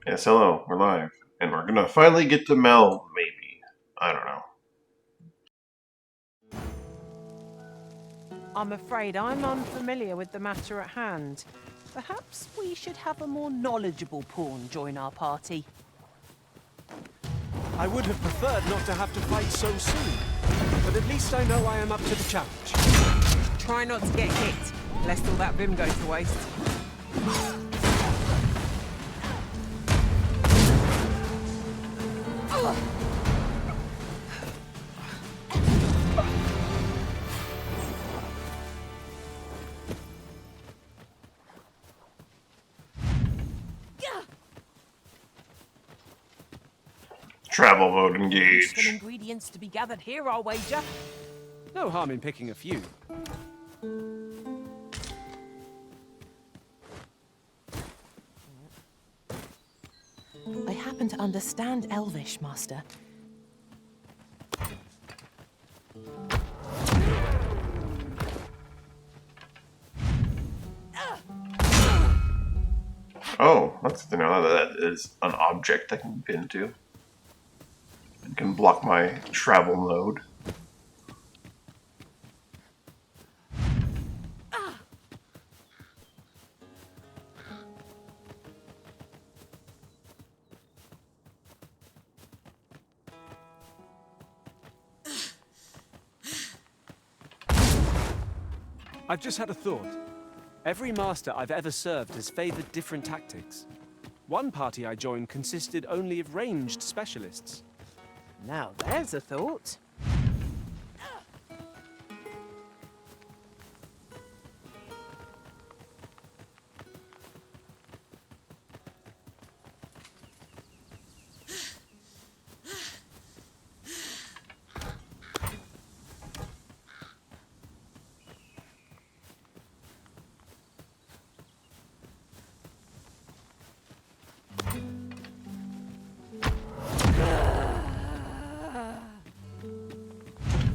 Yes, hello, we're live. And we're gonna finally get to Mel, maybe. I don't know. I'm afraid I'm unfamiliar with the matter at hand. Perhaps we should have a more knowledgeable pawn join our party. I would have preferred not to have to fight so soon, but at least I know I am up to the challenge. Try not to get hit, lest all that vim go to waste. Travel mode Useful engage. ingredients to be gathered here, I'll wager. No harm in picking a few. I happen to understand Elvish, Master. Oh, that's good to know that is an object I can pin to. And can block my travel mode. I've just had a thought. Every master I've ever served has favored different tactics. One party I joined consisted only of ranged specialists. Now there's a thought.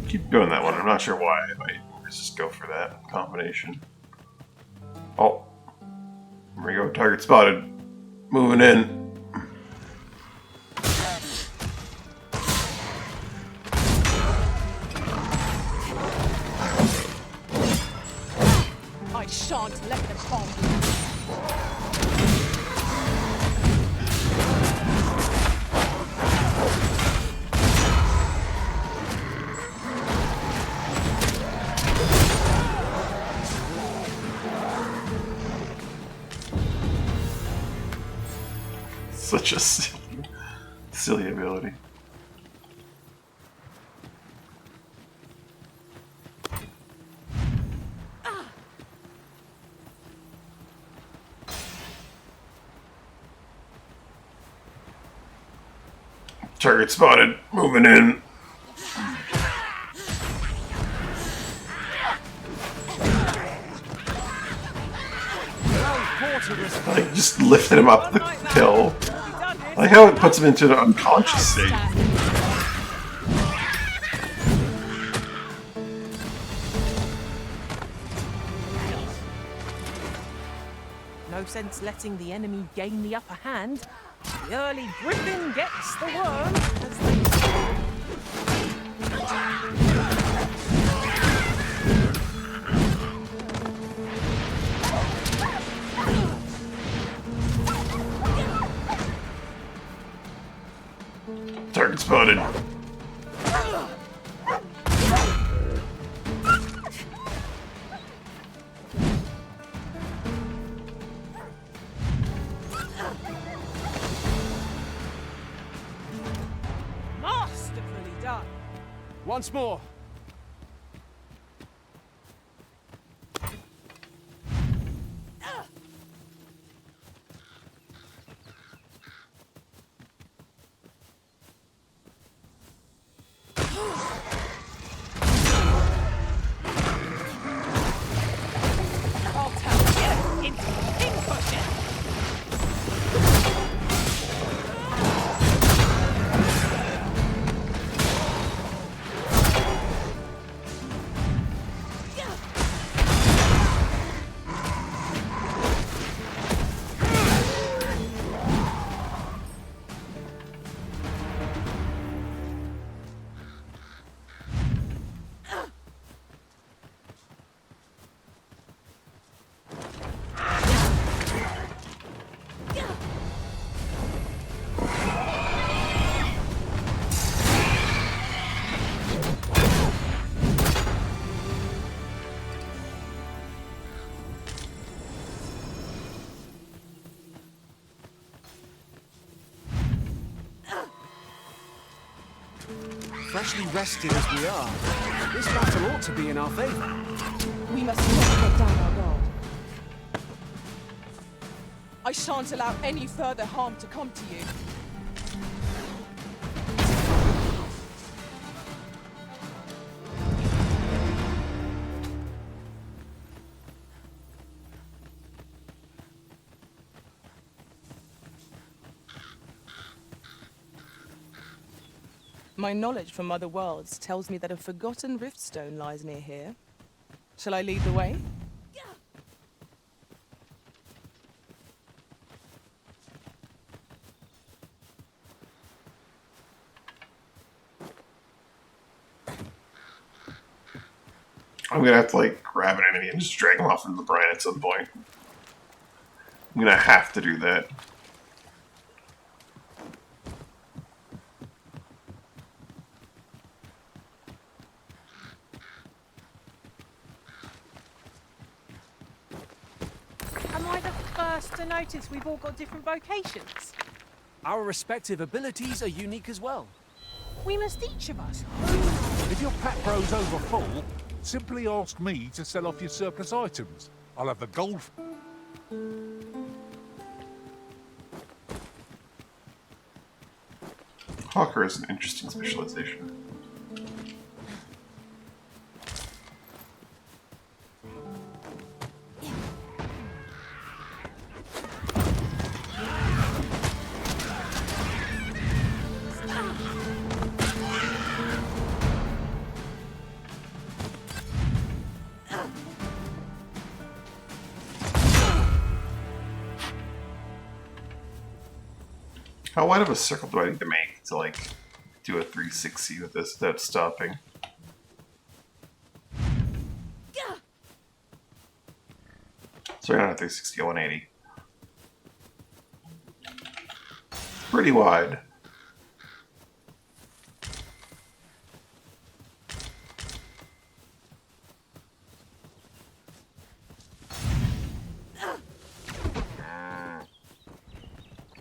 Keep doing that one. I'm not sure why. I might just go for that combination. Oh. Here we go. Target spotted. Moving in. I shan't let them bomb. Such a silly ability. Target spotted. Moving in. Like, just lifted him up the hill. I like how it puts him into an unconscious state. No sense letting the enemy gain the upper hand. The early griffin gets the worm, as they say. Target spotted. Masterfully done. Once more. I'll tell you, into the pincushion. especially rested as we are, this battle ought to be in our favor. We must not let down our guard. I shan't allow any further harm to come to you. My knowledge from other worlds tells me that a forgotten riftstone lies near here. Shall I lead the way? I'm gonna have to, like, grab an enemy and just drag him off into the brine at some point. I'm gonna have to do that. Am I the first to notice we've all got different vocations? Our respective abilities are unique as well. We must each of us. If your pack grows over full, simply ask me to sell off your surplus items. I'll have the gold. Hawker is an interesting specialization. How wide of a circle do I need to make to, like, do a 360 with this without stopping? Sorry, not a 360, a 180. Pretty wide.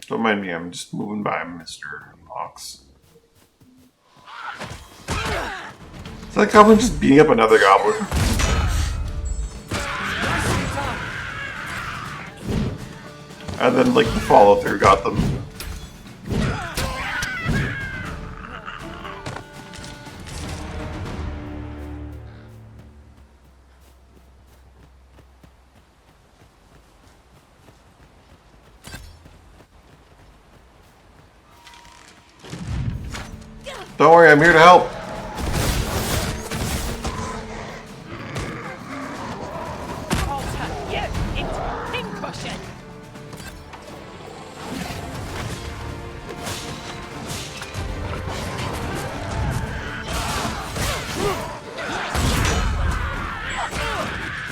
Don't mind me, I'm just moving by Mr. Hawks. Is that goblin just beating up another goblin? And then, like, the follow-through got them. Don't worry, I'm here to help. I'll turn you into pincushion.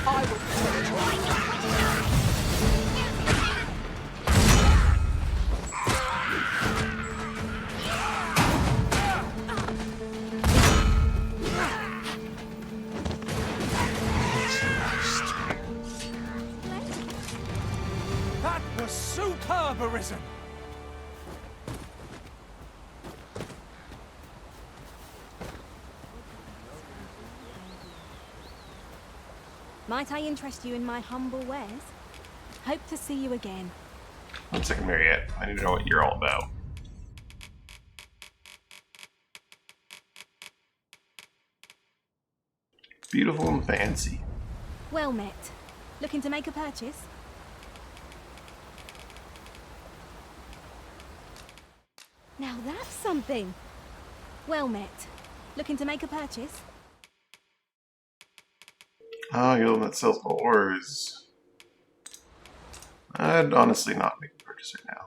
I will protect you. That was superb, Arisen! Might I interest you in my humble wares? Hope to see you again. One second, Mariette. I need to know what you're all about. Beautiful and fancy. Well met. Looking to make a purchase? Now that's something. Well met. Looking to make a purchase? Oh, you're the one that sells ores. I'd honestly not make a purchase right now.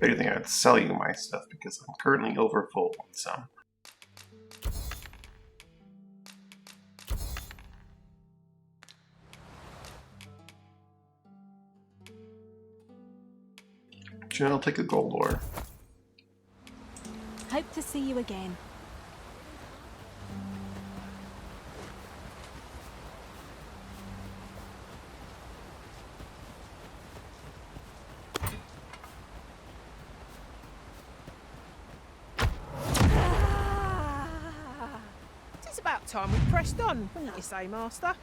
If anything, I'd sell you my stuff because I'm currently over full on some. Actually, I'll take a gold ore. Hope to see you again. time we pressed on, wouldn't you say, Master?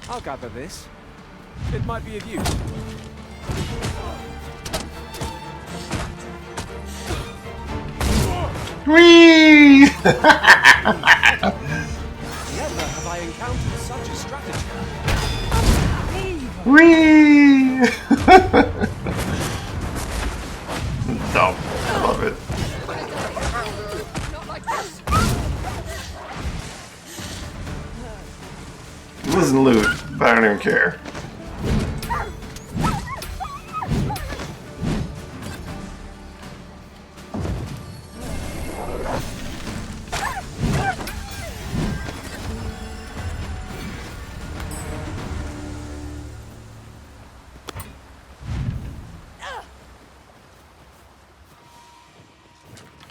I'll gather this. It might be of use. Whee! Never have I encountered such a strategy. Whee! Dumb. I love it. It wasn't loot, but I don't even care.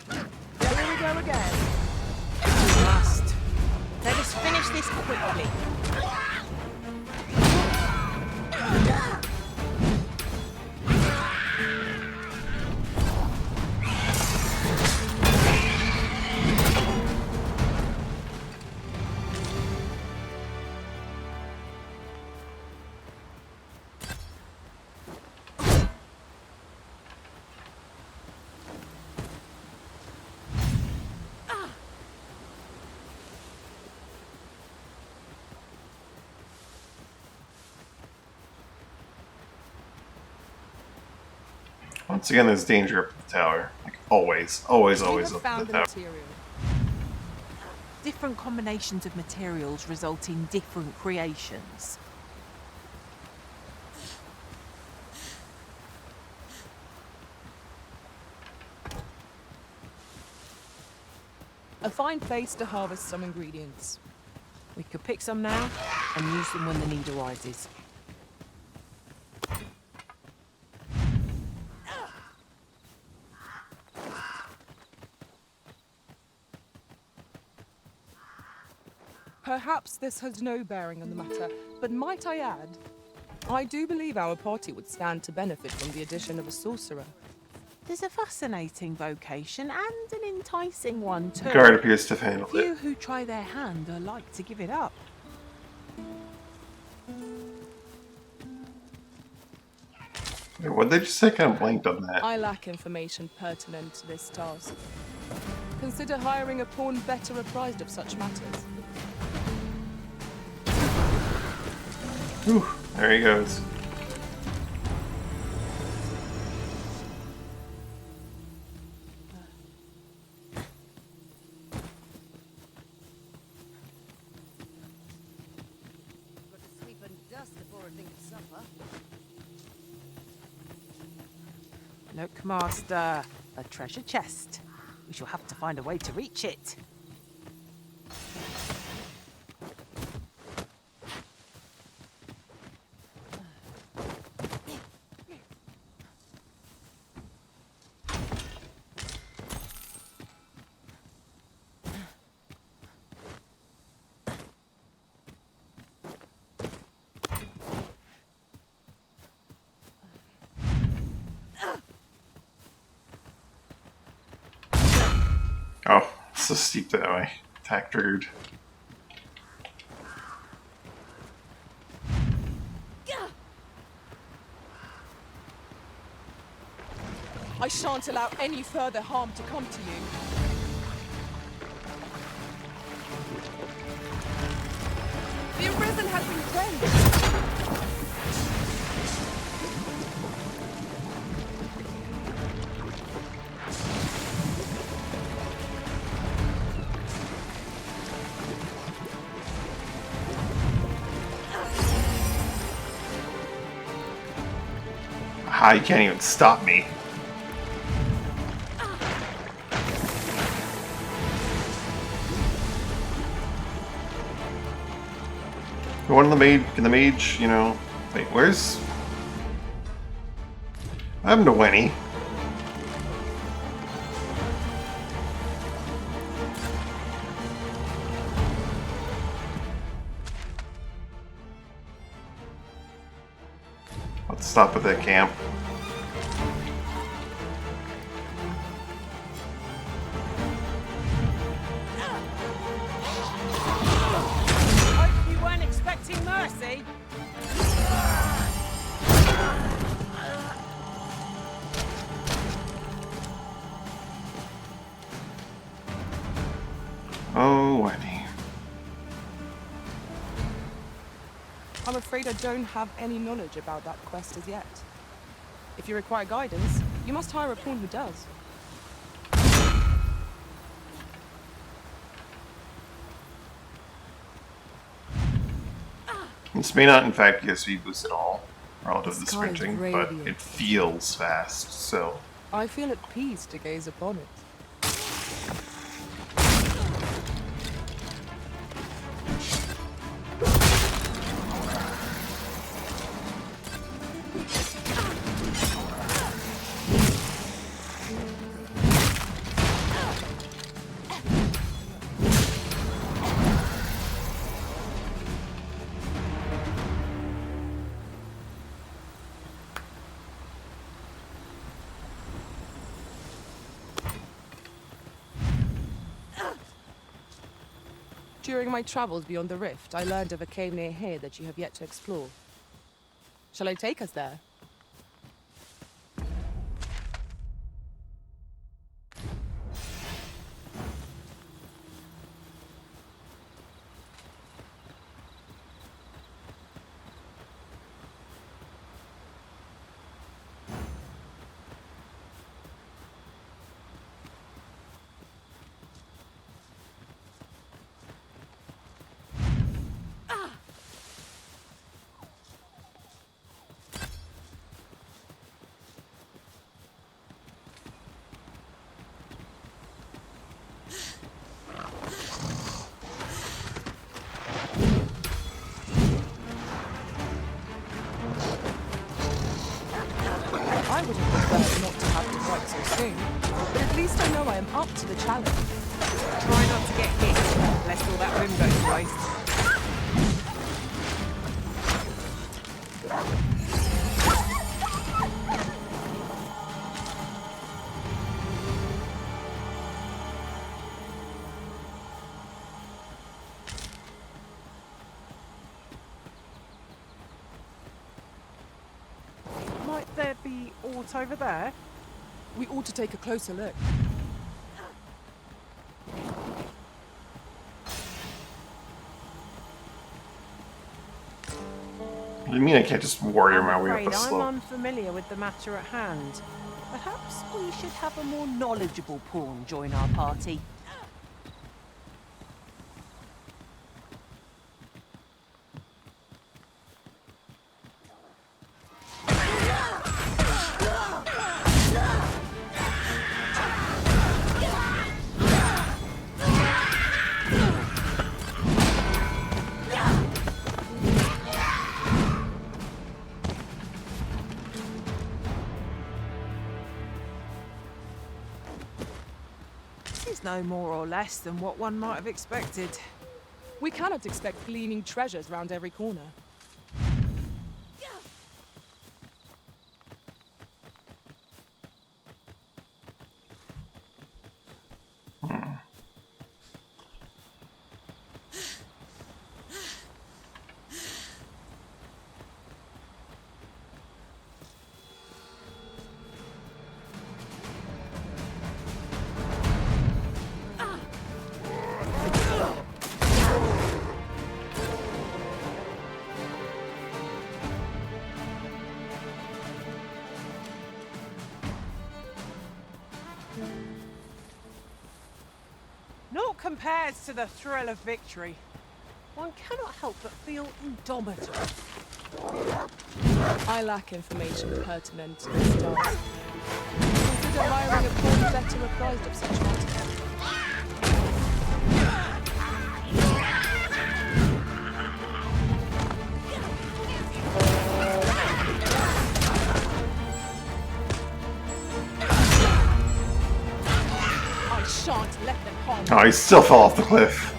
Here we go again. Must. Let us finish this quickly. Once again, there's danger up the tower. Like always, always, We always have up found the the tower. material. Different combinations of materials result in different creations. A fine place to harvest some ingredients. We could pick some now and use them when the need arises. Perhaps this has no bearing on the matter, but might I add, I do believe our party would stand to benefit from the addition of a sorcerer. There's a fascinating vocation and an enticing one too. Guard appears to have handled Few it. who try their hand are like to give it up. Wait, what did they just say? I kind of blanked on that. I lack information pertinent to this task. Consider hiring a pawn better apprised of such matters. Whew, there he goes. Got to sleep and dust before I think of supper. Look, Master, a treasure chest. We shall have to find a way to reach it. Oh, it's so steep that my attack triggered. I shan't allow any further harm to come to you. The Arisen has been cleansed. Ah, you can't even stop me. One of the mage, can the mage, you know, wait, where's... I have no Wenny. stop at that camp. Hope you weren't expecting mercy. Oh, Wendy. I'm afraid I don't have any knowledge about that quest as yet. If you require guidance, you must hire a pawn who does. This may not, in fact, give speed boost at all, relative to The the sky is sprinting, but radiant. it feels fast, so... I feel at peace to gaze upon it. During my travels beyond the rift, I learned of a cave near here that you have yet to explore. Shall I take us there? I would have preferred not to have to fight so soon, but at least I know I am up to the challenge. Try not to get hit, lest all that room goes to waste. Might there be aught over there? We ought to take a closer look. What do you mean I can't just warrior my way up Afraid the I'm slope? unfamiliar with the matter at hand. Perhaps we should have a more knowledgeable pawn join our party. This is no more or less than what one might have expected. We cannot expect gleaming treasures round every corner. Naught compares to the thrill of victory. One cannot help but feel indomitable. I lack information pertinent to this task. Consider hiring a pawn better apprised of such matters. I shan't let them harm me. Oh, he still fell off the cliff.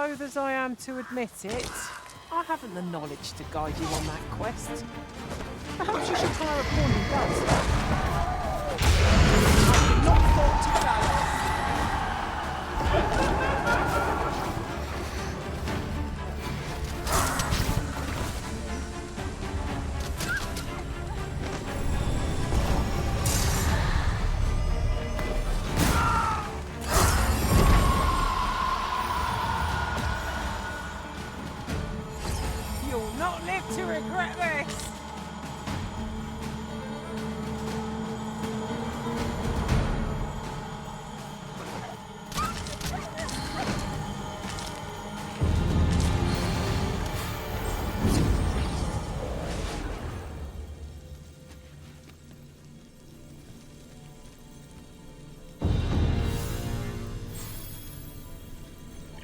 loath as I am to admit it, I haven't the knowledge to guide you on that quest. Perhaps you should hire a pawn who does. Not fall to valor. You'll not live to regret this!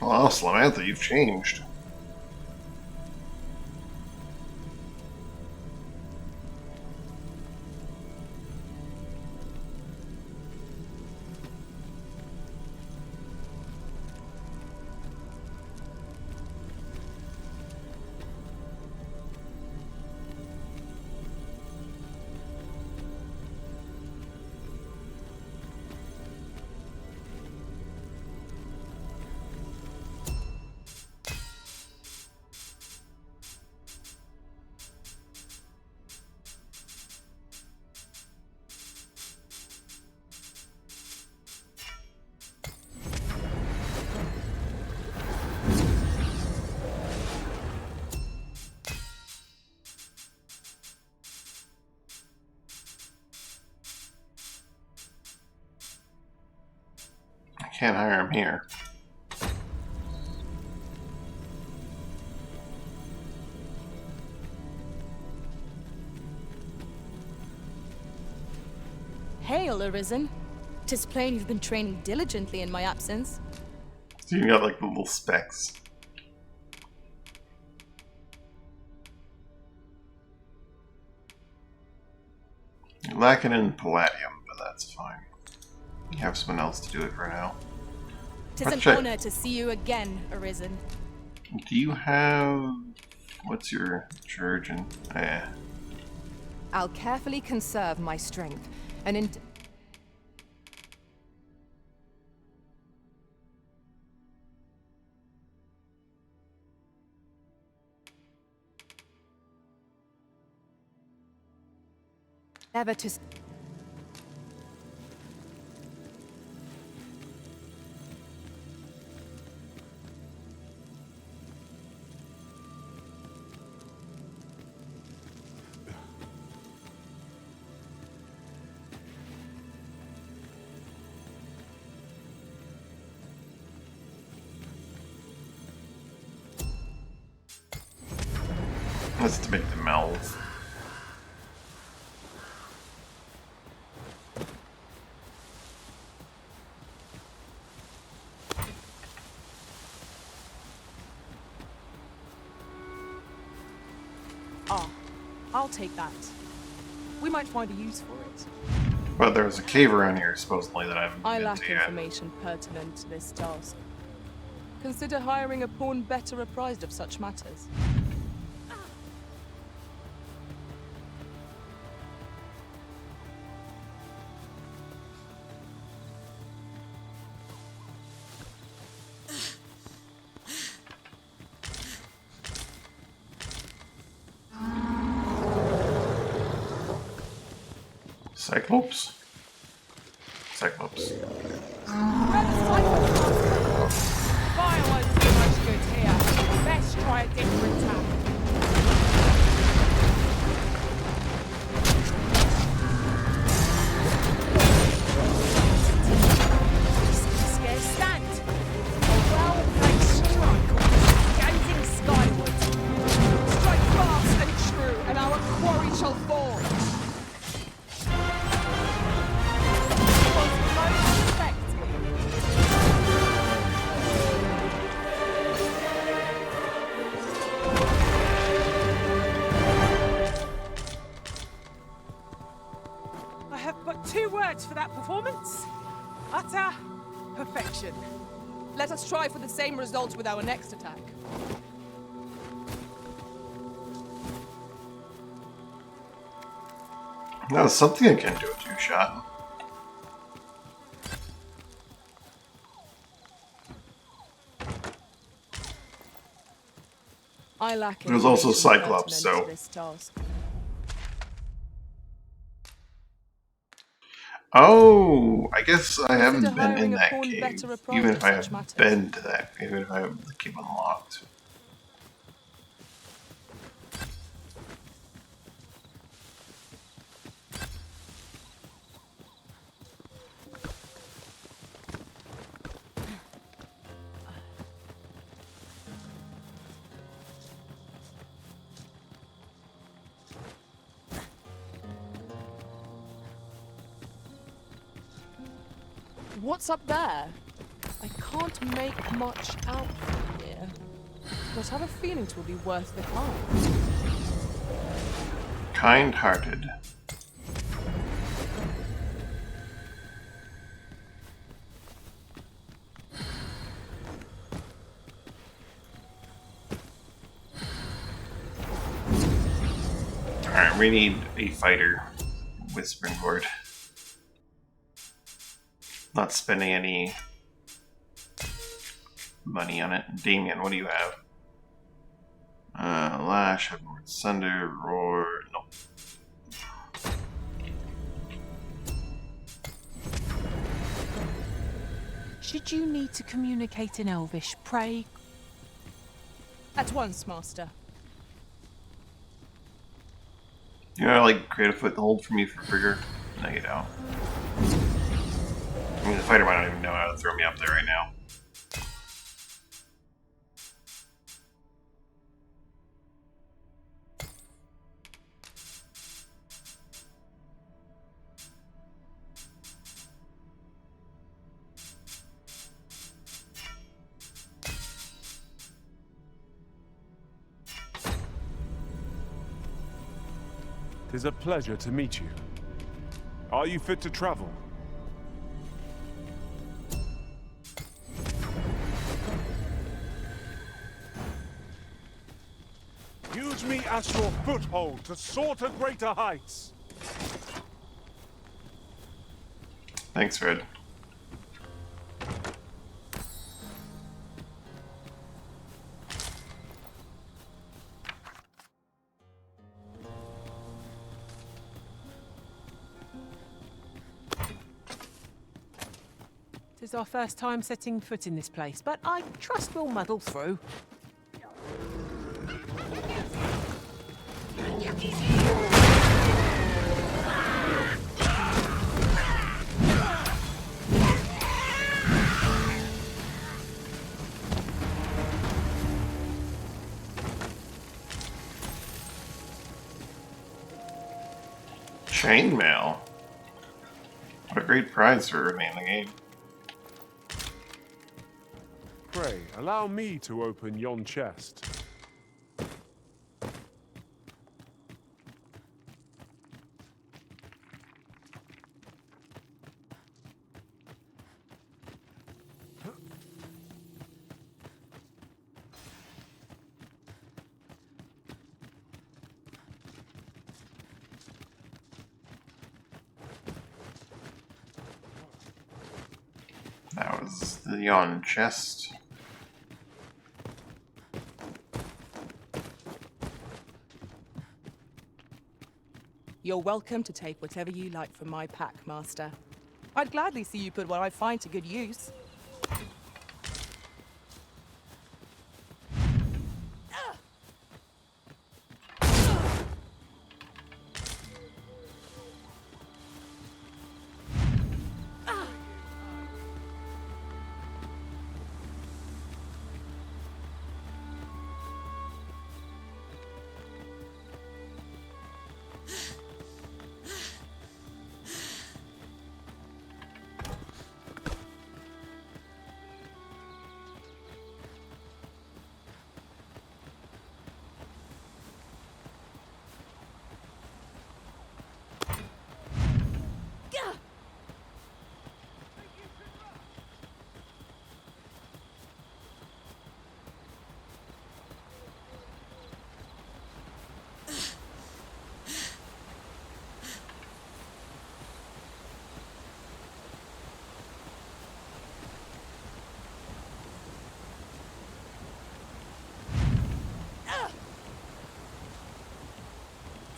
Wow, Samantha, you've changed. I can't hire him here. Hail, Arisen. 'Tis plain you've been training diligently in my absence. So you got like the little specs. You're lacking in palladium, but that's fine. You have someone else to do it for now. 'Tis Let's an check. honor to see you again, Arisen. Do you have... What's your church and... I'll carefully conserve my strength, and in... Never to... That's to make the mouths. Ah, I'll take that. We might find a use for it. But there's a cave around here, supposedly, that I haven't I been lack to yet. information pertinent to this task. Consider hiring a pawn better apprised of such matters. Cyclops? Cyclops. Fire won't do much good here. Best try a different tack. Scarce stand. A well-placed strike, gazing skyward. Strike fast and true, and our quarry shall fall. Was most effective. I have but two words for that performance. Utter perfection. Let us try for the same result with our next attack. No, something I can do a two-shot. I lack There's also information Cyclops, pertinent so- to this task. Oh, I guess I haven't Consider been in hiring a that pawn cave. better apprised Even of if I such have matters. been to that, even if I have the cave unlocked. What's up there? I can't make much out from here, but I have a feeling it will be worth the climb. Kind-hearted. Alright, we need a fighter. Whispering Word. Not spending any money on it. Damien, what do you have? Lash, Heavenward Thunder, Roar. Nope. Should you need to communicate in Elvish, pray? At once, Master. You know, like, create a foothold for me for Frigger? No, you don't. I mean, the fighter might not even know how to throw me up there right now. Tis a pleasure to meet you. Are you fit to travel? Use me as your foothold to soar to greater heights. Thanks, Red. Tis our first time setting foot in this place, but I trust we'll muddle through. Chainmail. What a great prize for early in the game. Pray, allow me to open yon chest. That was the yawn chest. You're welcome to take whatever you like from my pack, Master. I'd gladly see you put what I find to good use.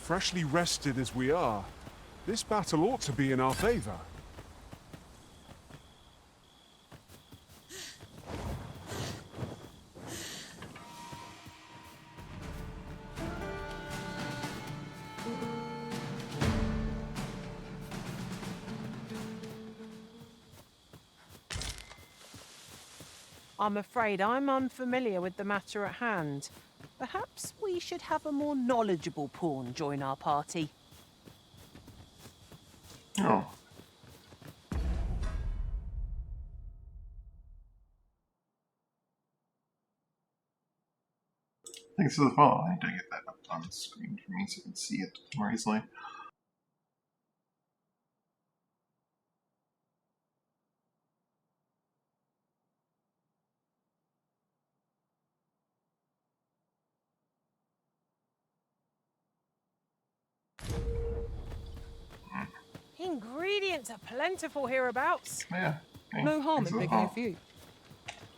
Freshly rested as we are, this battle ought to be in our favor. I'm afraid I'm unfamiliar with the matter at hand. Perhaps we should have a more knowledgeable pawn join our party. Oh. Thanks for the follow. I need to get that up on the screen for me so I can see it more easily. Ingredients are plentiful hereabouts. Yeah. Okay. No harm Thanks in for the picking a follow. few.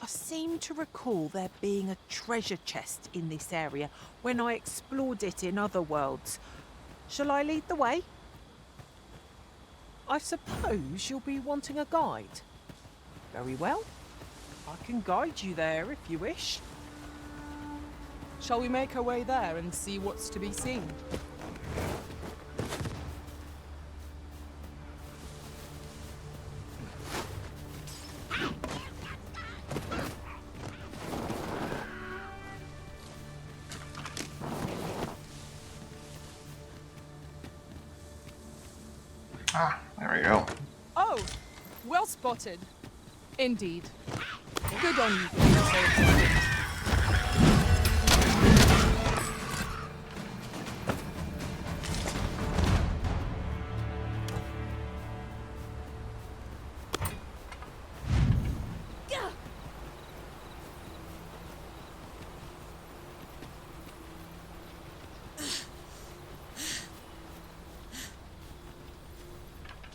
I seem to recall there being a treasure chest in this area when I explored it in other worlds. Shall I lead the way? I suppose you'll be wanting a guide. Very well. I can guide you there if you wish. Shall we make our way there and see what's to be seen? Ah, there we go. Oh, well spotted. Indeed. Good on you for being so excited.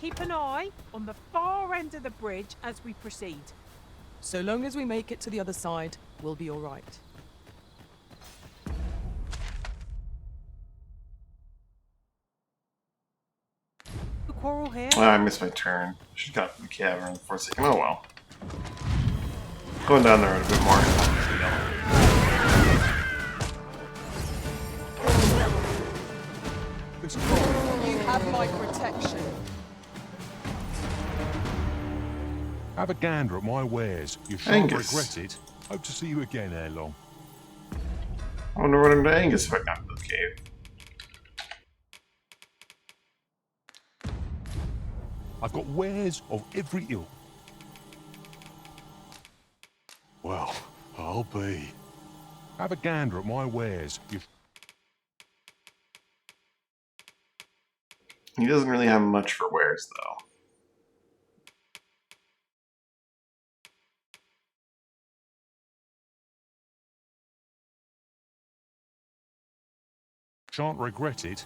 Keep an eye on the far end of the bridge as we proceed. So long as we make it to the other side, we'll be all right. The quarrel here. Oh, I missed my turn. Should have got to the cavern for a second. Oh well. Going down there a bit more. This troll. You have my protection. Have a gander at my wares. You shan't Angus. regret it. Hope to see you again ere long. I wonder what into Angus if I got to the cave. I've got wares of every ilk. Well, I'll be. Have a gander at my wares. You He doesn't really have much for wares, though. shan't regret it.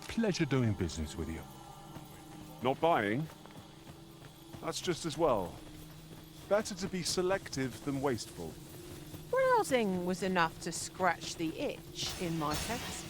Pleasure doing business with you. Not buying? That's just as well. Better to be selective than wasteful. Browsing was enough to scratch the itch in my case.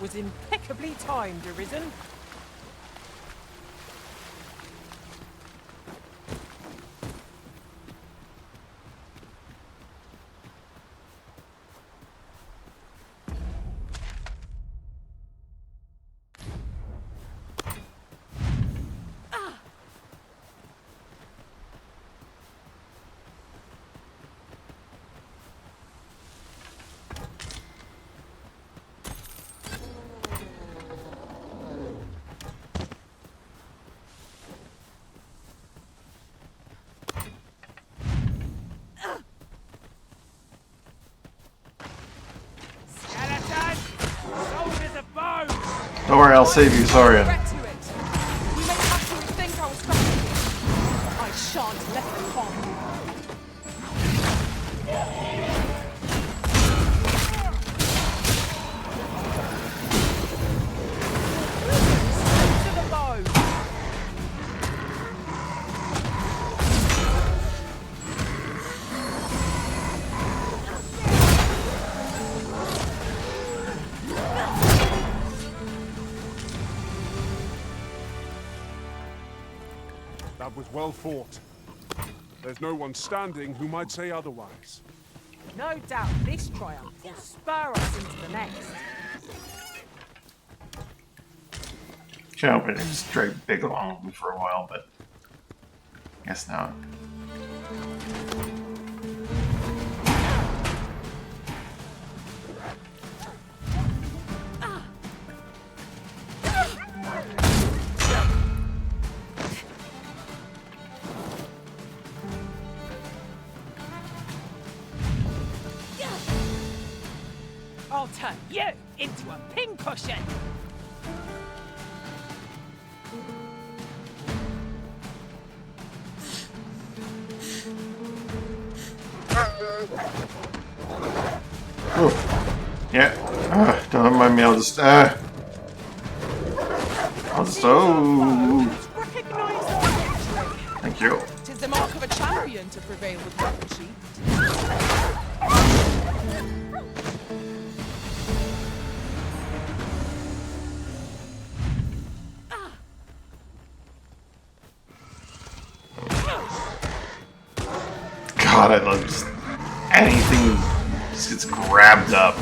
was impeccably timed, Arisen. Don't worry, I'll save you, Saurian. Regret to it. We may actually think I was trusting you. I shan't let them harm you. To the bow. That was well fought. There's no one standing who might say otherwise. No doubt this triumph will spur us into the next. Kind of hoping to just drag Big along with me for a while, but guess not. I'll turn you into a pincushion. Oh, yeah. Don't mind me. I'll just. Oh. Recognise the victory. Thank you. 'Tis the mark of a champion to prevail with weapon sheathed. God, I love just anything just gets grabbed up.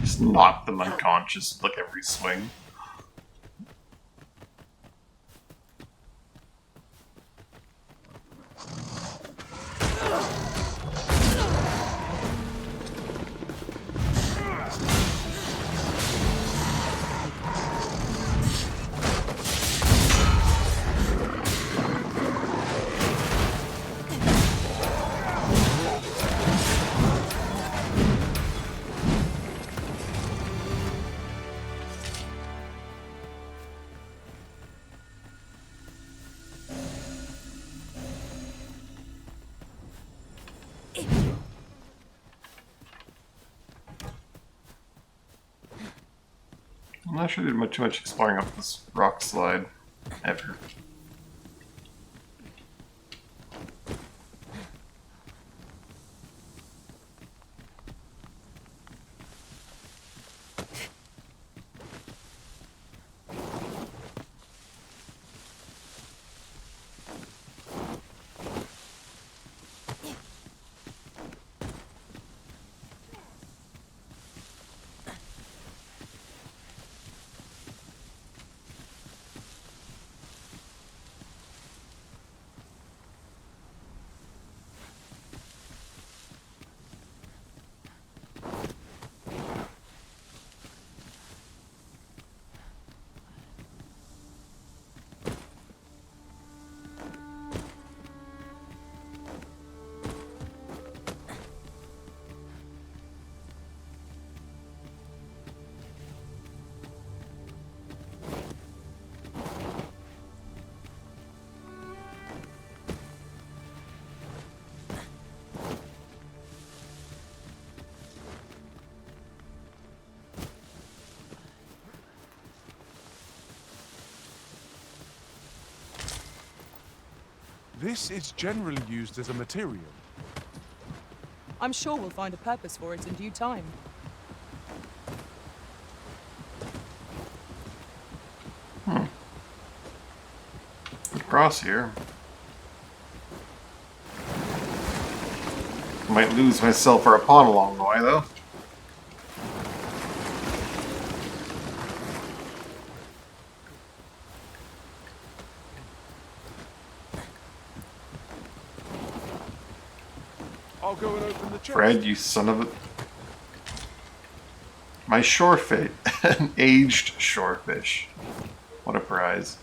Just knock them unconscious with like every swing. I'm not sure there's too much exploring up this rock slide ever. This is generally used as a material. I'm sure we'll find a purpose for it in due time. Across here. Might lose myself or a pawn along the way, though. I'll go and open the chest. Fred, you son of a... My shorefish. An aged shorefish. What a prize.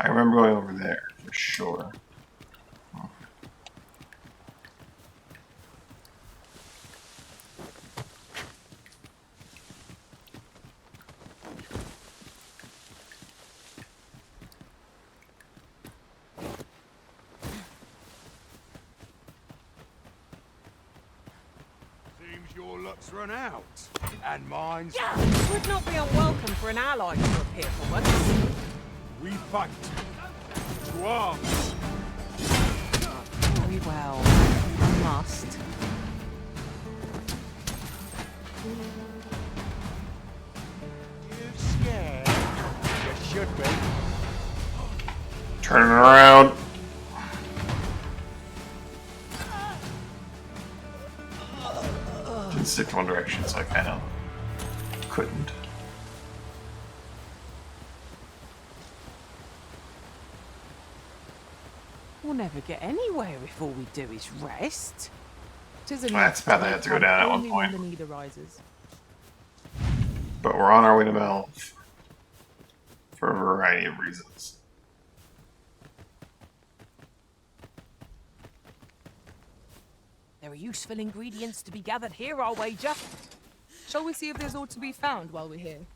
I remember going over there, for sure. Seems your luck's run out. And mine's... It would not be unwelcome for an ally to appear for once. We fight. To arms. Very well. I must. You scared? You should be. Turning around. Didn't stick to one direction, so I kind of couldn't. We'll never get anywhere if all we do is rest. 'Tis a That's bad. I had to go down at one only point. when the need arises. But we're on our way to Melv. For a variety of reasons. There are useful ingredients to be gathered here, I'll wager. Shall we see if there's aught to be found while we're here?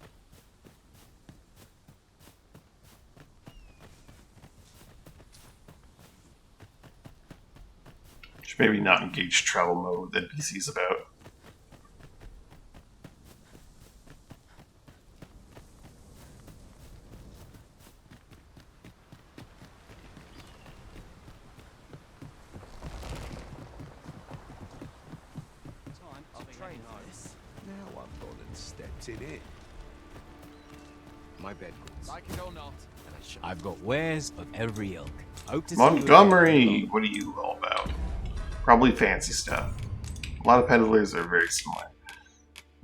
Should maybe not engage travel mode with NPCs about. Now I've gone and stepped in it. My bed goods. Like it or not. I've got wares of every ilk. Hope to see you Montgomery! What are you all about? Probably fancy stuff. A lot of peddlers are very similar.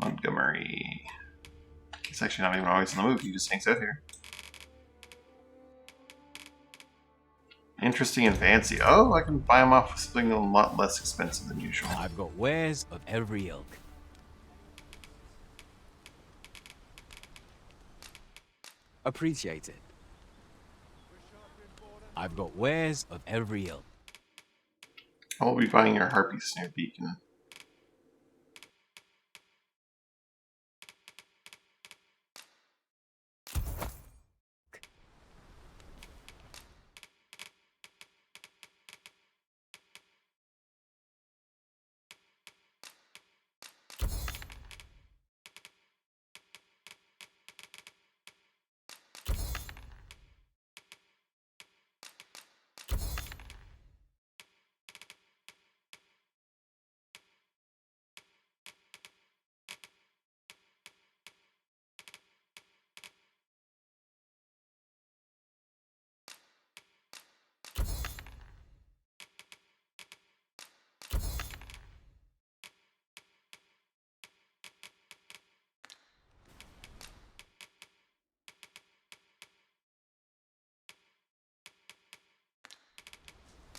Montgomery. He's actually not even always in the move, he just hangs out here. Interesting and fancy. Oh, I can buy him off with something a lot less expensive than usual. I've got wares of every ilk. Appreciate it. I've got wares of every ilk. I'll be buying your Harpy Snare Beacon.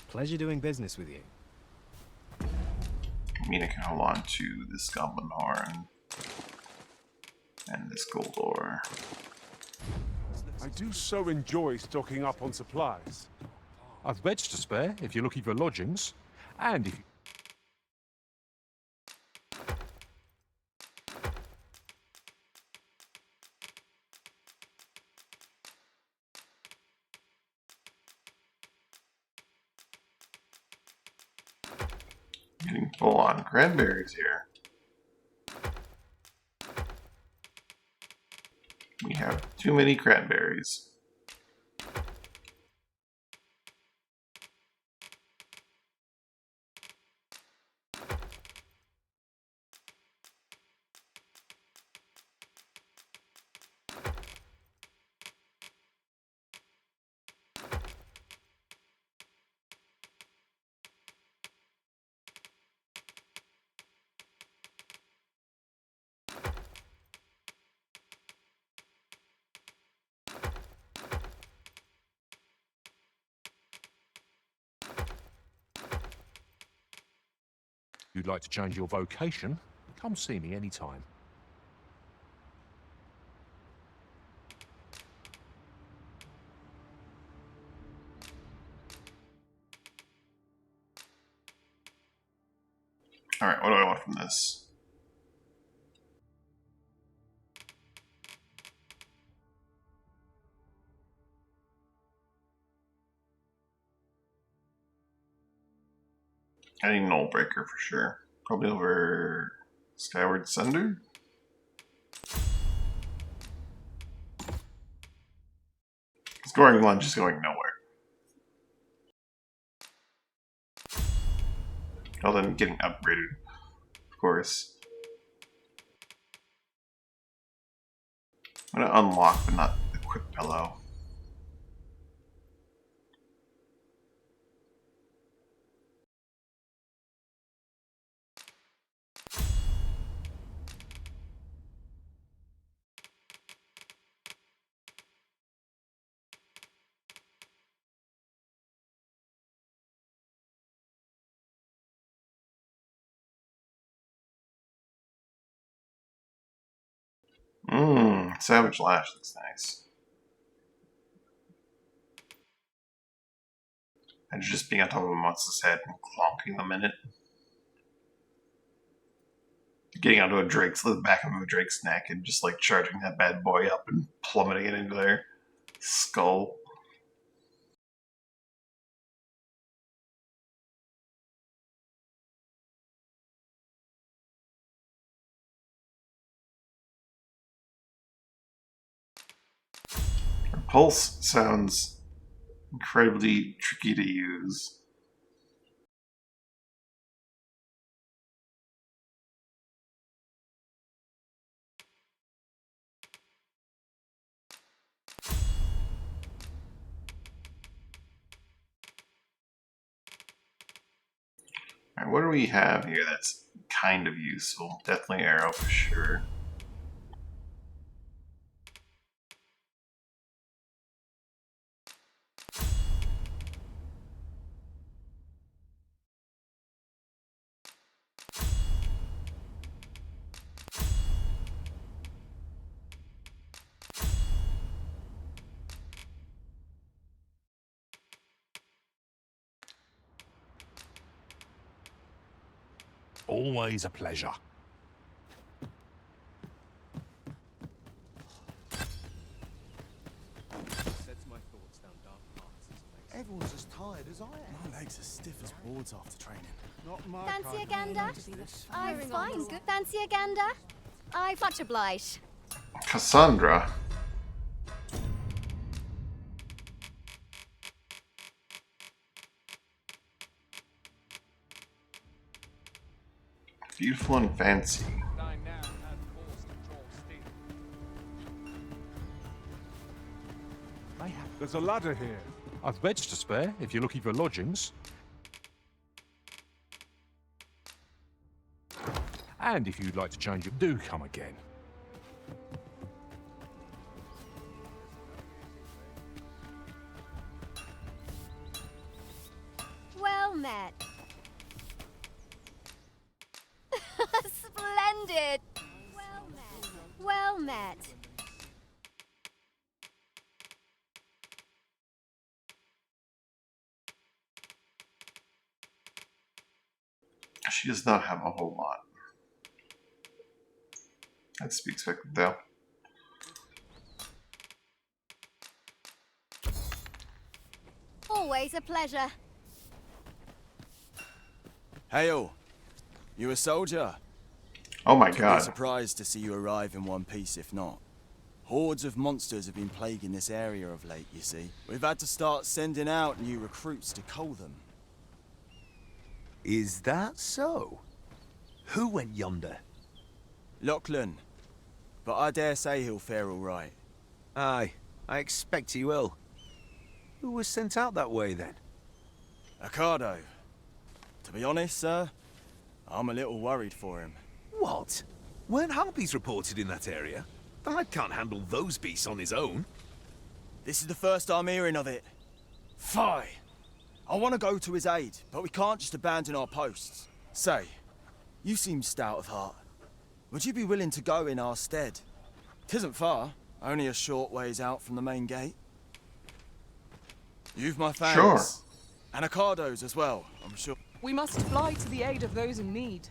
Pleasure doing business with you. I mean, I can hold on to this Goblin Horn and this gold ore. I do so enjoy stocking up on supplies. I've beds to spare if you're looking for lodgings. And if you... Getting full on cranberries here. We have too many cranberries. If you'd like to change your vocation, come see me anytime. Alright, what do I want from this? I need Null Breaker for sure. Probably over Skyward Sunder? Scoring lunch is going nowhere. Other than getting upgraded, of course. I'm gonna unlock but not equip pillow. Savage Lash looks nice. And just being on top of a monster's head and clonking them in it. Getting onto the back of a drake's neck and just like charging that bad boy up and plummeting it into their skull. Pulse sounds incredibly tricky to use. Alright, what do we have here that's kind of useful? Definitely arrow for sure. Always a pleasure. Sets my thoughts down dark paths. Everyone's as tired as I am. My legs are stiff as boards after training. Not my Fancy a kind of gander? I'm fine, good. Fancy a gander? I much obliged. Cassandra. Beautiful and fancy. There's a ladder here. I've beds to spare if you're looking for lodgings. And if you'd like to change your do come again. Well met. Splendid. Well met. Well met. She does not have a whole lot. That's to be expected, though. Always a pleasure. Hey-o, You a soldier? Oh my I'd be god. surprised to see you arrive in one piece if not. Hordes of monsters have been plaguing this area of late, you see. We've had to start sending out new recruits to cull them. Is that so? Who went yonder? Lachlan. But I dare say he'll fare all right. Aye, I expect he will. Who was sent out that way then? Ocado. To be honest, sir, I'm a little worried for him. What? Weren't harpies reported in that area? The lad can't handle those beasts on his own. This is the first I'm hearing of it. Fie! I want to go to his aid, but we can't just abandon our posts. Say, you seem stout of heart. Would you be willing to go in our stead? 'Tisn't far, only a short ways out from the main gate. You've my thanks. Sure. And Ocado's as well, I'm sure. We must fly to the aid of those in need.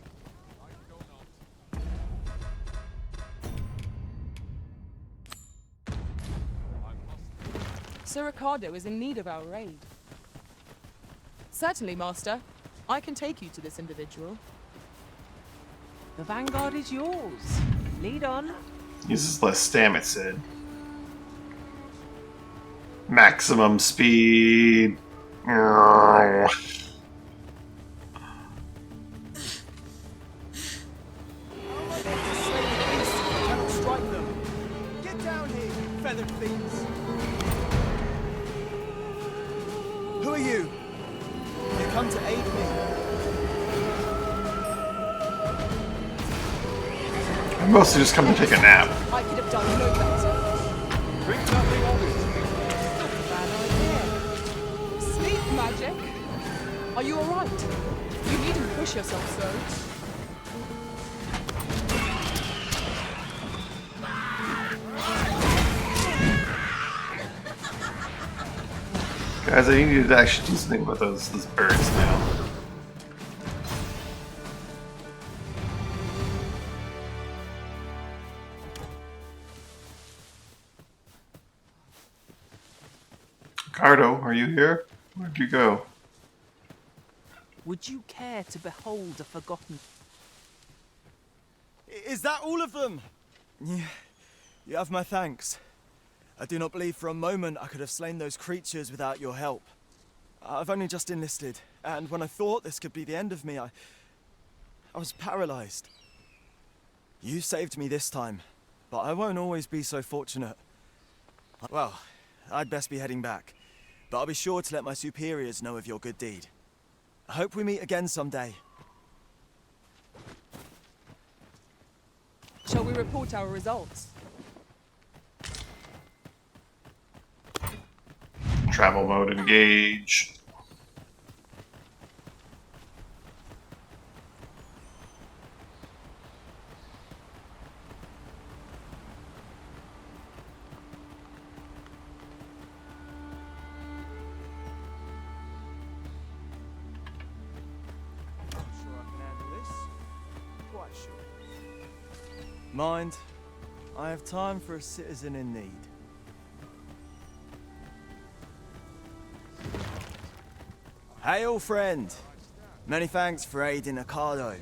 Sir Ricardo is in need of our aid. Certainly, Master. I can take you to this individual. The vanguard is yours. Lead on. Uses less stam, it said. Maximum speed. Get down here, you feathered thieves! Who are you? You come to aid me. I mostly just come to take a nap. I could have done no better. Drink nothing of it. Not a bad idea. Sleep magic. Are you alright? You needn't push yourself so. Guys, I need you to actually do something with those birds now. Ricardo, are you here? Where'd you go? Would you care to behold a forgotten... Is that all of them? Yeah, you have my thanks. I do not believe for a moment I could have slain those creatures without your help. I've only just enlisted, and when I thought this could be the end of me, I was paralyzed. You saved me this time, but I won't always be so fortunate. Well, I'd best be heading back, but I'll be sure to let my superiors know of your good deed. I hope we meet again someday. Shall we report our results? Travel mode engage. Mind, I have time for a citizen in need. Hail, friend! Many thanks for aiding Ocado.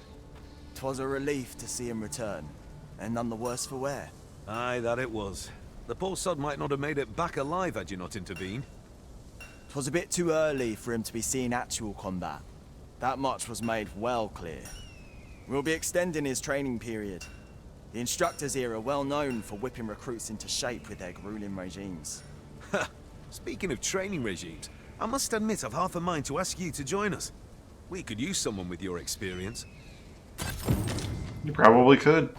'Twas a relief to see him return, and none the worse for wear. Aye, that it was. The poor sod might not have made it back alive had you not intervened. 'Twas a bit too early for him to be seeing actual combat. That much was made well clear. We'll be extending his training period. The instructors here are well known for whipping recruits into shape with their grueling regimes. Speaking of training regimes, I must admit I've half a mind to ask you to join us. We could use someone with your experience. You probably could.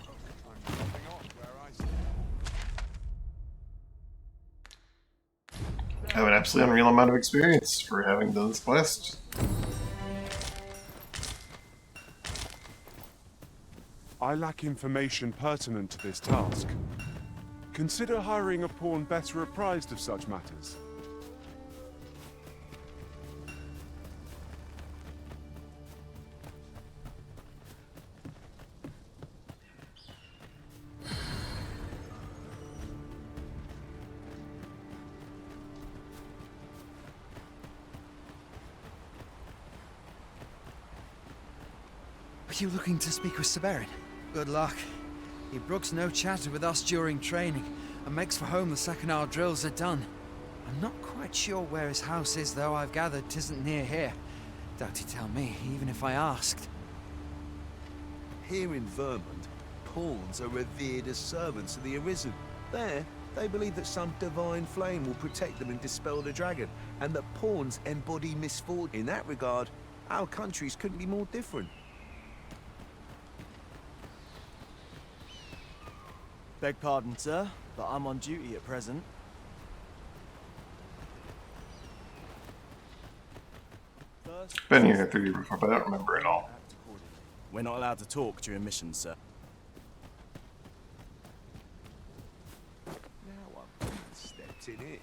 I have an absolutely unreal amount of experience for having done this quest. I lack information pertinent to this task. Consider hiring a pawn better apprised of such matters. You looking to speak with Severin? Good luck. He brooks no chatter with us during training, and makes for home the second our drills are done. I'm not quite sure where his house is, though I've gathered 'tisn't near here. Doubt he'd tell me, even if I asked. Here in Vermont, pawns are revered as servants of the Arisen. There, they believe that some divine flame will protect them and dispel the dragon, and that pawns embody misfortune. In that regard, our countries couldn't be more different. Beg pardon, sir, but I'm on duty at present. Been here 3 years before, but I don't remember it all. We're not allowed to talk during missions, sir. Now I've stepped in it.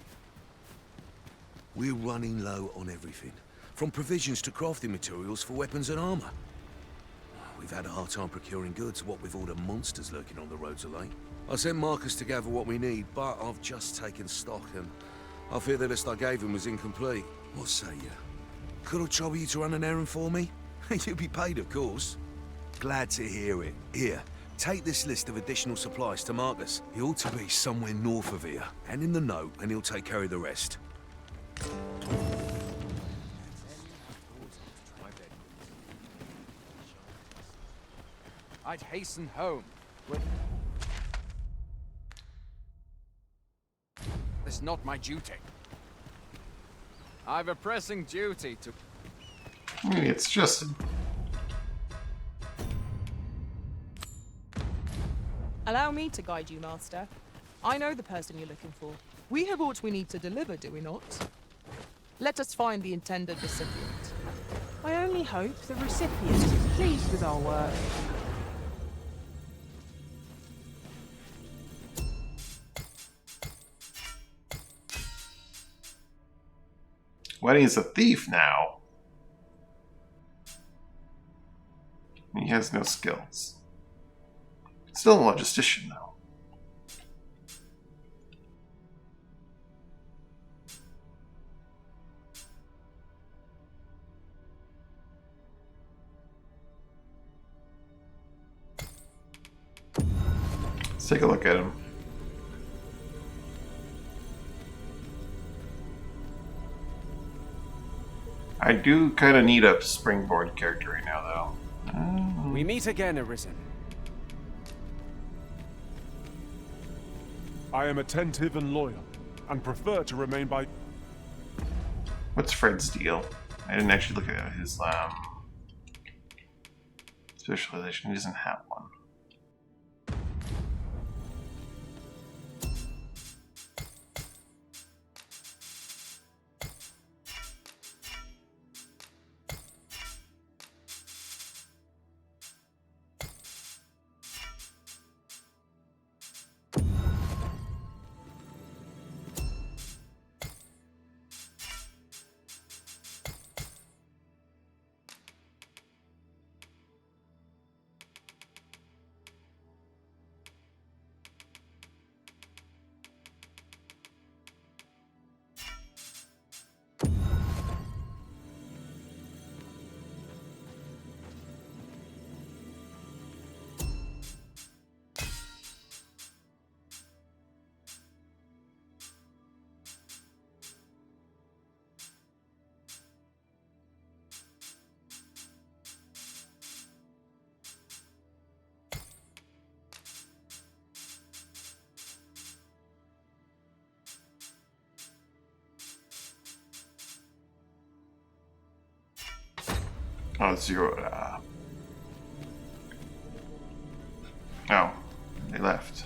We're running low on everything, from provisions to crafting materials for weapons and armor. We've had a hard time procuring goods, what with all the monsters lurking on the roads of late. I sent Marcus to gather what we need, but I've just taken stock, and I fear the list I gave him was incomplete. What say you? Could I trouble you to run an errand for me? You'll be paid, of course. Glad to hear it. Here, take this list of additional supplies to Marcus. He ought to be somewhere north of here. Hand him the note, and he'll take care of the rest. I'd hasten home. It's not my duty. I've a pressing duty to... It's just... Allow me to guide you, Master. I know the person you're looking for. We have what we need to deliver, do we not? Let us find the intended recipient. I only hope the recipient is pleased with our work. Well, he's a thief now. He has no skills. Still a logistician, though. Let's take a look at him. I do kind of need a springboard character right now, though. We meet again, Arisen. I am attentive and loyal, and prefer to remain by... What's Fred's deal? I didn't actually look at his specialization. He doesn't have one. Oh, zero. Oh, they left.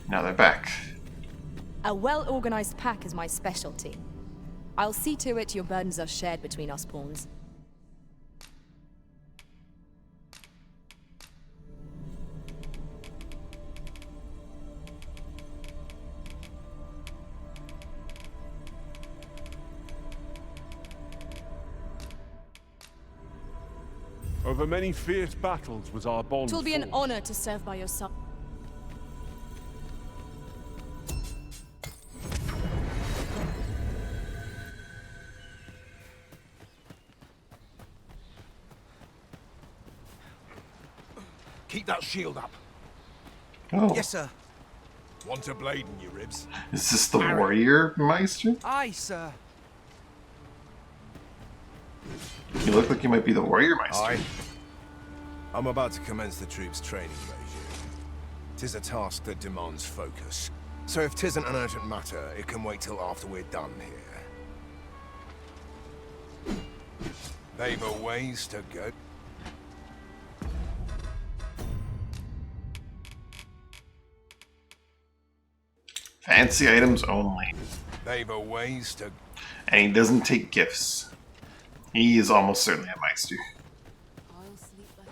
Now they're back. A well-organized pack is my specialty. I'll see to it your burdens are shared between us pawns. Over many fierce battles was our bond. It will be an forged. honor to serve by your side. Keep that shield up. Oh, Yes, sir. Want a blade in your ribs? is this the warrior meister? Aye, sir. You look like you might be the warrior meister. Aye. I'm about to commence the troops' training regime. 'Tis a task that demands focus. So if 'tisn't an urgent matter, it can wait till after we're done here. They've a ways to go. Fancy items only. They've a ways to... And he doesn't take gifts. He is almost certainly a meister. I'll sleep like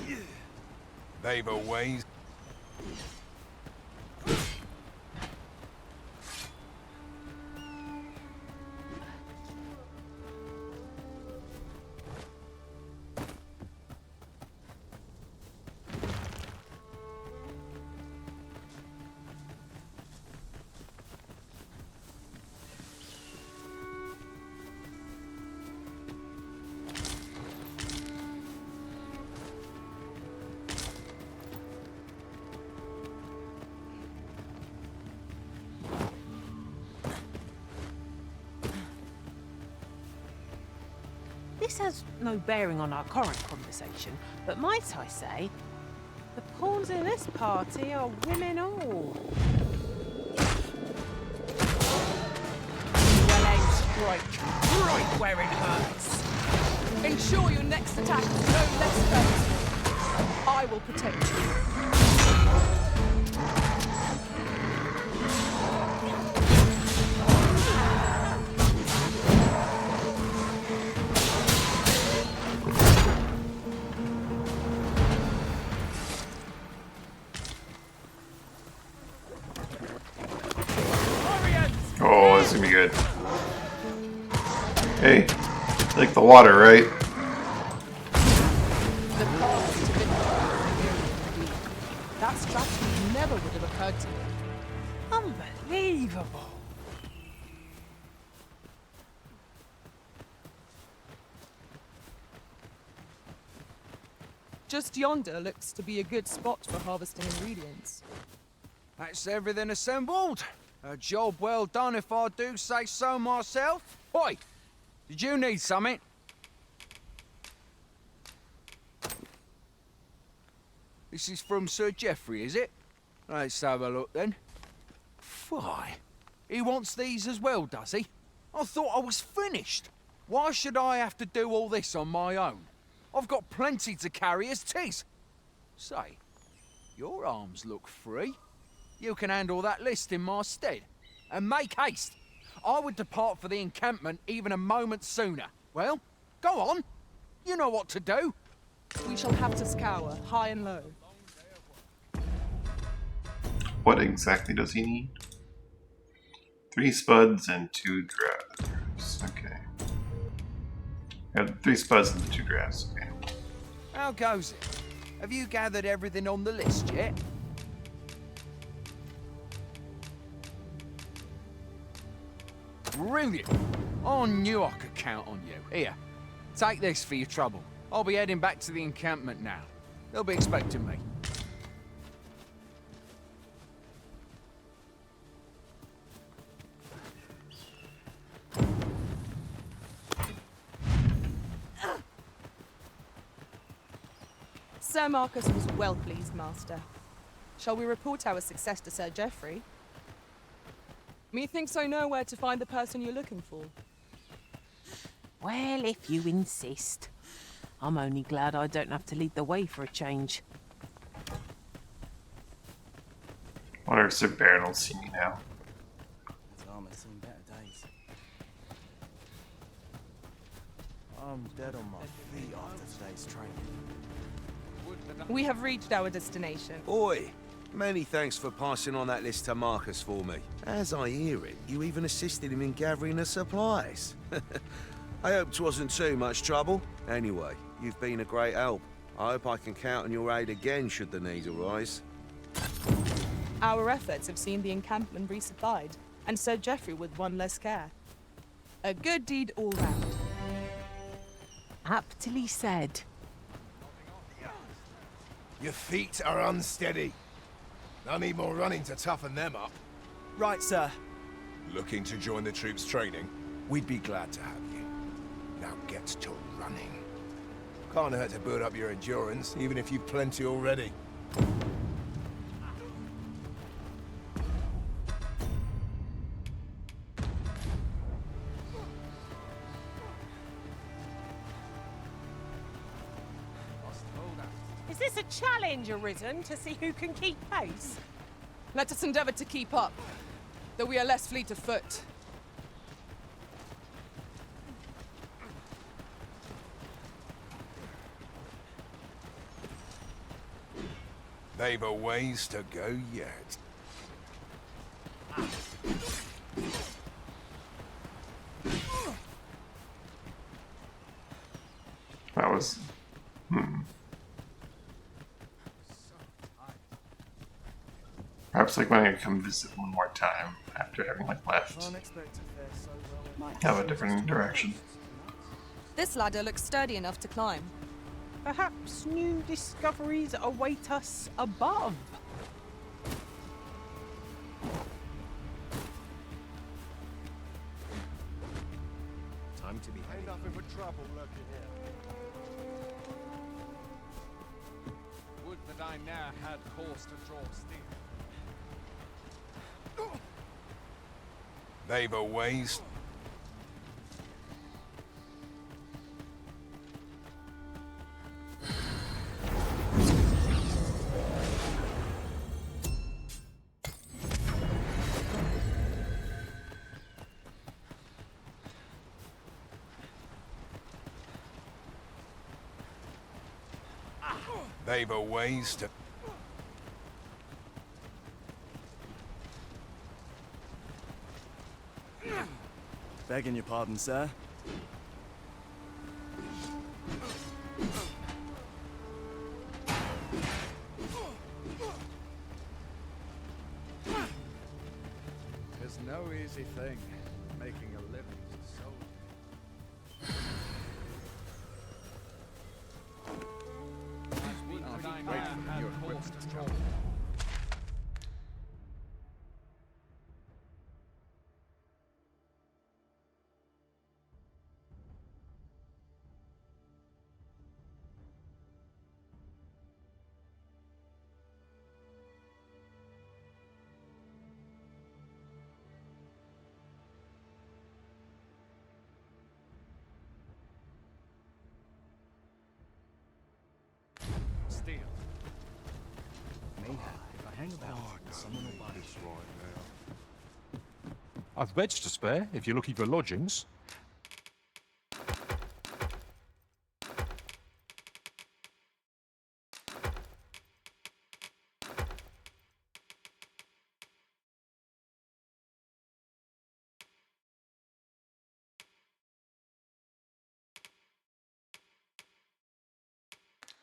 a lot. They've a ways... This has no bearing on our current conversation, but might I say, the pawns in this party are women all. Well aimed strike, right where it hurts. Ensure your next attack is no less hurtful. I will protect you. Oh, this is gonna be good. Hey, you like the water, right? The path to victory. That strategy never would have occurred to me. Unbelievable. Just yonder looks to be a good spot for harvesting ingredients. That's everything assembled. A job well done if I do say so myself. Oi, did you need something? This is from Sir Geoffrey, is it? Let's have a look then. Why? He wants these as well, does he? I thought I was finished. Why should I have to do all this on my own? I've got plenty to carry as 'tis. Say, your arms look free. You can handle that list in my stead. And make haste. I would depart for the encampment even a moment sooner. Well, go on. You know what to do. We shall have to scour high and low. What exactly does he need? 3 spuds and 2 drafts. Okay. Got 3 spuds and 2 drafts. Okay. How goes it? Have you gathered everything on the list yet? Brilliant! I knew I could count on you. Here, take this for your trouble. I'll be heading back to the encampment now. They'll be expecting me. Sir Marcus was well pleased, Master. Shall we report our success to Sir Geoffrey? Methinks I know where to find the person you're looking for. Well, if you insist. I'm only glad I don't have to lead the way for a change. Wonder if Sir Baron will see me now. His armor's seen better days. I'm dead on my feet after today's training. We have reached our destination. Oi! Many thanks for passing on that list to Marcus for me. As I hear it, you even assisted him in gathering the supplies. I hope 'twasn't too much trouble. Anyway, you've been a great help. I hope I can count on your aid again should the need arise. Our efforts have seen the encampment resupplied, and Sir Geoffrey with one less care. A good deed all round. Aptly said. Your feet are unsteady. I need more running to toughen them up. Right, sir. Looking to join the troops' training? We'd be glad to have you. Now get to running. Can't hurt to build up your endurance, even if you've plenty already. Is this a challenge arisen to see who can keep pace? Let us endeavor to keep up, though we are less fleet of foot. They've a ways to go yet. That was... Perhaps like when I come visit one more time after having like left. Have a different direction. This ladder looks sturdy enough to climb. Perhaps new discoveries await us above. Time to be Ain't nothing but trouble lurking here. Would that I ne'er had horse to draw steel. They've a ways. They've a ways to... Begging your pardon, sir. There's no easy thing, making a living as a soldier. Would that I ne'er had horse to draw. Steel. Mayhap, if I hang about, someone will buy it. I've beds to spare if you're looking for lodgings.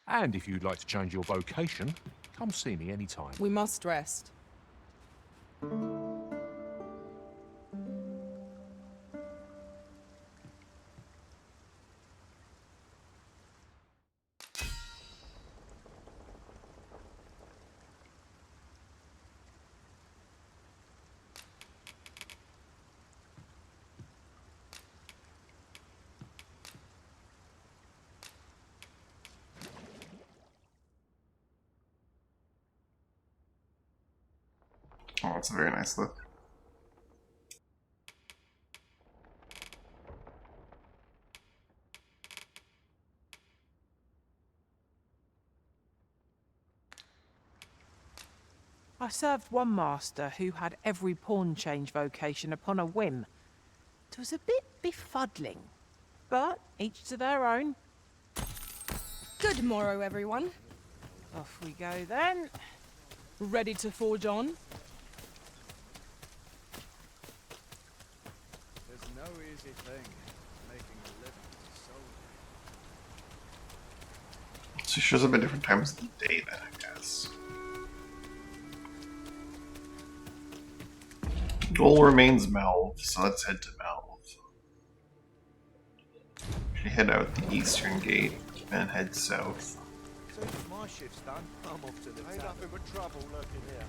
And if you'd like to change your vocation, come see me anytime. We must rest. Oh, that's a very nice look. I served one master who had every pawn change vocation upon a whim. It was a bit befuddling, but each to their own. Good morrow, everyone. Off we go then. Ready to forge on? There's no easy thing, making a living as a soldier. She shows up at different times of the day then, I guess. Goal remains Melv, so let's head to Melv. We head out the eastern gate and head south. Soon as my shift's done, I'm off to the Ain't nothing but trouble lurking here.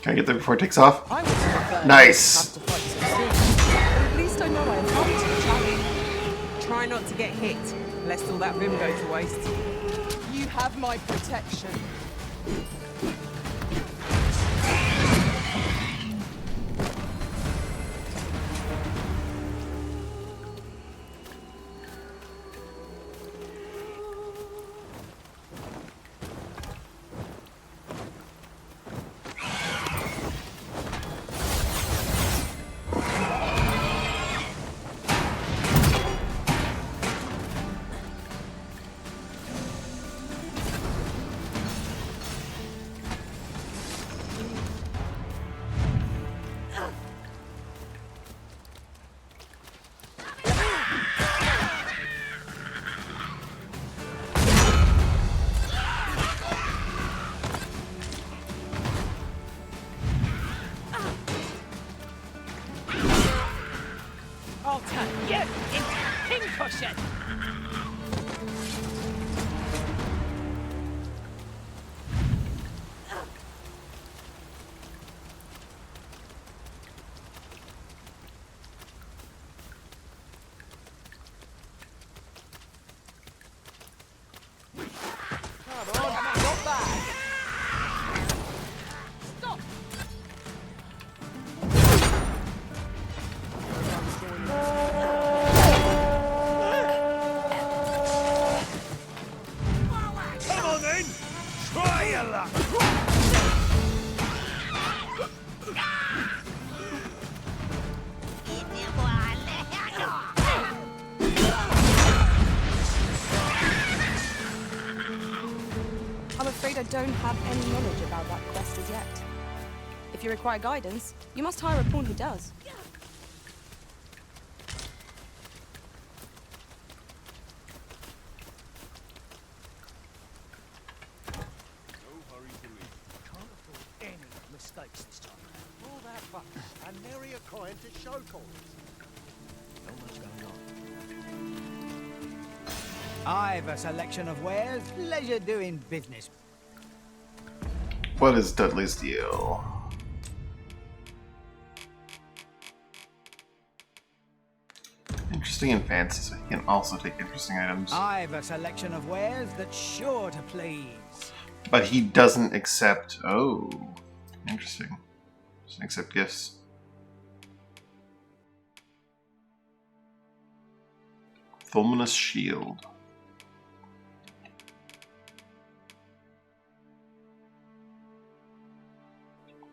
Can I get there before it takes off? I would prefer Nice. not to fight so soon. But at least I know I am up to the challenge. Try not to get hit, lest all that vim go to waste. You have my protection. I'll turn you into pincushion. Come on, not bad. Stop. Come on then! Try your luck! I'm afraid I don't have any knowledge about that quest as yet. If you require guidance, you must hire a pawn who does. Can't afford any mistakes this time. All that fuss and nary a coin to show for it. Not much going on. I've a selection of wares, leisure doing business. What is Dudley's deal? Interesting and fancy, so he can also take interesting items. I've a selection of wares that's sure to please. But he doesn't accept... Oh, interesting. Doesn't accept gifts. Fulminous Shield.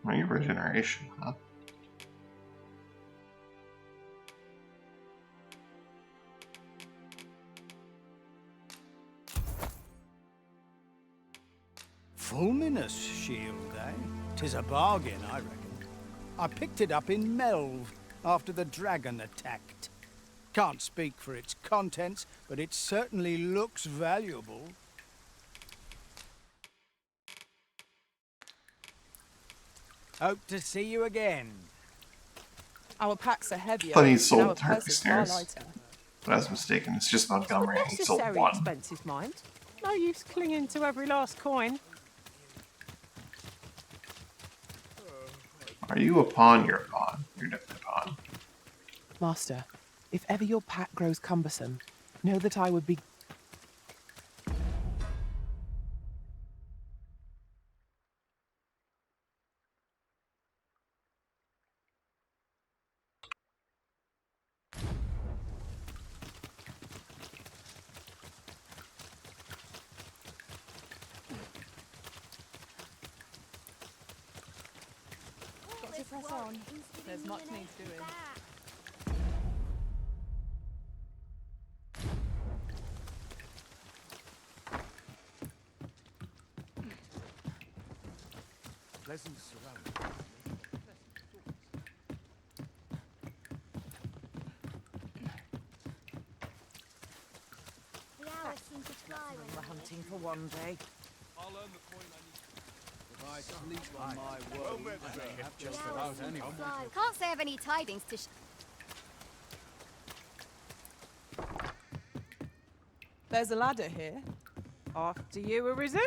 Maybe regeneration, huh? Fulminous shield, eh? 'Tis a bargain, I reckon. I picked it up in Melv after the dragon attacked. Can't speak for its contents, but it certainly looks valuable. Hope to see you again. Our packs are heavier. Thought he and sold our Harvey purses far Snares. lighter. But I was mistaken. It's just Montgomery and he sold Necessary one. expenses, mind. No use clinging to every last coin. Are you a pawn? You're a pawn. You're definitely a pawn. Master, if ever your pack grows cumbersome, know that I would be... Got to press on. There's much needs doing. Pleasant surroundings. The hours seem to fly when We're hunting for one day. I'll earn the coin I need. If I sleep on my word, I may have just about anyone. Can't say I've any tidings to There's a ladder here. After you, Arisen.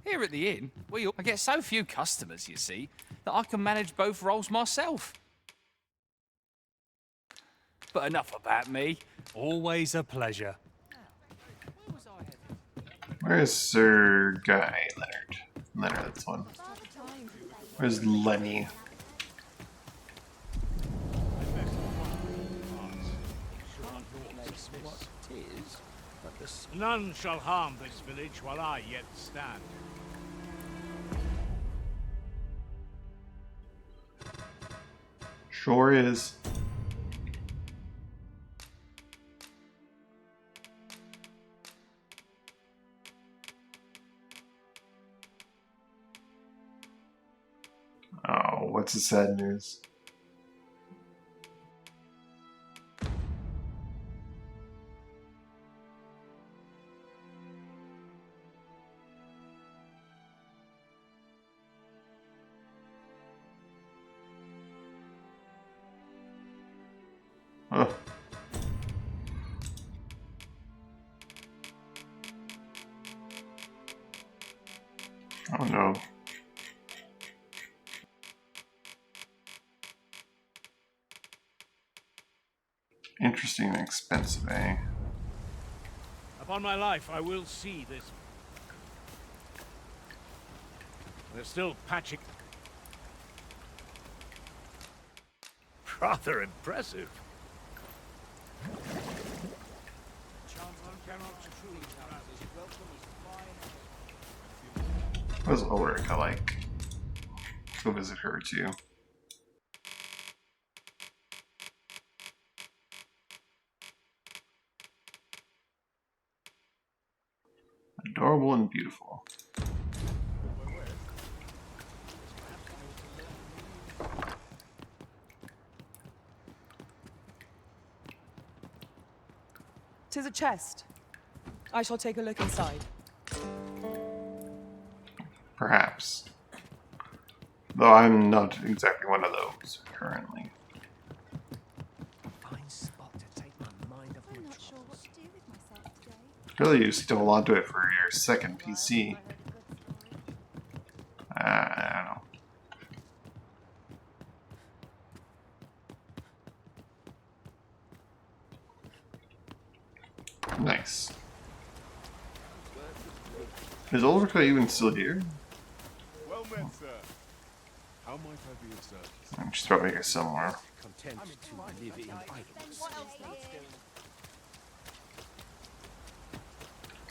Here at the inn, I get so few customers, you see, that I can manage both roles myself. But enough about me. Always a pleasure. Where's Sir Guy Leonard? Leonard, that's one. Where's Lenny? None shall harm this village while I yet stand. Sure is. Oh, what's the sad news? Oh. Oh no. Interesting and expensive, eh? Upon my life, I will see this. They're still patching. Rather impressive. Where's Ulrich? I like. Let's go visit her too. Adorable and beautiful. Tis a chest. I shall take a look inside. Perhaps. Though I'm not exactly one of those currently. I'm not sure what to do with myself today. Really, you still onto it for your second PC. I don't know. Nice. Is Ulrich even still here? Well met, sir. How might I be of service? She's probably here somewhere. Content to live in idleness.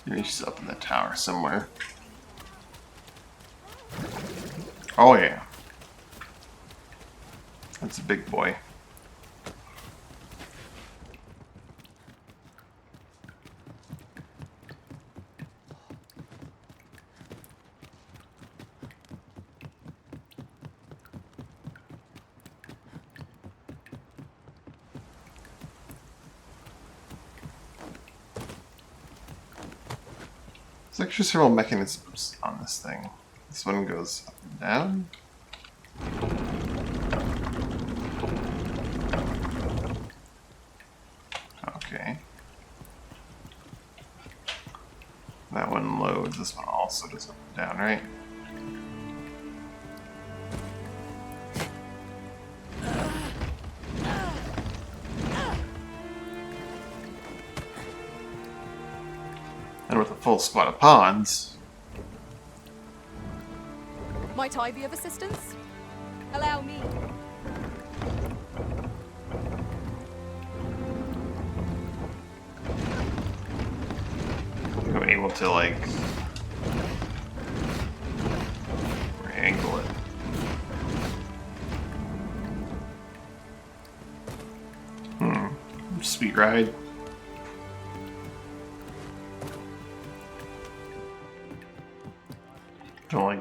Maybe she's up in the tower somewhere. Oh yeah. That's a big boy. There's actually several mechanisms on this thing. This one goes up and down. Okay. That one loads. This one also goes up and down, right? And with a full squad of pawns. Might I be of assistance? Allow me. I'm able to like re-angle it. Sweet ride.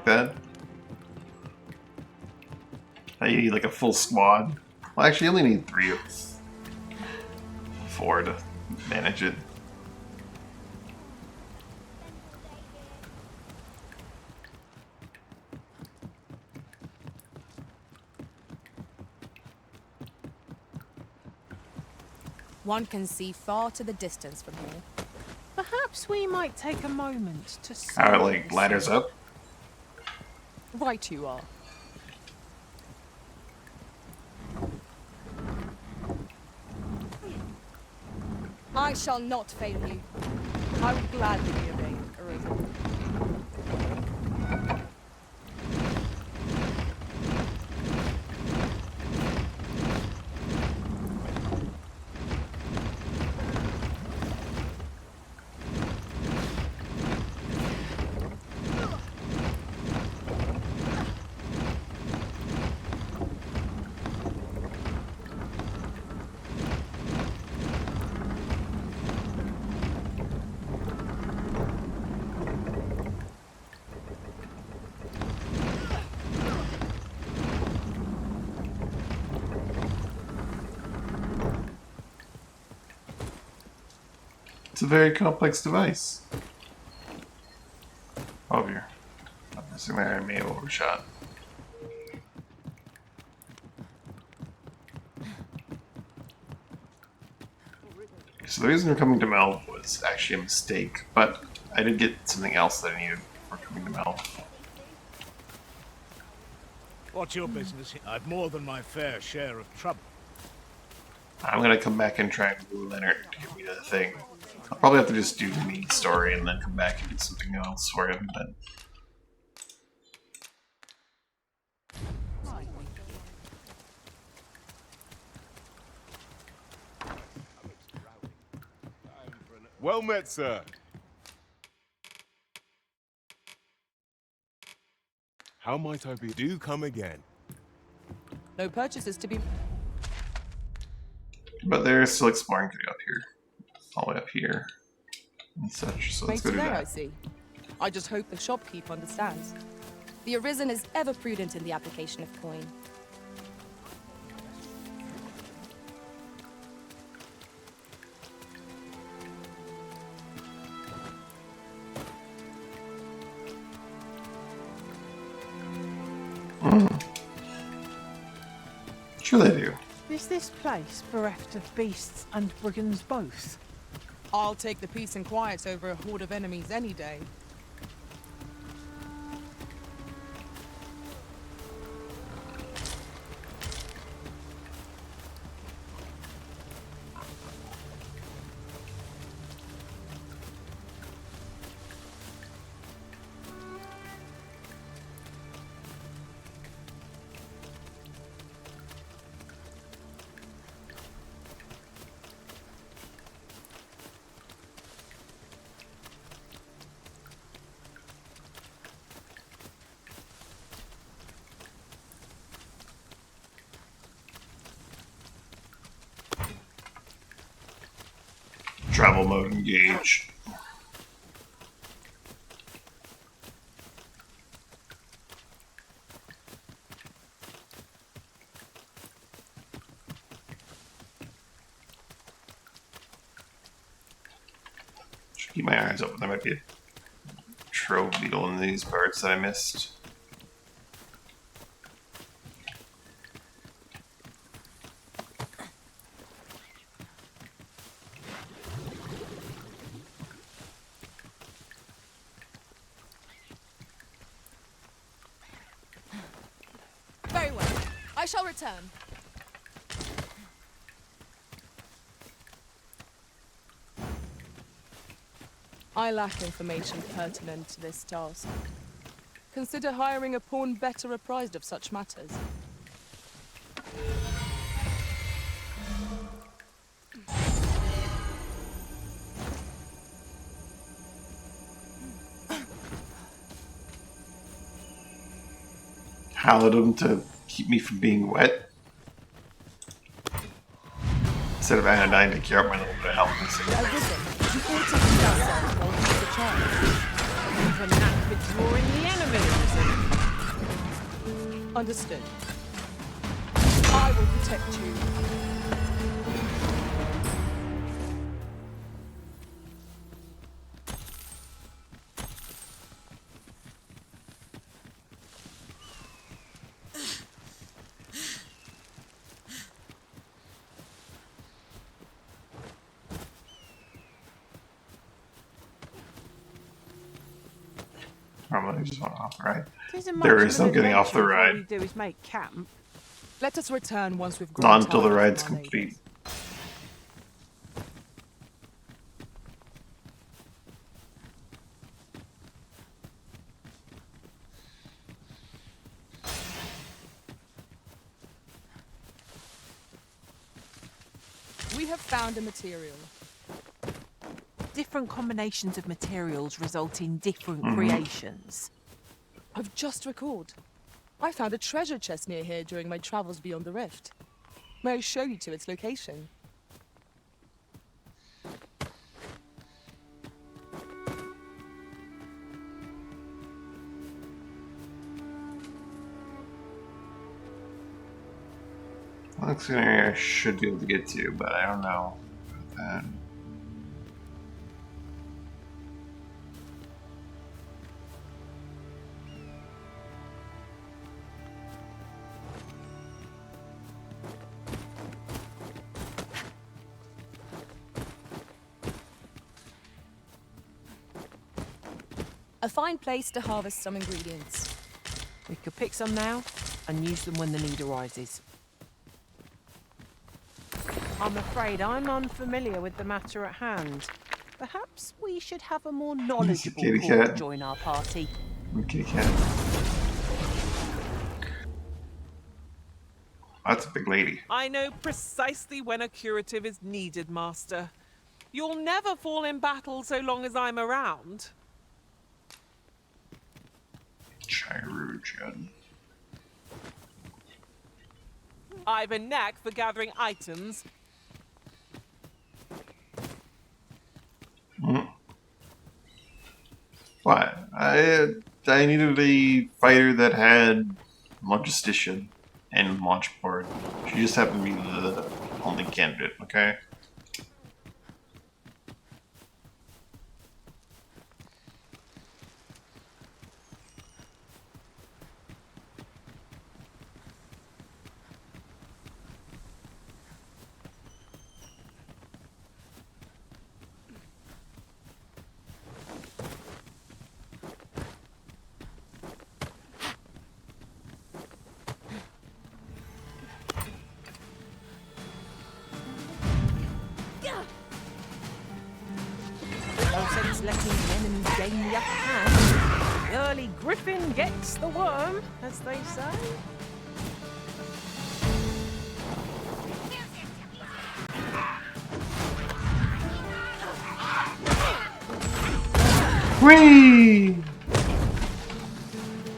like that. You need like a full squad. Well, actually, you only need 3 of 4 to manage it. One can see far to the distance from here. Perhaps we might take a moment to How it like ladders up? Right you are. I shall not fail you. I would gladly be obeyed, Arisen. It's a very complex device. Oh, here. I'm assuming I may have overshot. So the reason we're coming to Melv was actually a mistake, but I did get something else that I needed for coming to Melv. What's your business? I've more than my fair share of trouble. I'm gonna come back and try and woo Leonard to get me to the thing. I'll probably have to just do the main story and then come back and do something else for him, but... Well met, sir. How might I be? Do come again. No purchases to be... But they're still exploring to go up here. All the way up here. And such, so let's go do today, I that. see. I just hope the shopkeep understands. The Arisen is ever prudent in the application of coin. Sure they do. Is this place bereft of beasts and brigands both? I'll take the peace and quiet over a horde of enemies any day. Travel mode engage. Should keep my eyes open. There might be a trove beetle in these parts that I missed. Very well. I shall return. I lack information pertinent to this task. Consider hiring a pawn better apprised of such matters. Halidum to keep me from being wet. Instead of anodyne to cure up my little bit of health missing. Even that for drawing the enemy, is it? Understood. I will protect you. Probably just went off the ride. Isn't There much is of no an getting off the adventure if all we ride. do is make camp. Let us return once we've grown Not until the tired ride's from our complete. We have found a material. Different combinations of materials result in different Mhm. creations. I've just recalled. I found a treasure chest near here during my travels beyond the rift. May I show you to its location? Looks like an area I should be able to get to, but I don't know about that. A fine place to harvest some ingredients. We could pick some now and use them when the need arises. I'm afraid I'm unfamiliar with the matter at hand. Perhaps we should have a more knowledgeable kitty pawn cat. join our party. Okay, cat. That's a big lady. I know precisely when a curative is needed, Master. You'll never fall in battle so long as I'm around. Chirurgeon. I've a knack for gathering items. What? I needed a fighter that had logistician and launch board. She just happened to be the only candidate, okay? No sense letting the enemy gain the upper hand. The early griffin gets the worm, as they say. Whee!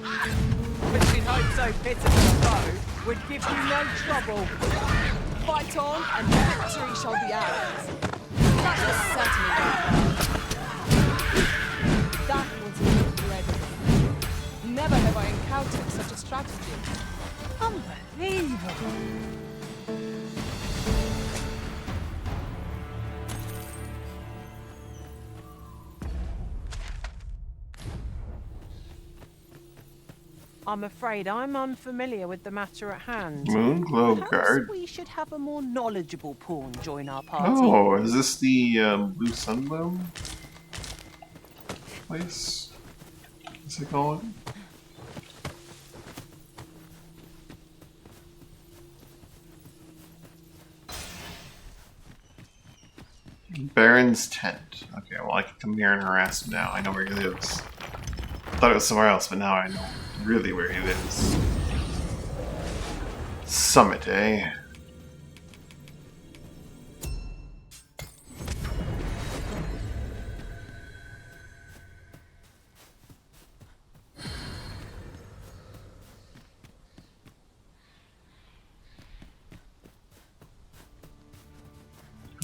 But you'd hope so pitiful a foe would give you no trouble. Fight on, and victory shall be ours. That was certainly right. That was incredible. Never have I encountered such a strategy. Unbelievable. I'm afraid I'm unfamiliar with the matter at hand. Moonglow Perhaps Guard. we should have a more knowledgeable pawn join our party. Oh, is this the Blue Sunbloom place? What's it called? Baron's tent. Okay, well I can come here and harass him now. I know where he lives. Thought it was somewhere else, but now I know really where he lives. Summit, eh?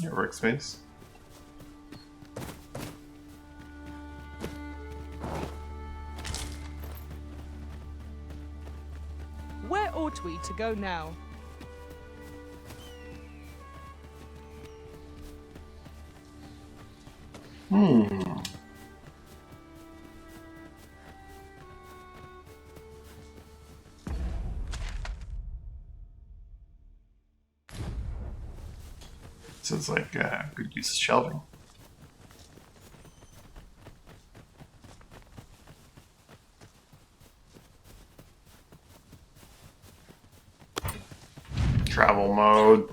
Your workspace. ought we to go now? Sounds like good use of shelving. Travel mode.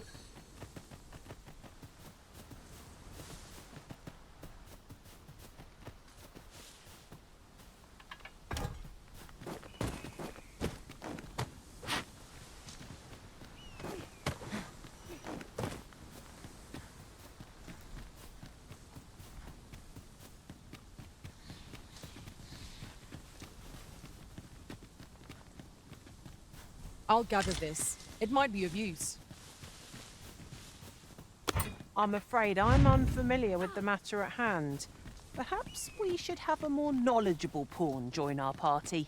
I'll gather this. It might be of use. I'm afraid I'm unfamiliar with the matter at hand. Perhaps we should have a more knowledgeable pawn join our party.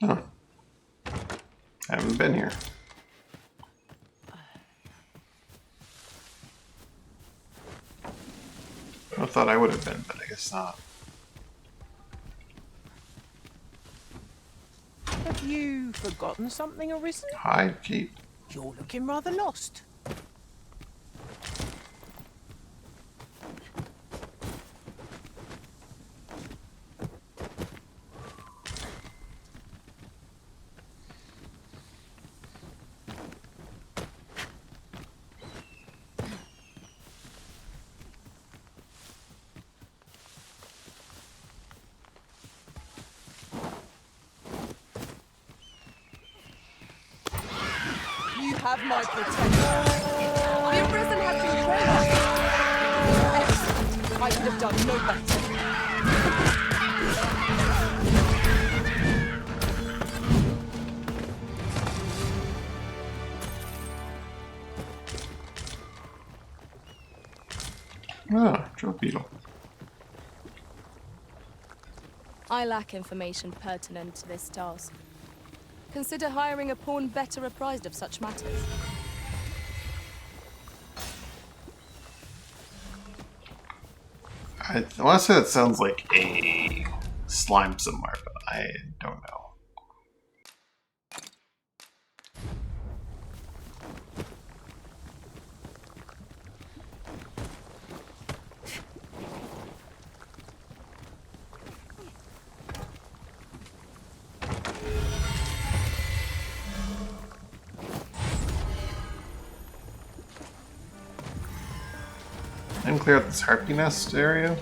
Huh. I haven't been here. I thought I would have been, but I guess not. Have you forgotten something, Arisen? Hi, Keep. You're looking rather lost. You have my protection. The Arisen has been praised. I could have done no better. Ah, drill beetle. I lack information pertinent to this task. Consider hiring a pawn better apprised of such matters. I want to say that sounds like a slime somewhere, but I don't know. And clear out this harpy nest area.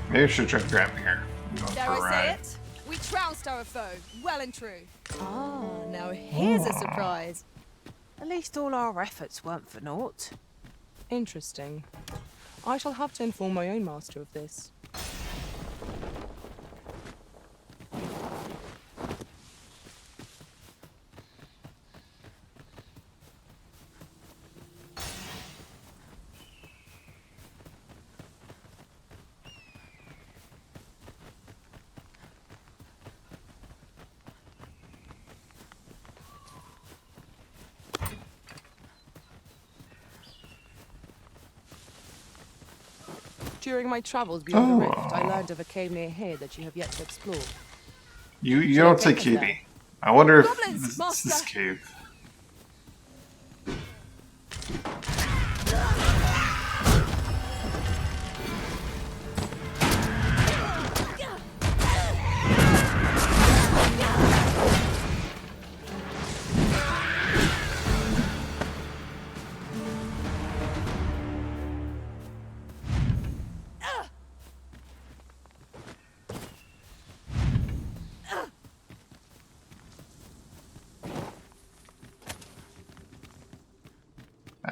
Maybe I should try grabbing her. Dare I say it? We trounced our foe, well and true. Ah, now here's a surprise. At least all our efforts weren't for naught. Interesting. I shall have to inform my own master of this. During my travels beyond the rift, I learned of a cave near here that you have yet to explore. You Shall I don't say take us cavey. there? I wonder if Goblins, this is master! cave.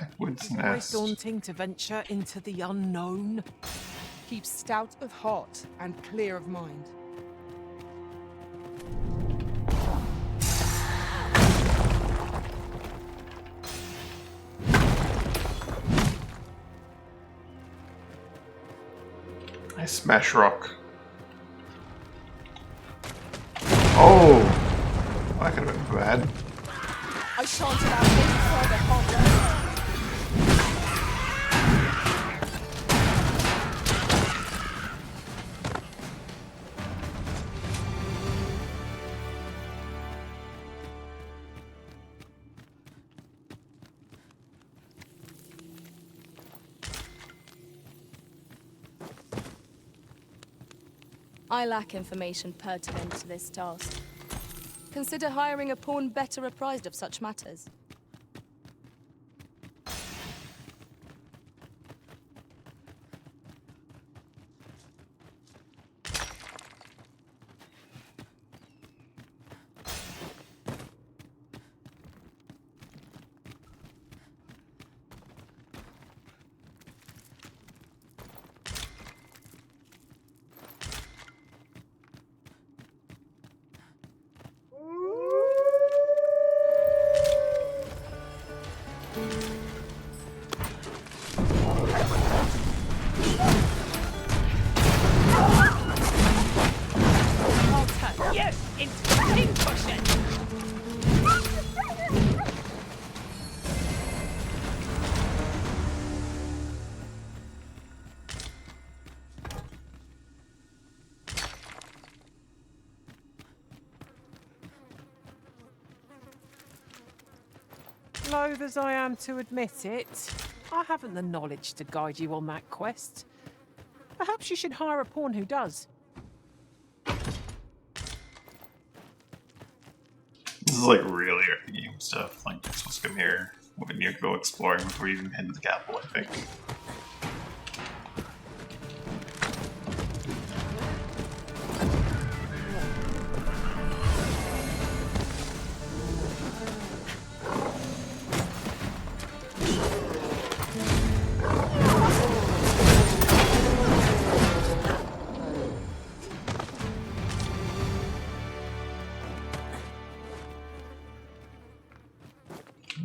Blackwood's It's always Nest. daunting to venture into the unknown. Keep stout of heart and clear of mind. I smash rock. Oh! That could have been bad. I shan't allow any further harm. I lack information pertinent to this task. Consider hiring a pawn better apprised of such matters. Loath as I am to admit it, I haven't the knowledge to guide you on that quest. Perhaps you should hire a pawn who does. This is like really early game stuff. Like you're supposed to come here when you go exploring before you even head to the capital, I think.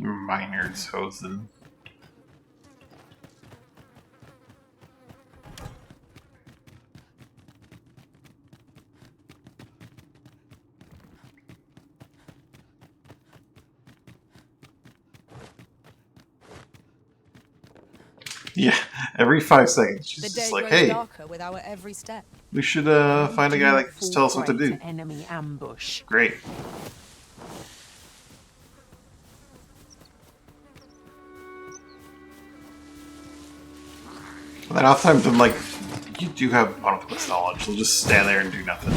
Miner's Hosen. Yeah, every 5 seconds she's The just day like, grows hey, darker with our every step. we should find a guy that can just tell us what to do. Enemy ambush. Great. And then oftentimes I'm like, you do have monopolist knowledge, so just stand there and do nothing.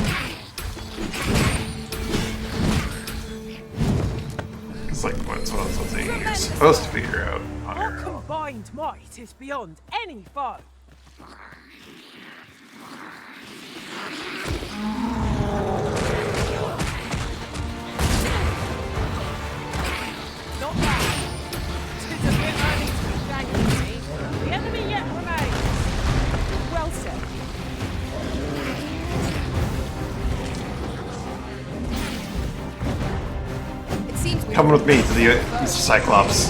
It's like, what's one of those things you're supposed to figure out on Our your own. combined might is beyond any foe. Not bad. Tis a bit early to be thanking me. The enemy yet remains. Well said. It seems we Come with me to the Mr. Cyclops.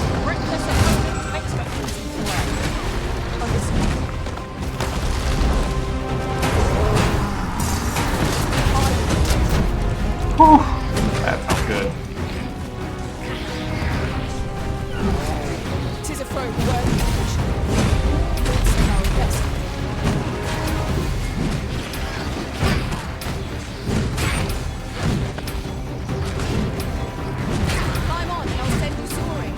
Whew, that felt good. Tis a throw worthy of It's our best. Climb on and I'll send you soaring.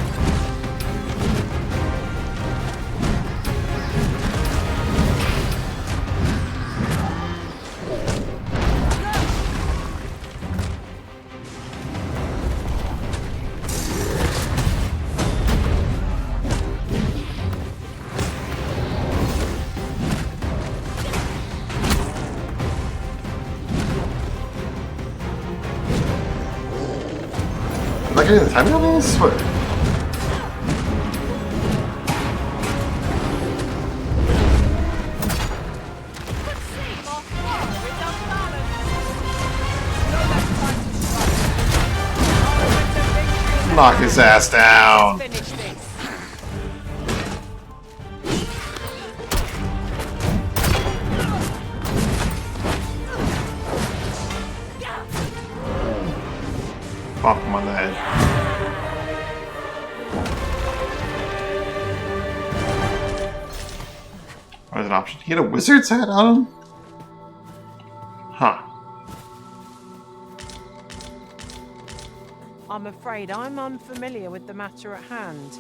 Am I getting the timing on this? What? Knock his ass down. Finish this. Pop him on the head. What is an option? He had a wizard's hat on him? Huh. I'm afraid I'm unfamiliar with the matter at hand.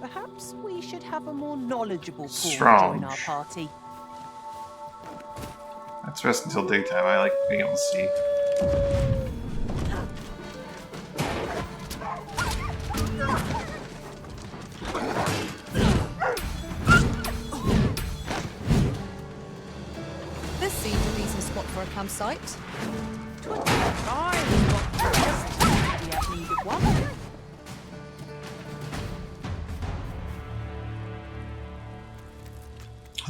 Perhaps we should have a more knowledgeable pawn Strong. join our party. Let's rest until daytime. I like being able to see. This seems a decent spot for a campsite. We have needed one.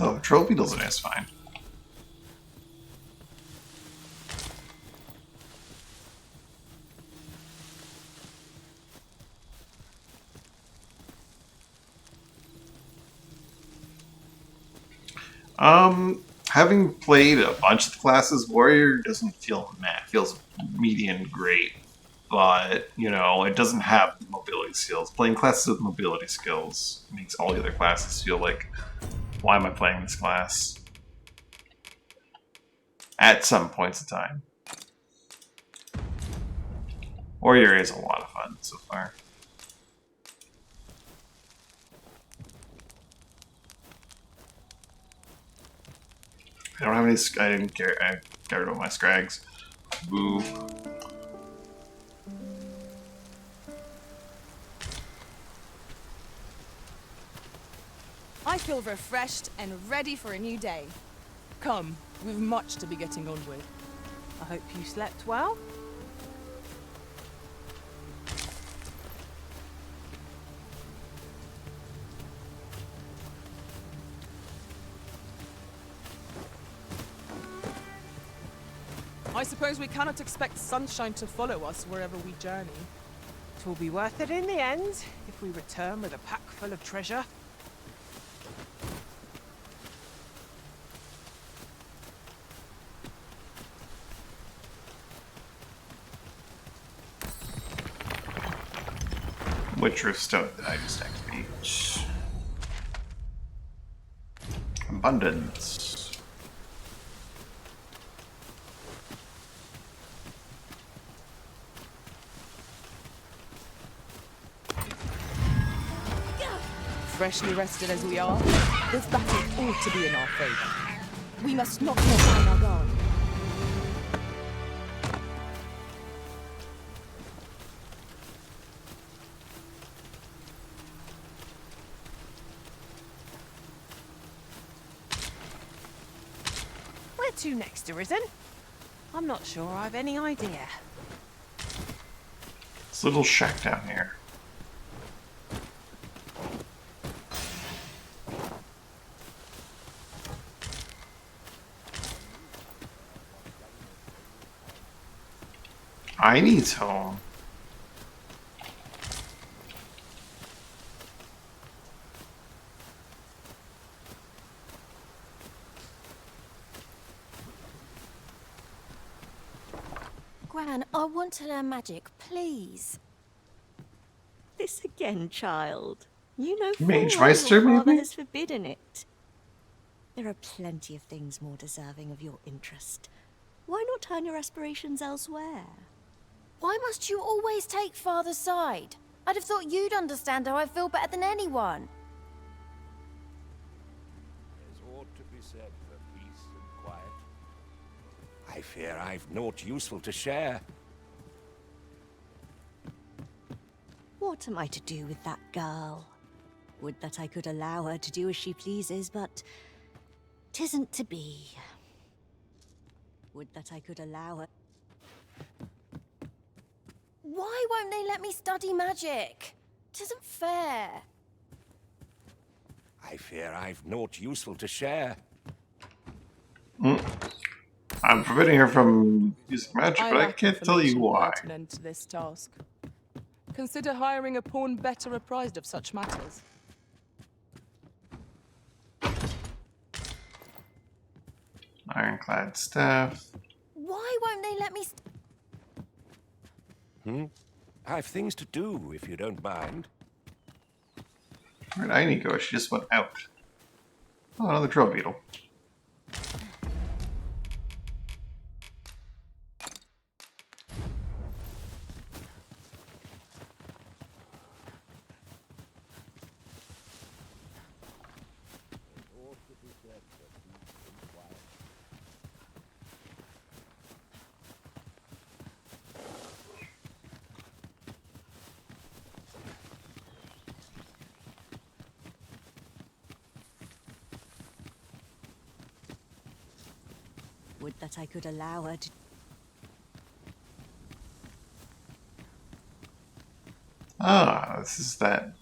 Oh, troll beetles in it's fine. Having played a bunch of the classes, Warrior doesn't feel mad. It feels median great. But, you know, it doesn't have the mobility skills. Playing classes with mobility skills makes all the other classes feel like, why am I playing this class? At some points in time. Warrior is a lot of fun so far. I don't have any. I didn't care. I got rid of my scrags. Boo. I feel refreshed and ready for a new day. Come, we've much to be getting on with. I hope you slept well. I suppose we cannot expect sunshine to follow us wherever we journey. It will be worth it in the end if we return with a pack full of treasure. Witcher stone that I just activate. Abundance. Freshly rested as we are, this battle ought to be in our favor. We must not let down our guard. Where to next, Arisen? I'm not sure I've any idea. This little shack down here. I need home. Gran, I want to learn magic, please. This again, child. You know full Mage well Meister, your father maybe? has forbidden it. There are plenty of things more deserving of your interest. Why not turn your aspirations elsewhere? Why must you always take Father's side? I'd have thought you'd understand how I feel better than anyone. There's ought to be said for peace and quiet. I fear I've naught useful to share. What am I to do with that girl? Would that I could allow her to do as she pleases, but 'tisn't to be. Would that I could allow her. Why won't they let me study magic? 'Tisn't fair. I fear I've naught useful to share. I'm forbidding her from using magic, but I lack can't tell you information why. pertinent to this task. Consider hiring a pawn better apprised of such matters. Ironclad staff. Why won't they let me I've things to do, if you don't mind. Where'd Aini go? She just went out. Oh, another drill beetle. Would that I could allow her to... Ah, this is that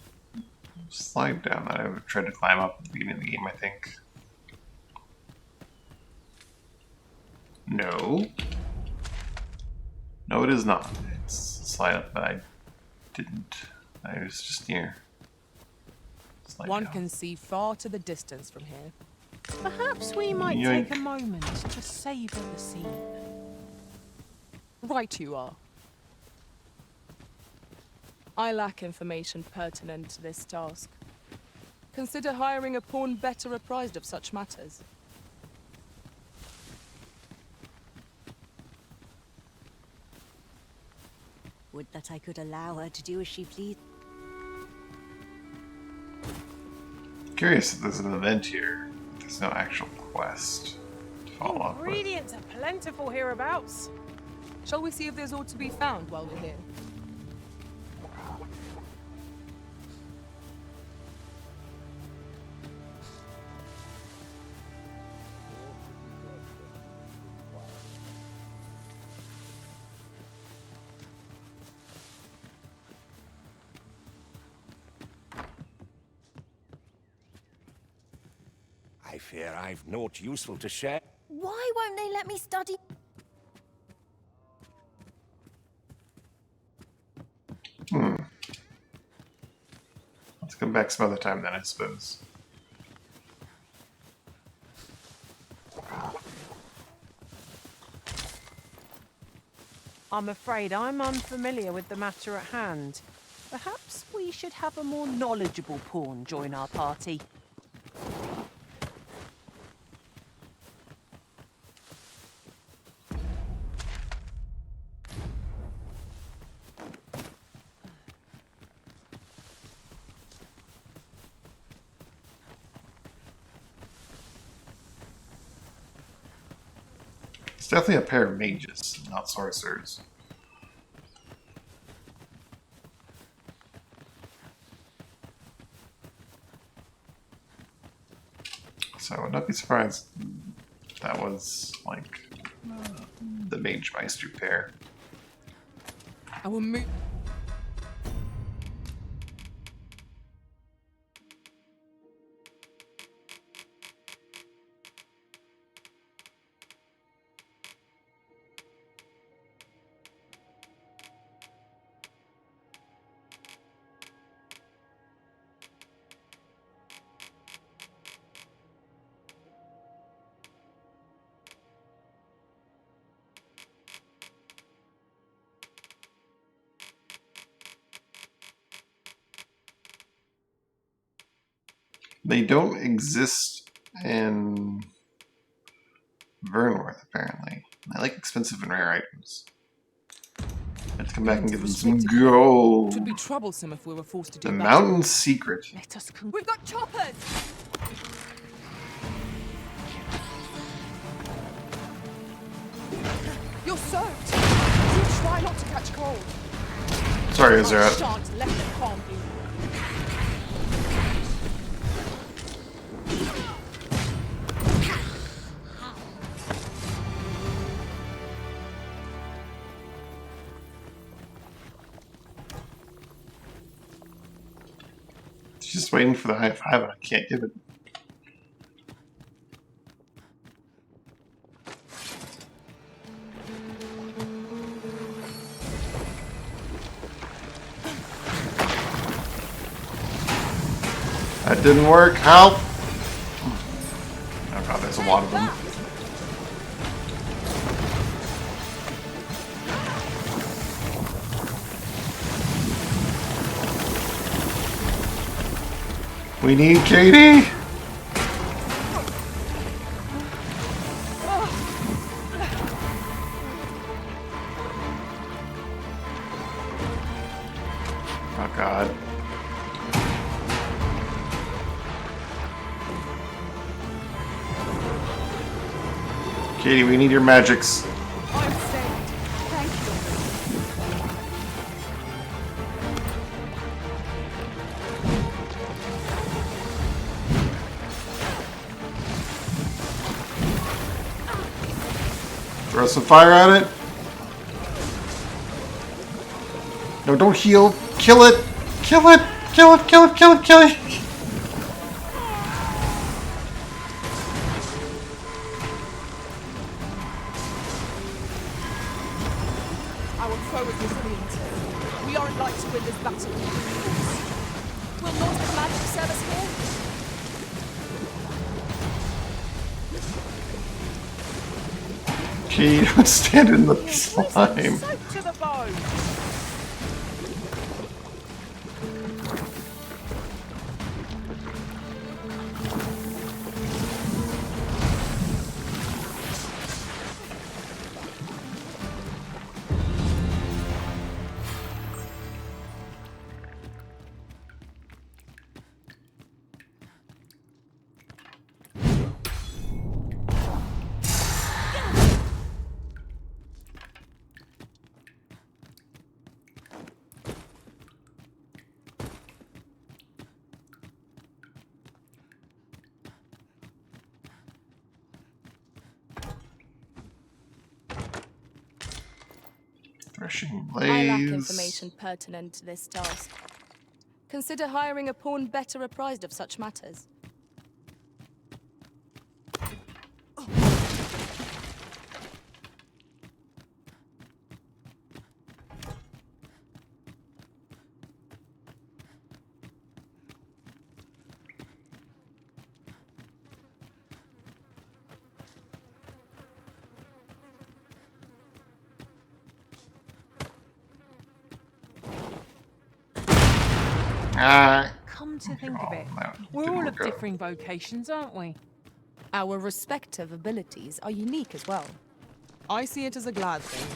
slide down that I tried to climb up at the beginning of the game, I think. No. No, it is not. It's a slide up that I didn't. I was just near. Slide One down. can see far to the distance from here. Perhaps we might Yoink. take a moment to savour the scene. Right you are. I lack information pertinent to this task. Consider hiring a pawn better apprised of such matters. Would that I could allow her to do as she pleased. Curious if there's an event here. There's no actual quest to follow up with. Ingredients are plentiful hereabouts. Shall we see if there's aught to be found while we're here? I fear I've naught useful to share. Why won't they let me study? Let's come back some other time then, I suppose. I'm afraid I'm unfamiliar with the matter at hand. Perhaps we should have a more knowledgeable pawn join our party. It's definitely a pair of mages, not sorcerers. So I would not be surprised if that was like the Mage Meister pair. I will move. They don't exist in Vernworth, apparently. I like expensive and rare items. Let's come back and give them some gold. It would be troublesome if we were forced to do The that. Mountain Secret. Let us We've got choppers! You're soaked! You try not to catch cold. Sorry, I Azura. shan't let them harm you. She's just waiting for the high five and I can't give it. That didn't work. Help! Oh god, there's a lot of them. We need Katie! Oh god. Katie, we need your magics. I'm saved. Thank Throw some fire at it. No, don't heal. Kill it! Kill it! Kill it! Kill it! Kill it! Kill it! Our foe is resilient. We aren't like to win this battle. Will Nordic magic serve us here? Katie, don't stand in the slime. Soaked to the bone. Threshing I lack blaze. information pertinent to this task. Consider hiring a pawn better apprised of such matters. Come to think of it, we're all of differing vocations, aren't we? Our respective abilities are unique as well. I see it as a glad thing.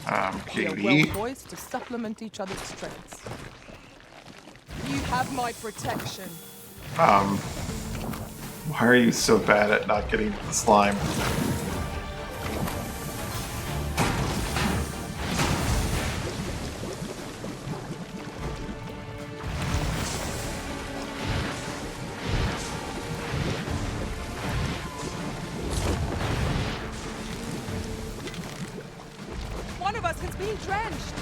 We are Katie. well poised to supplement each other's strengths. You have my protection. Why are you so bad at not getting the slime? One of us is being drenched.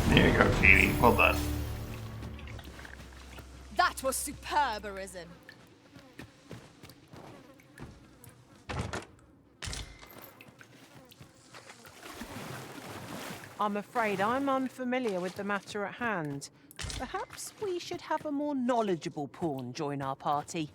There you go, Katie. Well done. That was superb, Arisen. I'm afraid I'm unfamiliar with the matter at hand. Perhaps we should have a more knowledgeable pawn join our party.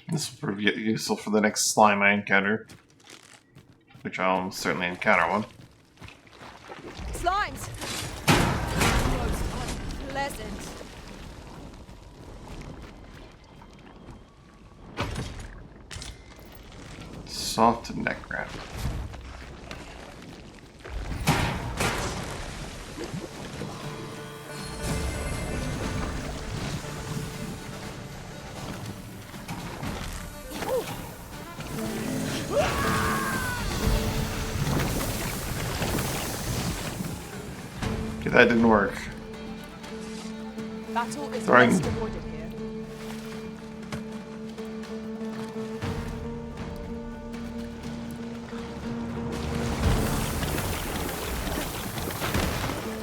This will prove useful for the next slime I encounter. Which I'll certainly encounter one. Slimes! Most unpleasant. Soft neck wrap. That didn't work. Battle is Throwing- best avoided here.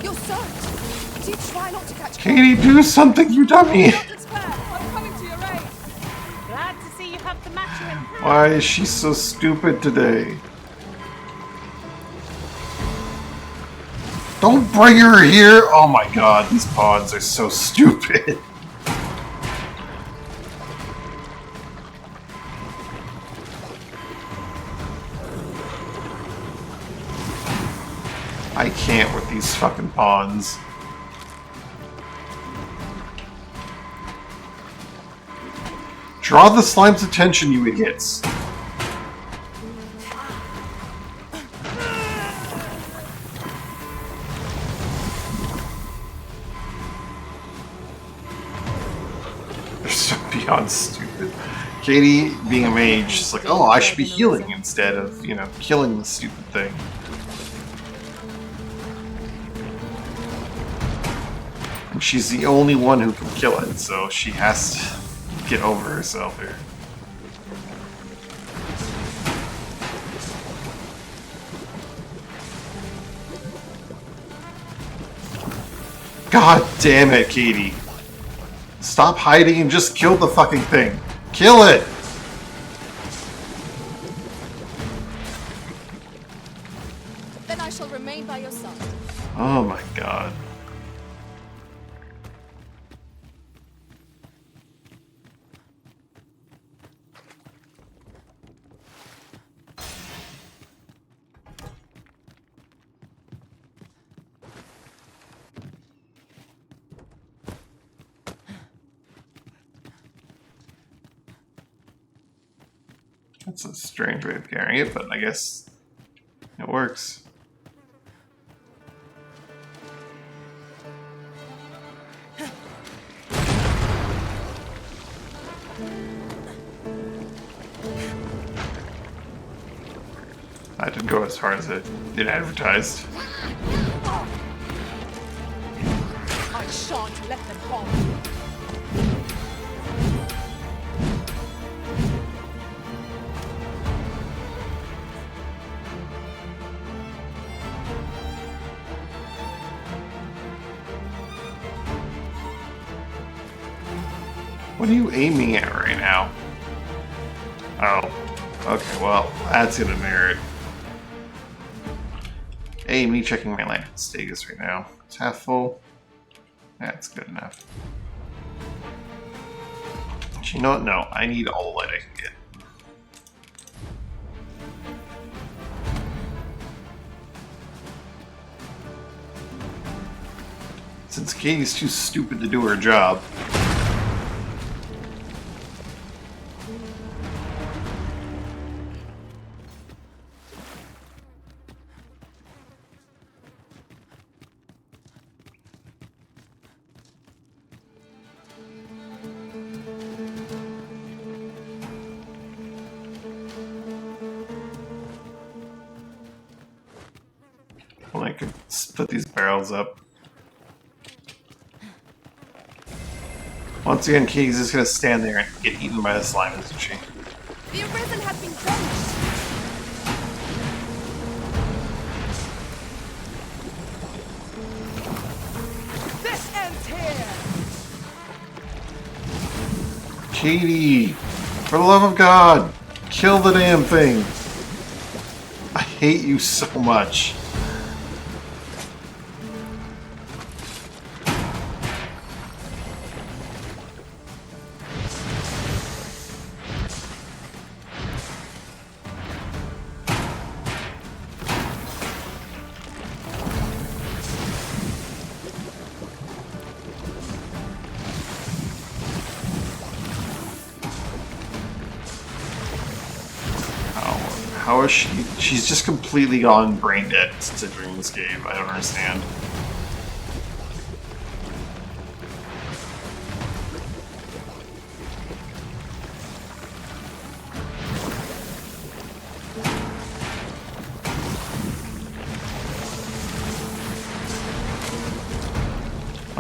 You're soaked. Do you try not to catch Katie, do something, you dummy! I'm coming to your aid. Glad to see you have the matter in hand. Why is she so stupid today? Don't bring her here! Oh my god, these pods are so stupid. I can't with these fucking pawns. Draw the slime's attention, you idiots. They're so beyond stupid. Katie, being a mage, is like, oh, I should be healing instead of, you know, killing the stupid thing. And she's the only one who can kill it, so she has to get over herself here. God damn it, Katie. Stop hiding and just kill the fucking thing. Kill it! Then I shall remain by your side. Oh my god. That's a strange way of carrying it, but I guess it works. That didn't go as hard as it did advertised. I shan't let them harm you. What are you aiming at right now? Oh. Okay, well, that's gonna merit. Hey, me checking my life status right now. It's half full. That's good enough. You know what? No, I need all the light I can get. Since Katie's too stupid to do her job. Well, I could split these barrels up. Once again, Katie's just gonna stand there and get eaten by the slime, isn't she? The arisen has been drenched. This ends here. Katie! For the love of God! Kill the damn thing! I hate you so much. How is she? She's just completely gone brain dead considering this game. I don't understand.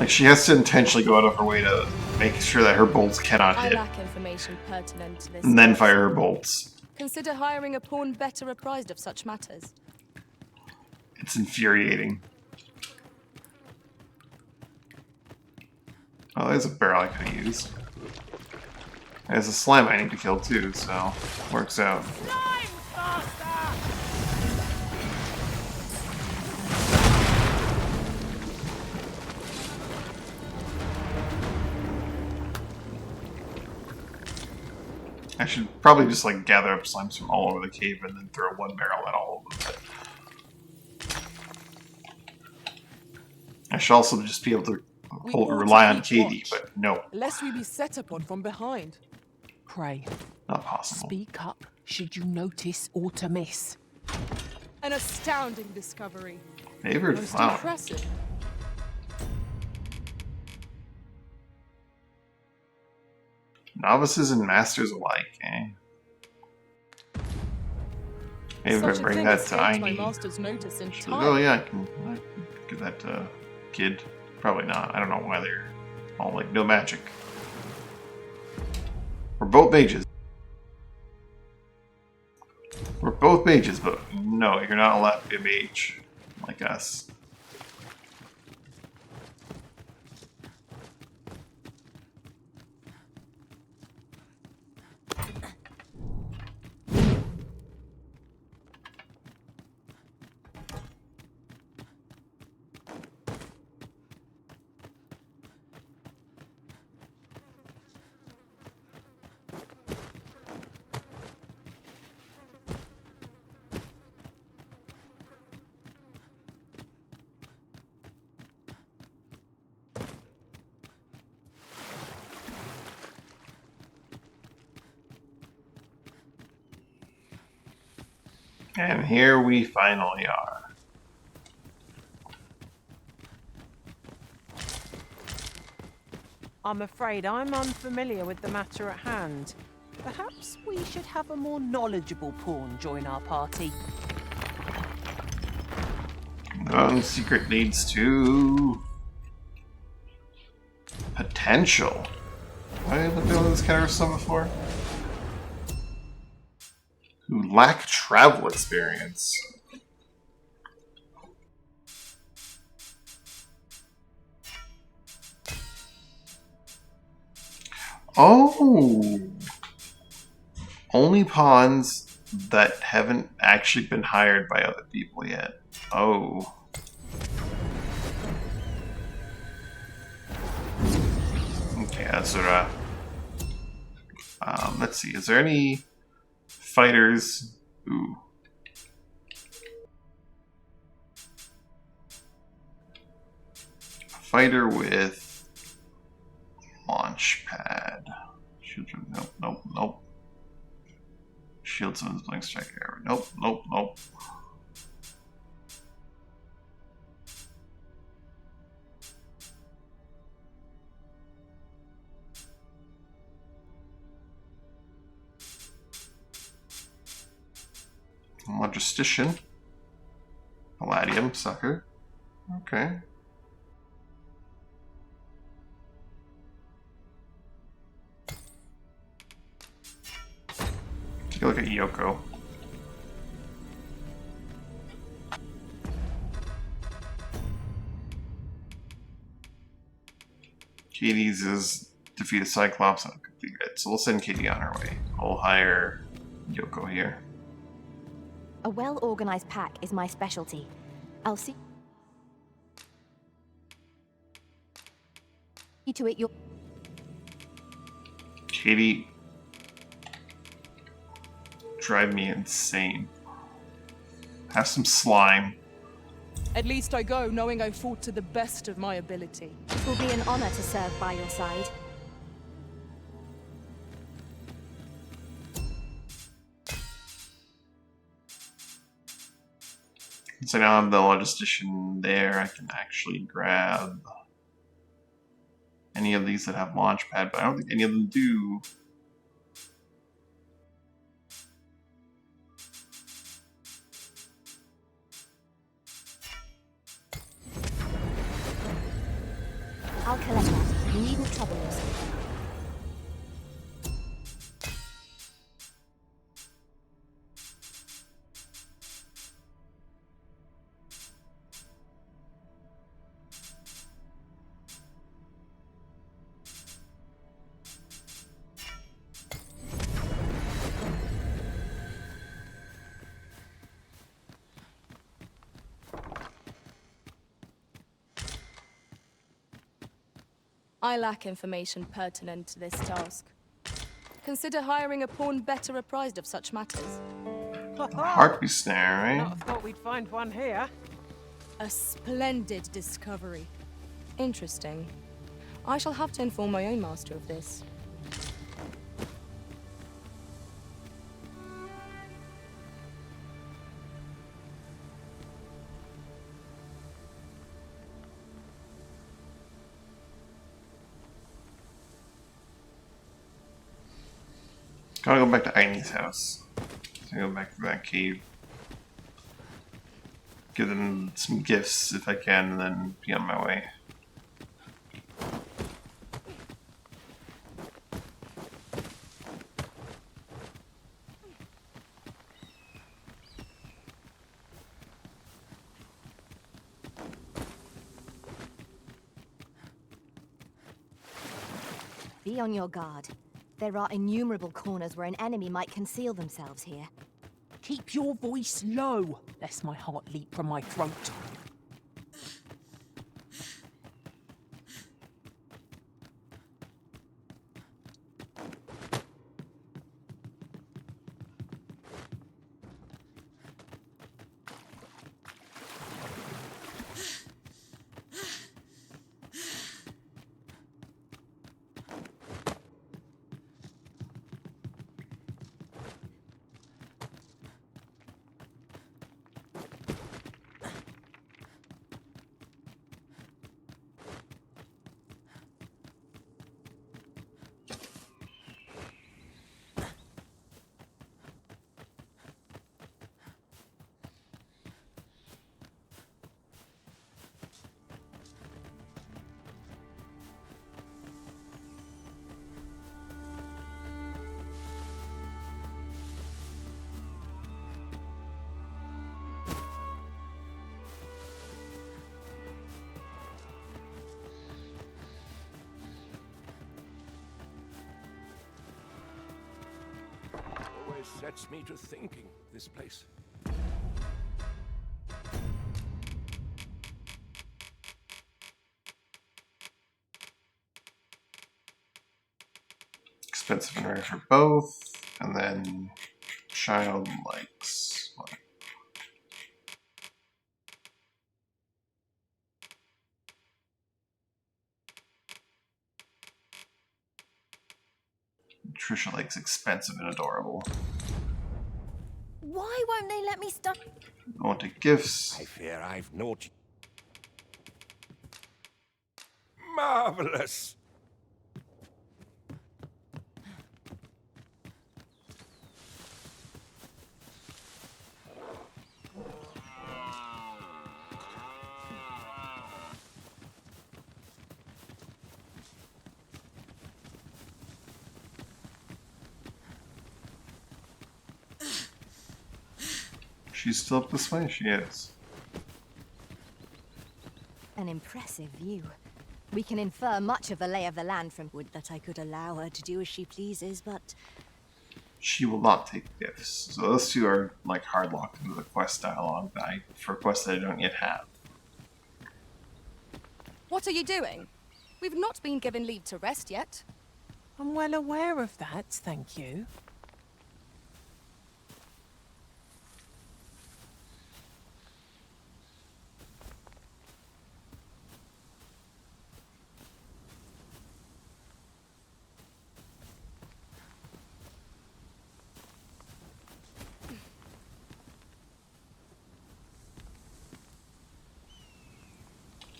Like, she has to intentionally go out of her way to make sure that her bolts cannot I hit, lack information pertinent to this. and then fire her bolts. Consider hiring a pawn better apprised of such matters. It's infuriating. Oh, there's a barrel I could have used. There's a slime I need to kill too, so works out. I should probably just like gather up slimes from all over the cave and then throw one barrel at all of them. I should also just be able to rely on Katie, but no. Lest we be set upon from behind. Pray. Not possible. Speak up should you notice or to miss. An astounding discovery. Favored Most flower. impressive. Novices and masters alike, eh? Maybe if I Such a bring thing that to escaped my Aini. master's notice in time. Oh yeah, I can give that to Kid. Probably not. I don't know why they're all like no magic. We're both mages. We're both mages, but no, you're not allowed to be a mage like us. And here we finally are. I'm afraid I'm unfamiliar with the matter at hand. Perhaps we should have a more knowledgeable pawn join our party. Secret leads to potential. Have I looked at this kind of stuff before? Who lack travel experience. Oh! Only pawns that haven't actually been hired by other people yet. Oh. Okay, Azura. Let's see, is there any fighters? Ooh. Fighter with launch pad. Shield, nope, nope, nope. Shield summons blank strike arrow. Nope, nope, nope. Logistician. Palladium sucker. Okay. Take a look at Yoko. Katie's is defeat a Cyclops and complete it. So we'll send Katie on her way. I'll hire Yoko here. A well-organized pack is my specialty. I'll see to it. Katie, drive me insane. Have some slime. At least I go knowing I fought to the best of my ability. It will be an honor to serve by your side. Since I now have the logistician there, I can actually grab any of these that have launchpad, but I don't think any of them do. I'll collect that. You needn't trouble yourself. I lack information pertinent to this task. Consider hiring a pawn better apprised of such matters. Harpy snare, right? Not have thought we'd find one here. A splendid discovery. Interesting. I shall have to inform my own master of this. Gotta go back to Aine's house. So go back to that cave. Give them some gifts if I can, and then be on my way. Be on your guard. There are innumerable corners where an enemy might conceal themselves here. Keep your voice low, lest my heart leap from my throat. Always sets me to thinking, this place. Expensive and rare for both, and then child likes what? Trisha likes expensive and adorable. Why won't they let me stop? I want to gifts. I fear I've naughty. Marvelous! She's still up this way? She is. An impressive view. We can infer much of the lay of the land from would that I could allow her to do as she pleases, but She will not take gifts. So those two are like hard locked into the quest dialogue for quests that I don't yet have. What are you doing? We've not been given leave to rest yet. I'm well aware of that, thank you.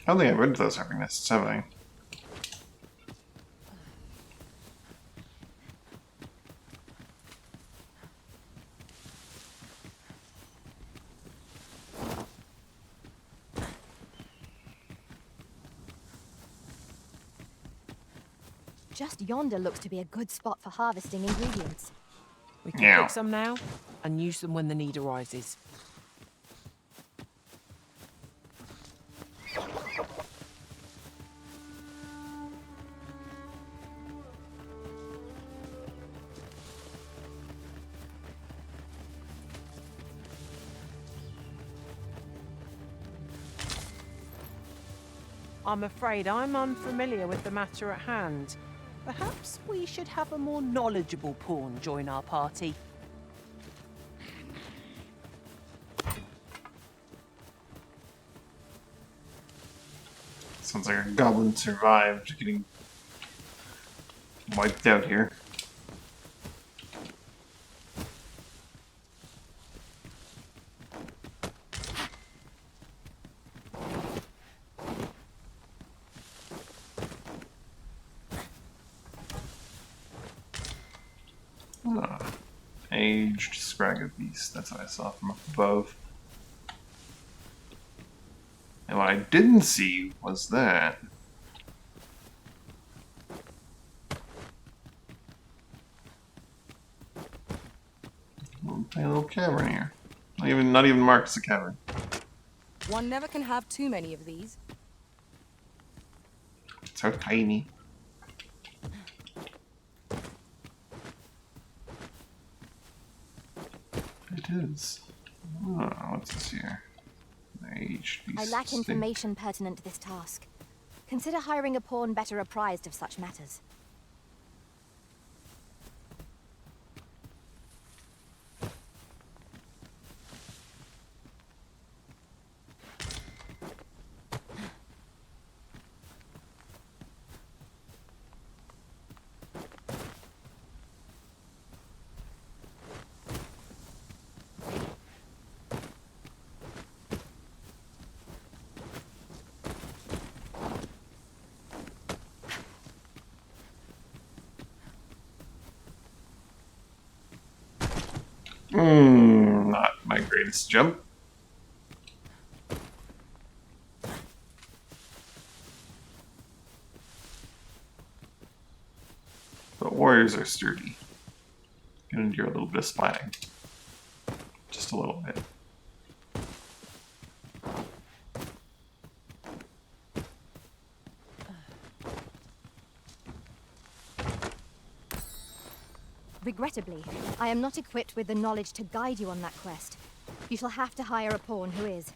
I don't think I've read those harpy nests, have I? Just yonder looks to be a good spot for harvesting ingredients. We can Yeah. pick some now and use them when the need arises. I'm afraid I'm unfamiliar with the matter at hand. Perhaps we should have a more knowledgeable pawn join our party. Sounds like a goblin survived getting wiped out here. Aged scrag of beast. That's what I saw from up above. And what I didn't see was that. A little cavern here. Not even marked as a cavern. One never can have too many of these. So tiny. It is. Oh, what's this here? Aged beast. I lack information pertinent to this task. Consider hiring a pawn better apprised of such matters. Not my greatest jump. But warriors are sturdy. Can endure a little bit of splatting. Just a little bit. Regrettably, I am not equipped with the knowledge to guide you on that quest. You shall have to hire a pawn who is.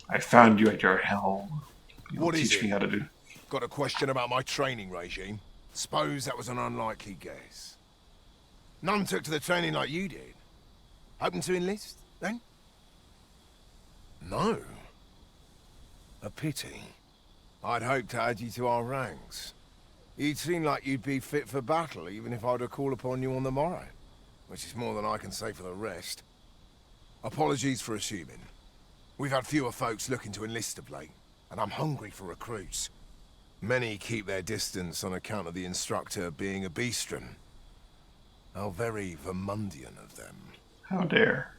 I found you at your helm. You'll What is teach it? me how to do. Got a question about my training regime? Suppose that was an unlikely guess. None took to the training like you did. Hoping to enlist, then? No. A pity. I'd hoped to add you to our ranks. You'd seem like you'd be fit for battle, even if I were to call upon you on the morrow. Which is more than I can say for the rest. Apologies for assuming. We've had fewer folks looking to enlist of late, and I'm hungry for recruits. Many keep their distance on account of the instructor being a beastren. How very Vermundian of them. How dare.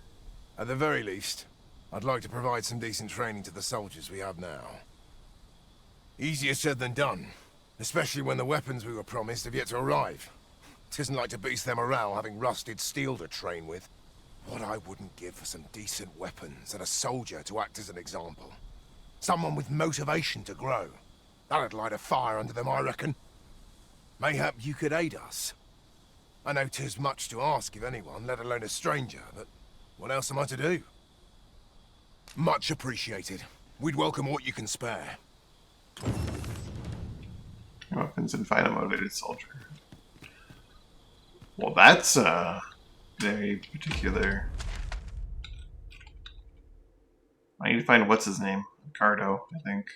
At the very least, I'd like to provide some decent training to the soldiers we have now. Easier said than done, especially when the weapons we were promised have yet to arrive. Tisn't like to boost their morale having rusted steel to train with. What I wouldn't give for some decent weapons and a soldier to act as an example. Someone with motivation to grow. That'd light a fire under them, I reckon. Mayhap you could aid us. I know 'tis much to ask of anyone, let alone a stranger, but what else am I to do? Much appreciated. We'd welcome what you can spare. Weapons and find a motivated soldier. Well, that's very particular. I need to find what's his name. Ricardo, I think.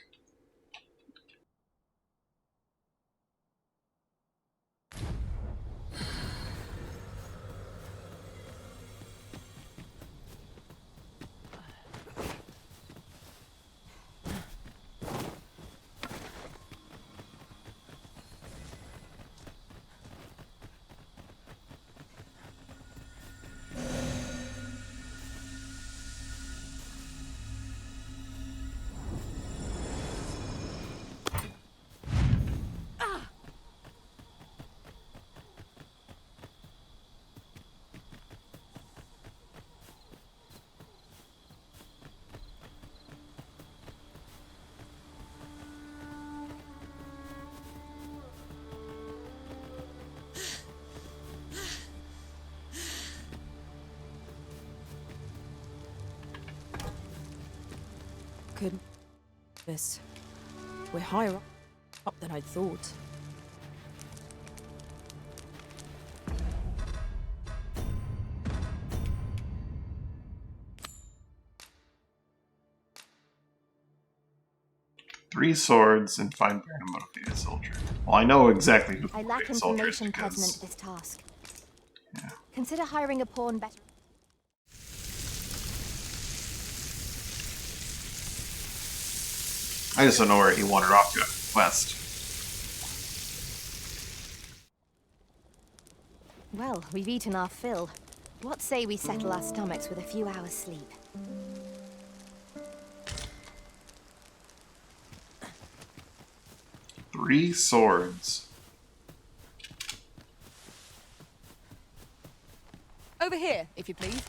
Goodness. We're higher up than I'd thought. Three swords and find Baron to motivate a soldier. Well, I know exactly who I can lack motivate a soldier information pertinent to because... this task. Yeah. Consider hiring a pawn better. I just don't know where he wandered off to west. Well, we've eaten our fill. What say we settle our stomachs with a few hours' sleep? Three swords. Over here, if you please.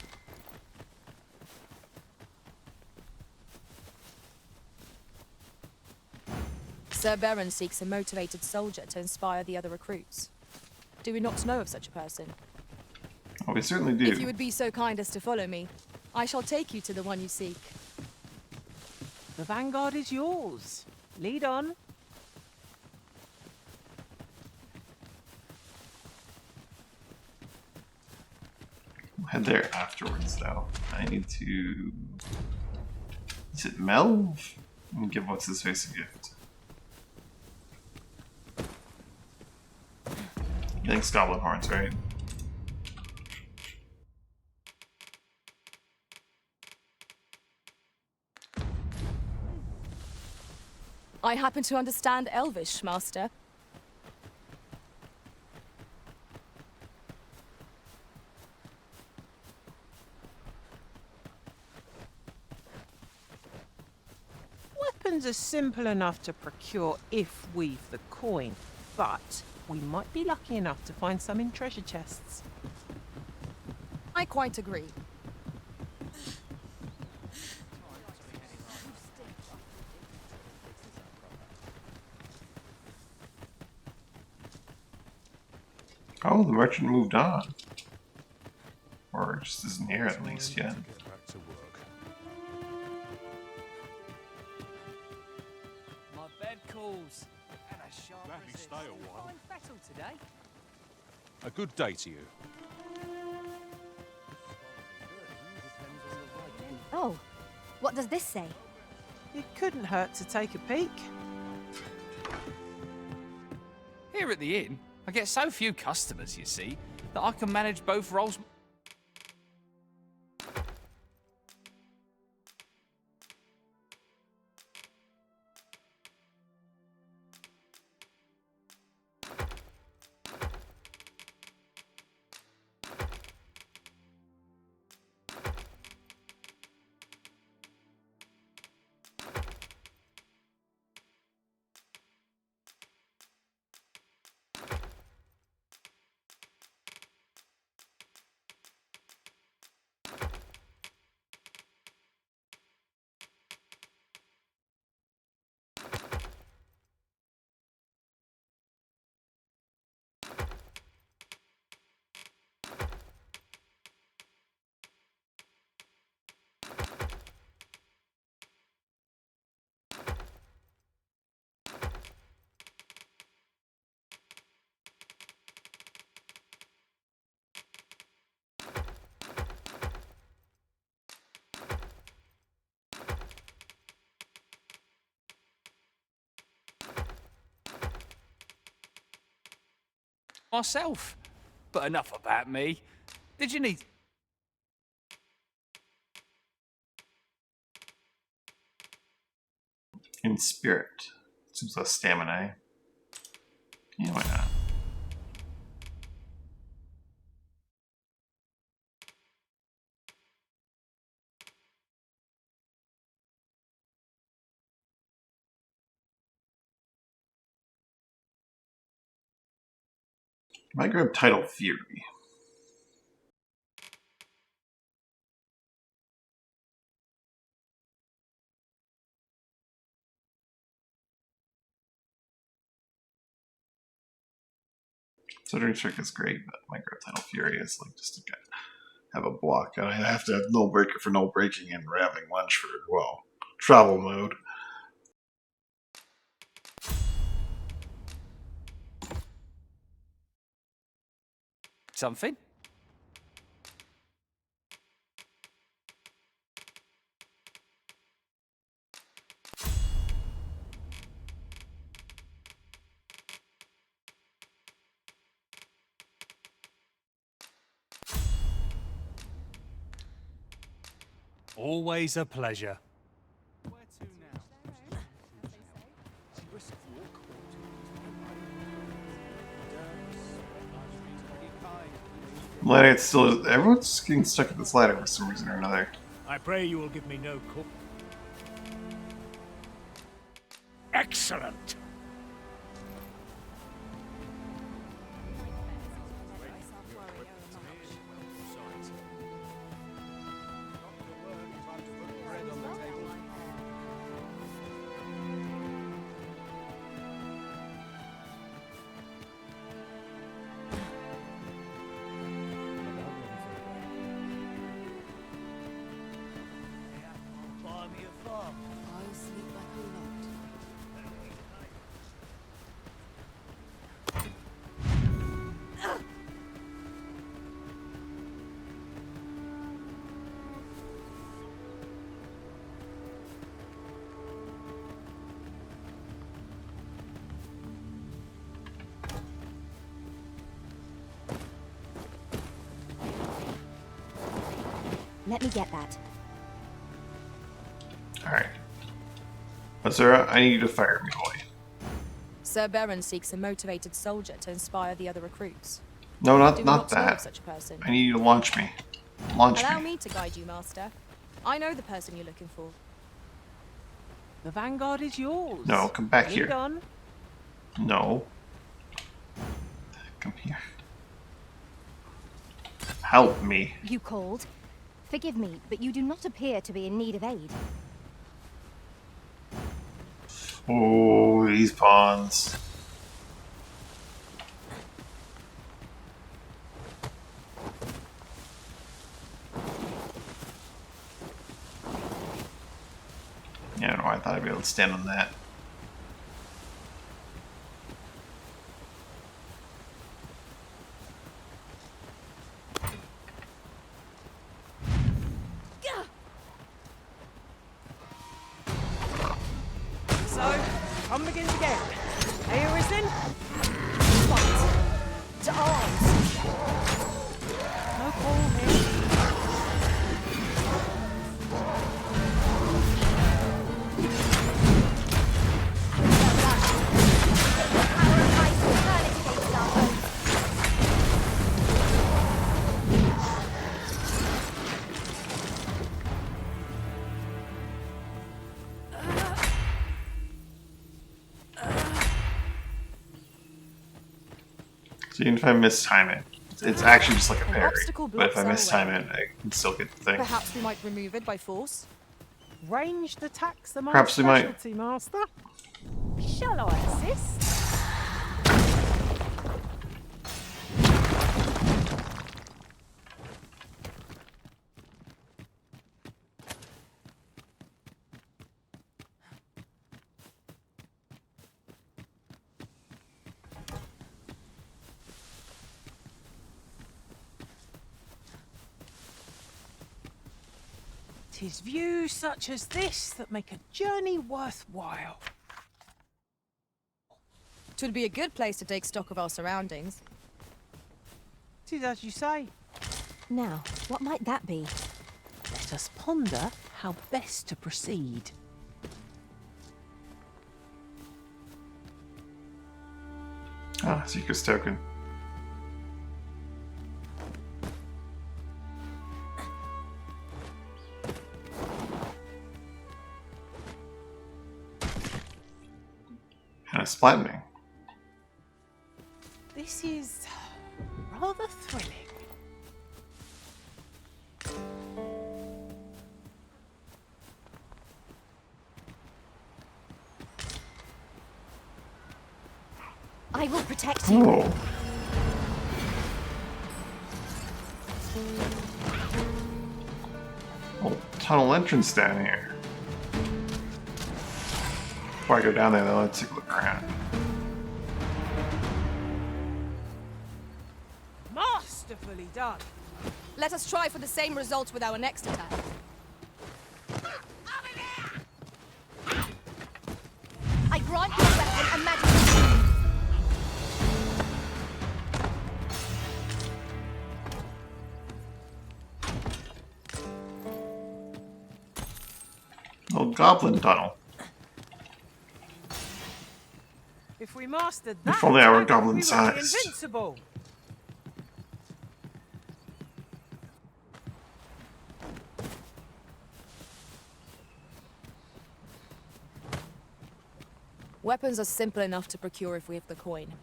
Sir Baron seeks a motivated soldier to inspire the other recruits. Do we not know of such a person? Oh, we certainly do. If you would be so kind as to follow me, I shall take you to the one you seek. The vanguard is yours. Lead on. We'll head there afterwards, though. I need to... Is it Melv? And give what's his face a gift. Thanks, Goblin Horns, right? I happen to understand Elvish, Master. Weapons are simple enough to procure if we've the coin, but we might be lucky enough to find some in treasure chests. I quite agree. Oh, the merchant moved on. Or just isn't here at least yet. My bed calls. And a sharp Glad you stay a while. fine battle today. A good day to you. Oh, what does this say? It couldn't hurt to take a peek. Here at the inn, I get so few customers, you see, that I can manage both roles. Myself. But enough about me. Did you need... In spirit. Seems less stamina, eh? Yeah, why not? Might grab Title Fury. Soldering Trick is great, but my grab Title Fury is like just to have a block. I have to have no breaker for no breaking and we're having lunch for, well, travel mode. Something? Always a pleasure. Ladder, it's still everyone's getting stuck at this ladder for some reason or another. I pray you will give me no cook. Excellent. Let me get that. Alright. Azura, I need you to fire me, boy. Sir Baron seeks a motivated soldier to inspire the other recruits. No, Do not we not know of that. such a person? I need you to launch me. Launch Allow me. me to guide you, Master. I know the person you're looking for. The Vanguard is yours. No, come back Lead here. on. No. Come here. Help me. You called? Forgive me, but you do not appear to be in need of aid. Oh, these pawns. Yeah, I don't know why I thought I'd be able to stand on that. So, on begins again. Are you risen? What? To arms! No call here. So even if I mistime it, it's actually just like a An parry. obstacle But if I blocks our mistime way. it, I can still get the thing. Perhaps we might remove it by force? Ranged attacks are my Perhaps we might- specialty, Master. Shall I assist? Tis views such as this that make a journey worthwhile. 'Twould be a good place to take stock of our surroundings. Tis as you say. Now, what might that be? Let us ponder how best to proceed. Ah, Seeker's token. Kind of splat me. This is rather thrilling. I will protect you. Oh. Oh, tunnel entrance down here. Before I go down there, though, let's take a look around. Masterfully done. Let us try for the same result with our next attack. I grant your weapon a magic. Little goblin tunnel. If we mastered that, If only I were we goblin would be sized. invincible. Weapons are simple enough to procure if we have the coin.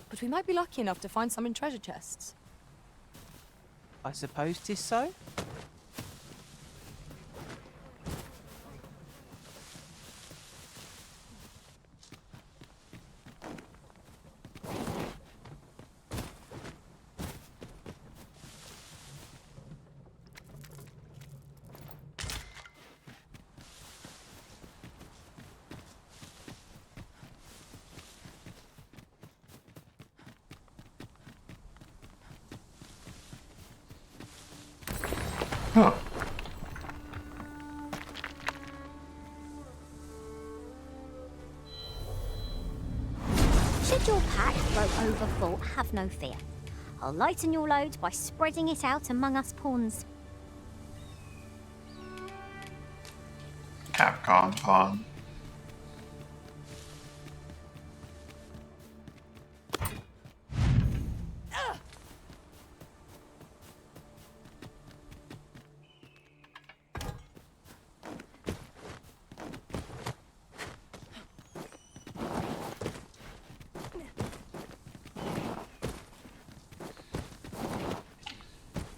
But we might be lucky enough to find some in treasure chests. I suppose 'tis so. Huh. Should your pack grow over full, have no fear. I'll lighten your load by spreading it out among us pawns. Capcom pawn.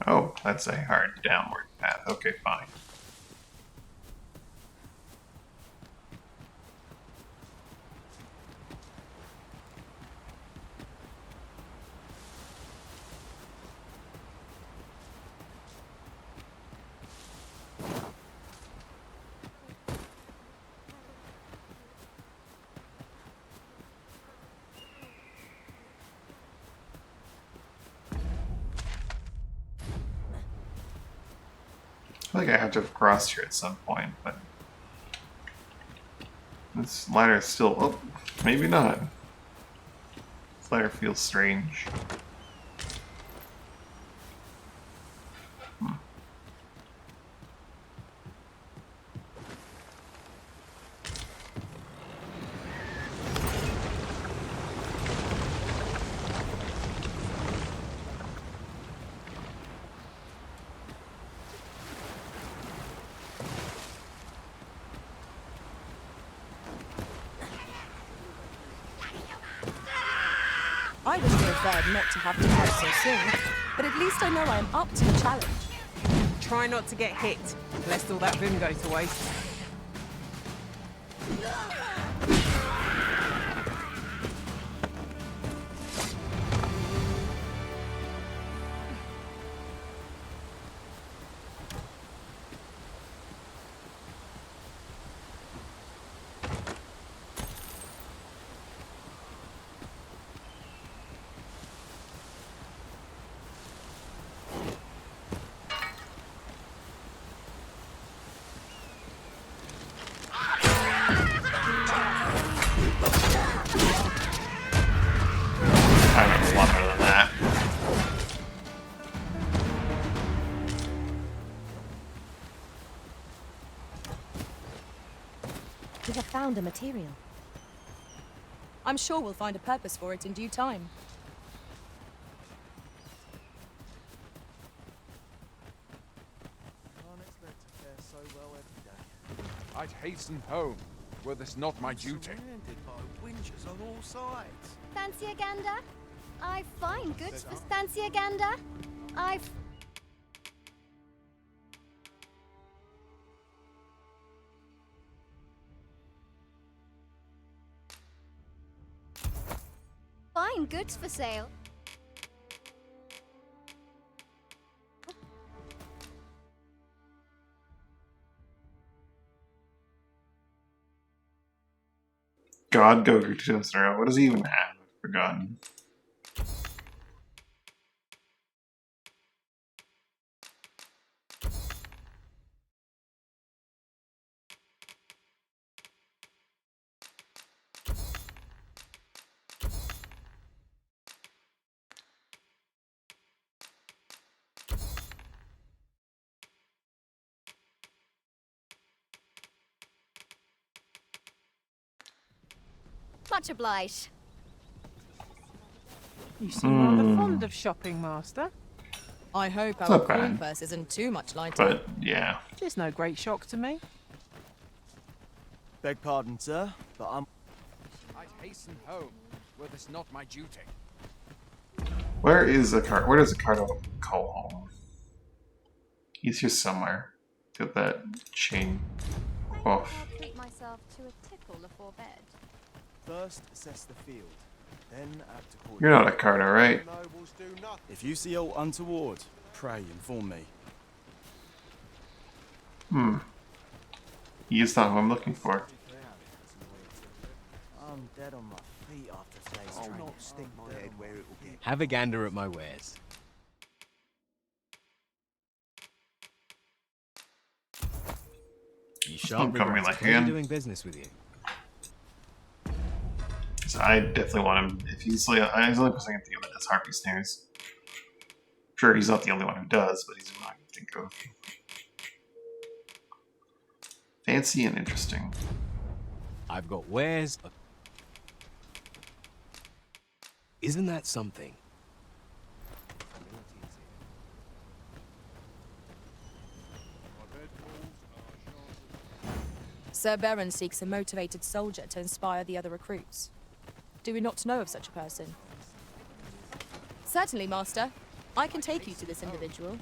Oh, that's a hard downward path. Okay, fine. I think I have to have crossed here at some point, but this ladder is still. Oh, maybe not. This ladder feels strange. I was preferred not to have to fight so soon, but at least I know I am up to the challenge. Try not to get hit, lest all that vim go to waste. We have found a material. I'm sure we'll find a purpose for it in due time. Can't expect to fare so well every day. I'd hasten home, were this not my duty. Surrounded by winches on all sides. Fancy a gander? I find goods for fancy a gander. I find goods for sale. God Goku Scenario. What does he even have? I've forgotten. Much obliged. You seem rather fond of shopping, Master. I hope It's our not bad. corn purse isn't too much lighter. But, yeah. It's no great shock to me. Beg pardon, sir, but I'm... I'd hasten home, were this not my duty. Where does Ricardo call home? He's here somewhere. Get that chain off. I'll treat myself to a tickle before bed. First, assess the field, then act accordingly. You're not a Ricardo, right? If you see aught untoward, pray inform me. He is not who I'm looking for. I'm dead on my feet after today's training. Not stick my head where it will get. Have a gander at my wares. You shan't coming regret like clearly again. doing business with you. So I definitely want him. If he's the only person I can think of that does harpy snares. Sure, he's not the only one who does, but he's the one I can think of. Fancy and interesting. I've got wares. Isn't that something? Sir Baron seeks a motivated soldier to inspire the other recruits. Do we not know of such a person? Certainly, Master. I can take you to this individual.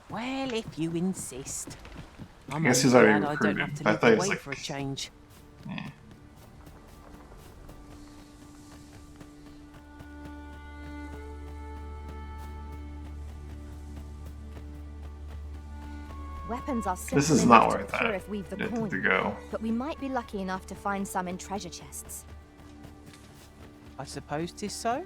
Well, if you insist. I I'm guess only he's already glad I don't recruited. have to I lead thought the he was way like... for a change. Yeah. Weapons are This simple is not enough where to I procure thought if we've the it had coin, to go. but we might be lucky enough to find some in treasure chests. I suppose 'tis so.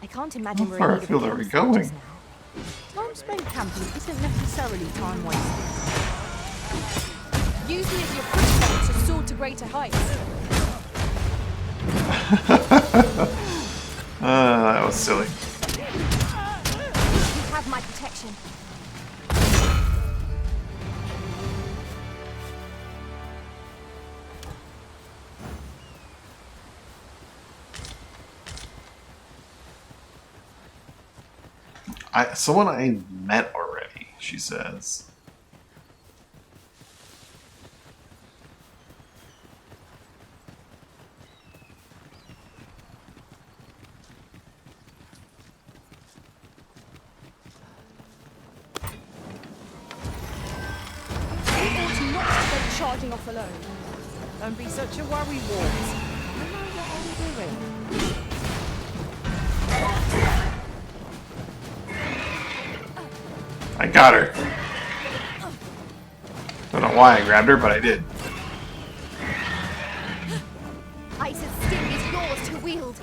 I can't imagine How we're far in need afield of are we campsites going? now. Time spent camping isn't necessarily time wasted. Use me as your pushbelt to soar to greater heights. That was silly. You have my protection. Someone I met already, she says. We ought not to go charging off alone. Don't be such a worry, Wart. I know what I'm doing. I got her. Don't know why I grabbed her, but I did. Ice's sting is yours to wield.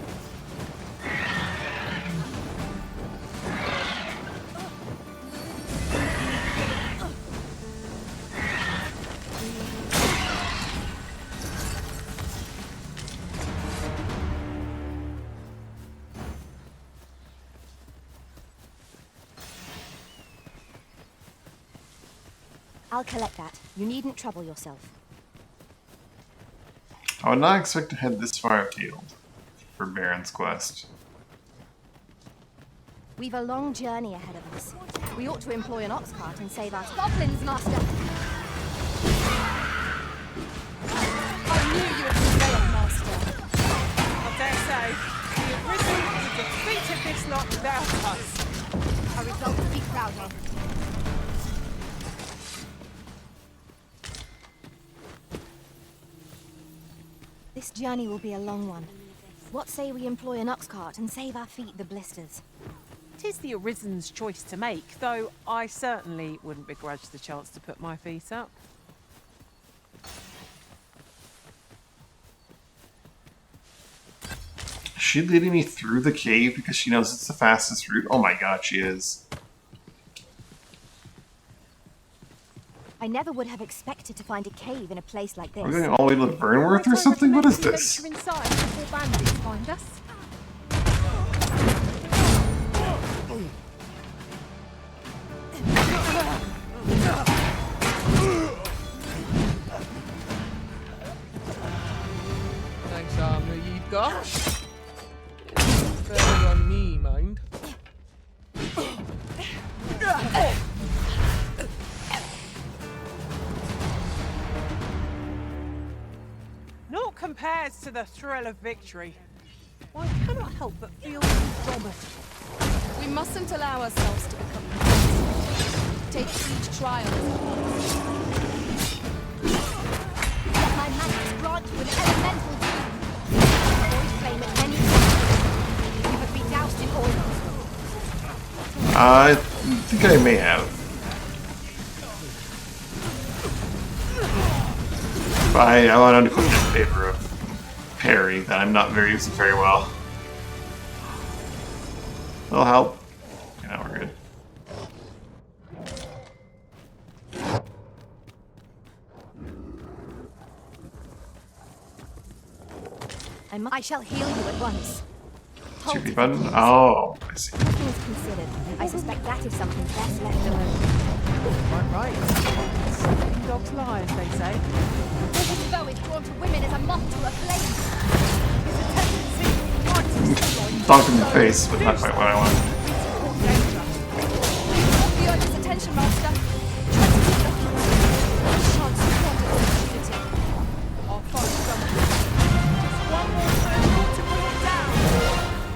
I'll collect that. You needn't trouble yourself. I would not expect to head this far afield for Baron's quest. We've a long journey ahead of us. We ought to employ an ox cart and save our goblins, Master. I knew you would prevail, Master. I dare say, we have risen to defeated this lot without us. A result to be proud of. This journey will be a long one. What say we employ an ox cart and save our feet the blisters? 'Tis the Arisen's choice to make, though I certainly wouldn't begrudge the chance to put my feet up. Is she leading me through the cave because she knows it's the fastest route? Oh my god, she is. I never would have expected to find a cave in a place like this. Are we going all the way to Burnworth or something? What is this? Venture inside before bandits find us. Thanks, armor you've got. Better on me, mind. Naught compares to the thrill of victory. One cannot help but feel indomitable. We mustn't allow ourselves to become complacent. Take each trial as a Let my magic grant you an elemental boon. Avoid flame at any time. You have been doused in oil. I think I may have. But I want to put it in favor of parry that I'm not very using very well. That'll help. Okay, now we're good. I shall heal you at once. Chippy button? Oh, I see. All things considered, I suspect that is something best left alone. Quite right. Sleeping dogs lie, as they say. This bow is drawn to women as a moth to a flame. Dunk in the face, but not quite what I want. Beyond his attention, master. Try to keep the chance to squander the opportunity. I'll find someone. Just one more move to bring it down.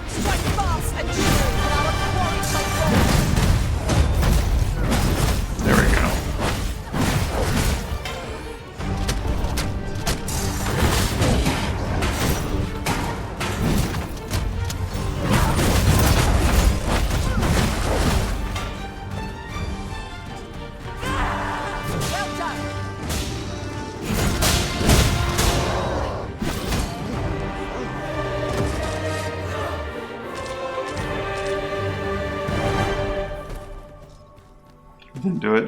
Strike fast and true, and our quarry shall fall. There we go. Well done. Didn't do it.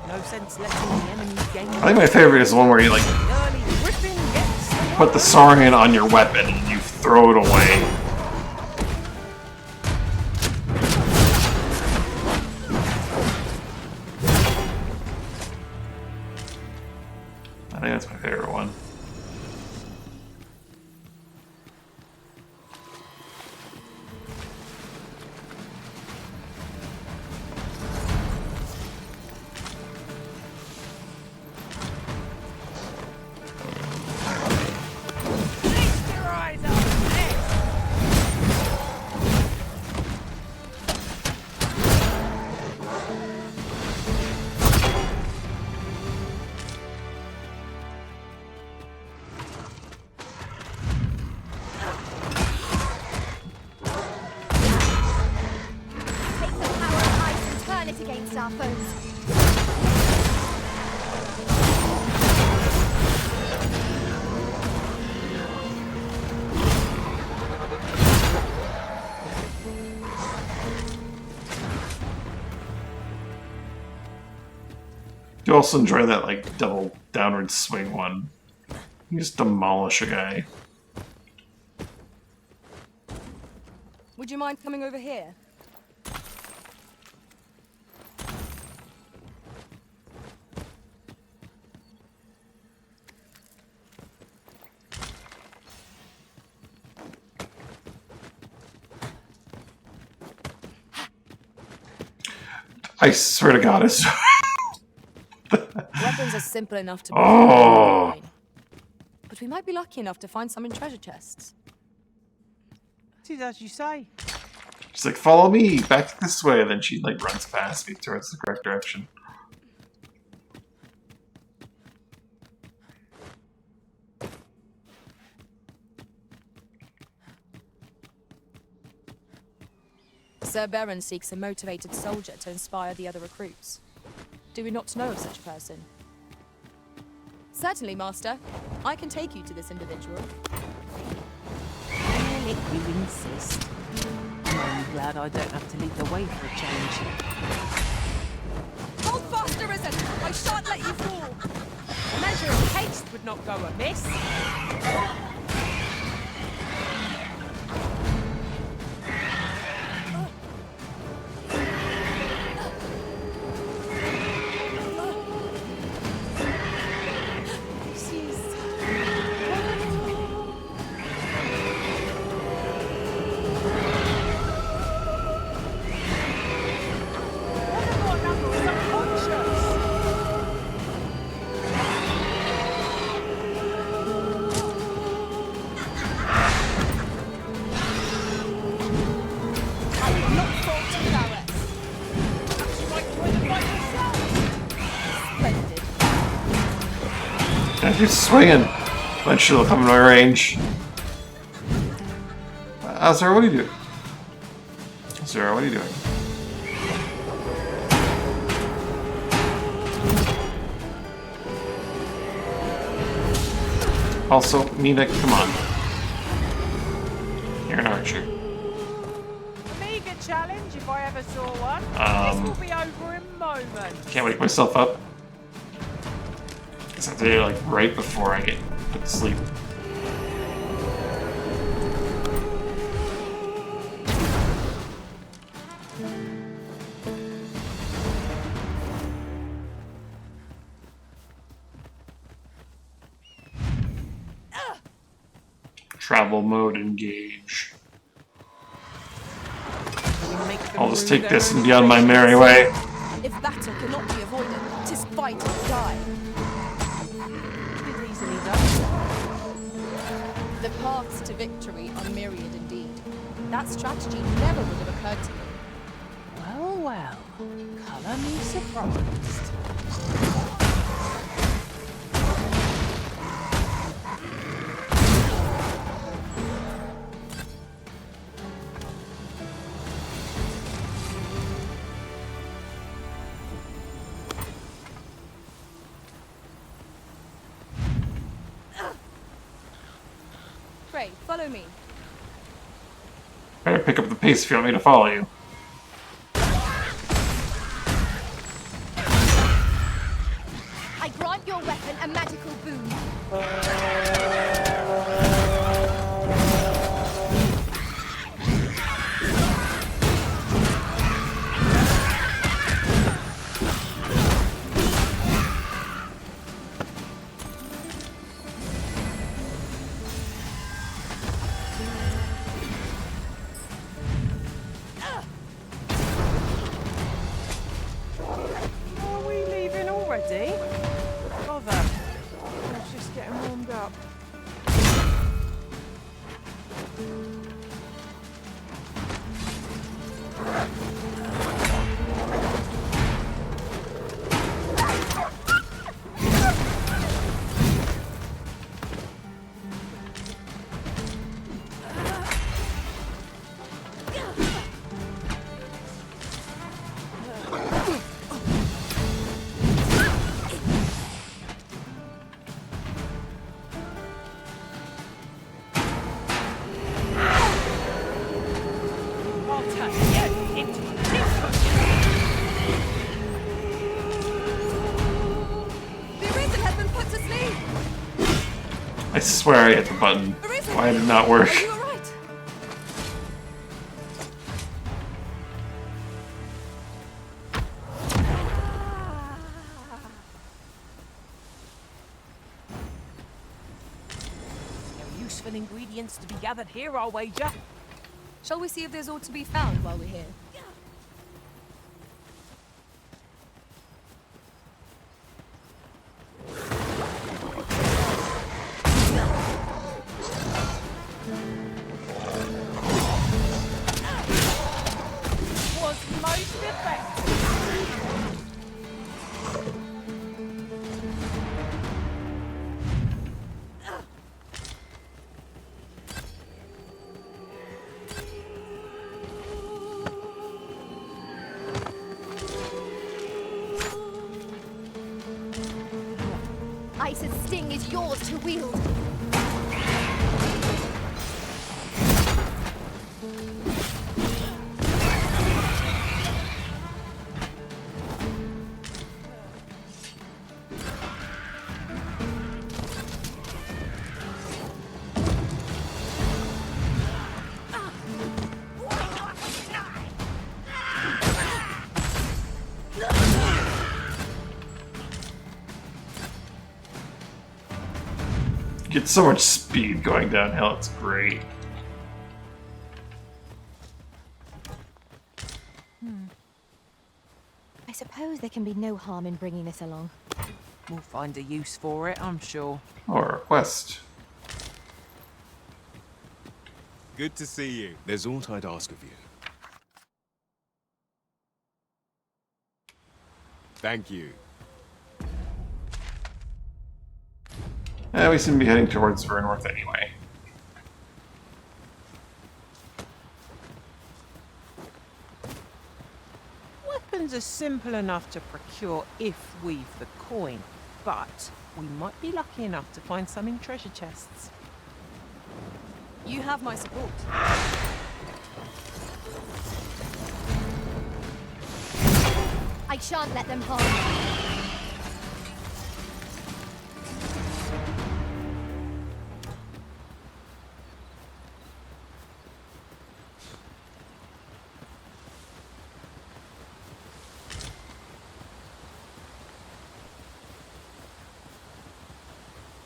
No sense letting the enemy gain. I think my favorite is the one where you like Early Griffin gets put the saurian on your weapon and you throw it away. I think that's my favorite one. Take the power of ice and turn it against our foes. You also enjoy that like double downward swing one. You just demolish a guy. Would you mind coming over here? I swear to God, it's. Weapons are simple enough to Oh. but we might be lucky enough to find some in treasure chests. It is as you say. She's like, follow me, back this way. Then she like runs past me towards the correct direction. Sir Baron seeks a motivated soldier to inspire the other recruits. Do we not know of such a person? Certainly, Master. I can take you to this individual. Well, if you insist. I'm glad I don't have to lead the way for a change. Hold fast, Arisen! I shan't let you fall! A measure of haste would not go amiss. She's swinging. Eventually she'll come in my range. Zara, what are you doing? Zara, what are you doing? Also, Mina, come on. You're an archer. A meager challenge if I ever saw one. This will be over in moments. Can't wake myself up. I have to do it like right before I get put to sleep. Travel mode engage. I'll just take this and be on my merry way. If battle cannot be avoided, 'tis fight or die. The paths to victory are myriad indeed. That strategy never would have occurred to me. Well, well. Colour me surprised. Pray, follow me. Better pick up the pace if you want me to follow you. I grant your weapon a magical boon. Are we leaving already? Bother. I was just getting warmed up. I'll turn you into a pistol. The Arisen has been put to sleep! I swear I hit the button. Why did it not work? Are you alright? There are useful ingredients to be gathered here, I'll wager. Shall we see if there's aught to be found while we're here? Ice's sting is yours to wield. Get so much speed going downhill, it's great. I suppose there can be no harm in bringing this along. We'll find a use for it, I'm sure. Or a quest. Good to see you. There's aught I'd ask of you. Thank you. We seem to be heading towards further north anyway. Weapons are simple enough to procure if we've the coin, but we might be lucky enough to find some in treasure chests. You have my support. I shan't let them harm you.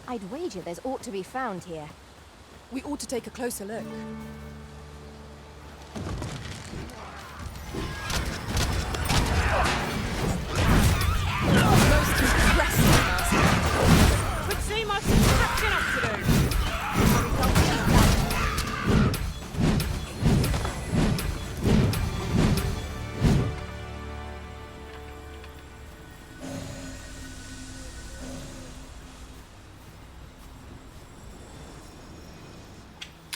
I'd wager there's ought to be found here. We ought to take a closer look. Most impressive, Master. Would seem I've some catching up to do.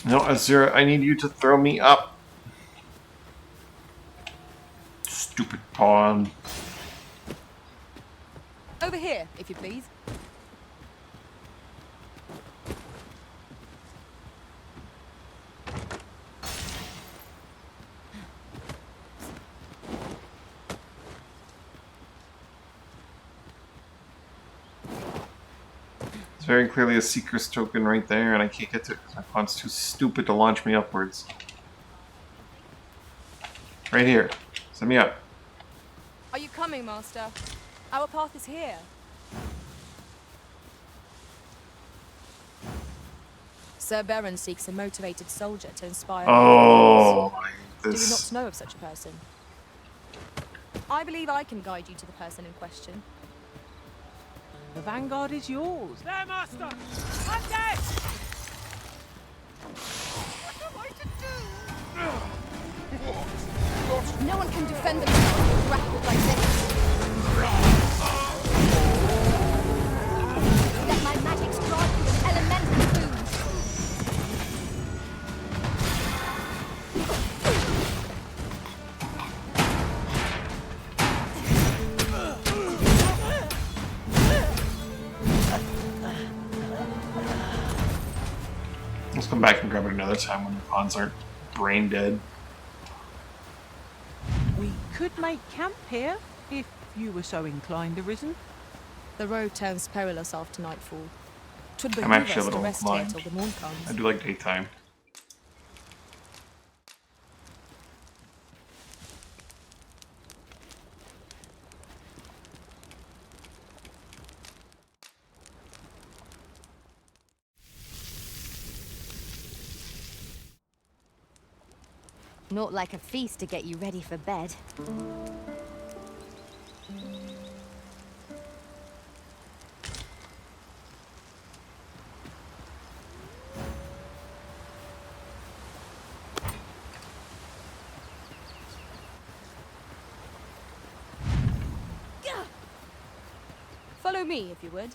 No, Azura, I need you to throw me up. Stupid pawn. Over here, if you please. It's very clearly a Seeker's token right there, and I can't get to it because my pawn's too stupid to launch me upwards. Right here. Send me up. Are you coming, Master? Our path is here. Sir Baron seeks a motivated soldier to inspire. Oh, Do you not know of such a person? I believe I can guide you to the person in question. The vanguard is yours. There, Master! I'm dead! No one can defend themselves with grappled like this. Let my magic strike you with elemental boom. Let's come back and grab it another time when the pawns aren't brain dead. We could make camp here, if you were so inclined, Arisen. The road turns perilous after nightfall. 'Twould I'm behoove actually a us to little rest here inclined. till the morn comes. I do like daytime. Not like a feast to get you ready for bed. Follow me, if you would.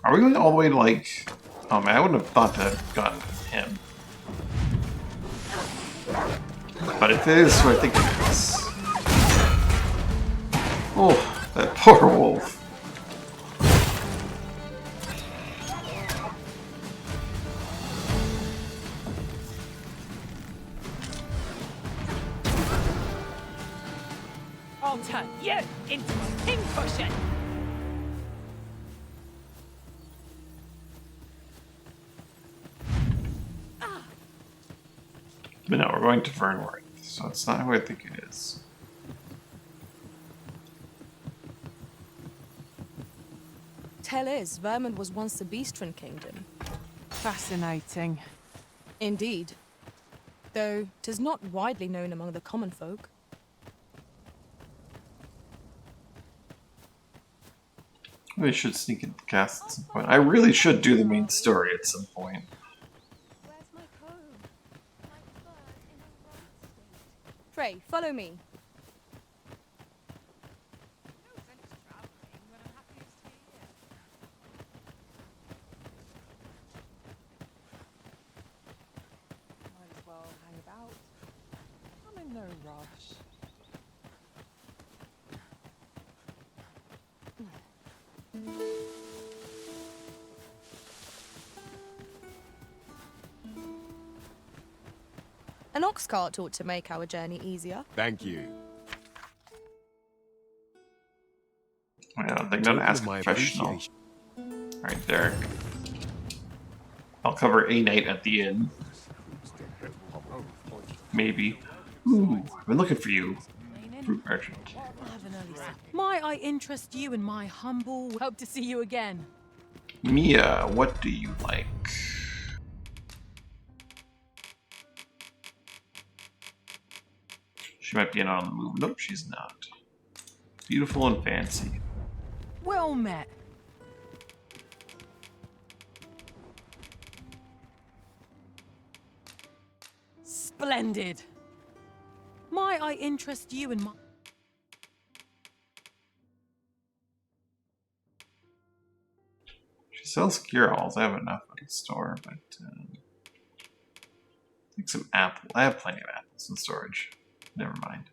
Are we going all the way to like... Oh man, I wouldn't have thought to have gotten him. But if it is who I think it is... Oh, that poor wolf. I'll turn you into a pincushion. But no, we're going to Vernworth, so it's not who I think it is. Tell is, Vermund was once the Beastren Kingdom. Fascinating. Indeed. Though 'tis not widely known among the common folk. We should sneak into the cast at some point. I really should do the main story at some point. Pray, follow me. Might as well hang about. I'm in no rush. An ox cart ought to make our journey easier. Thank you. I don't think I'm gonna ask a professional. Alright, Derek. I'll cover a night at the inn. Maybe. Ooh, I've been looking for you. Fruit merchant. Might I interest you in my humble... Hope to see you again. Mia, what do you like? She might be in on the move. Nope, she's not. Beautiful and fancy. Well met. Splendid. Might I interest you in my... She sells Girals. I have enough at the store, but I think some apple. I have plenty of apples in storage. Never mind.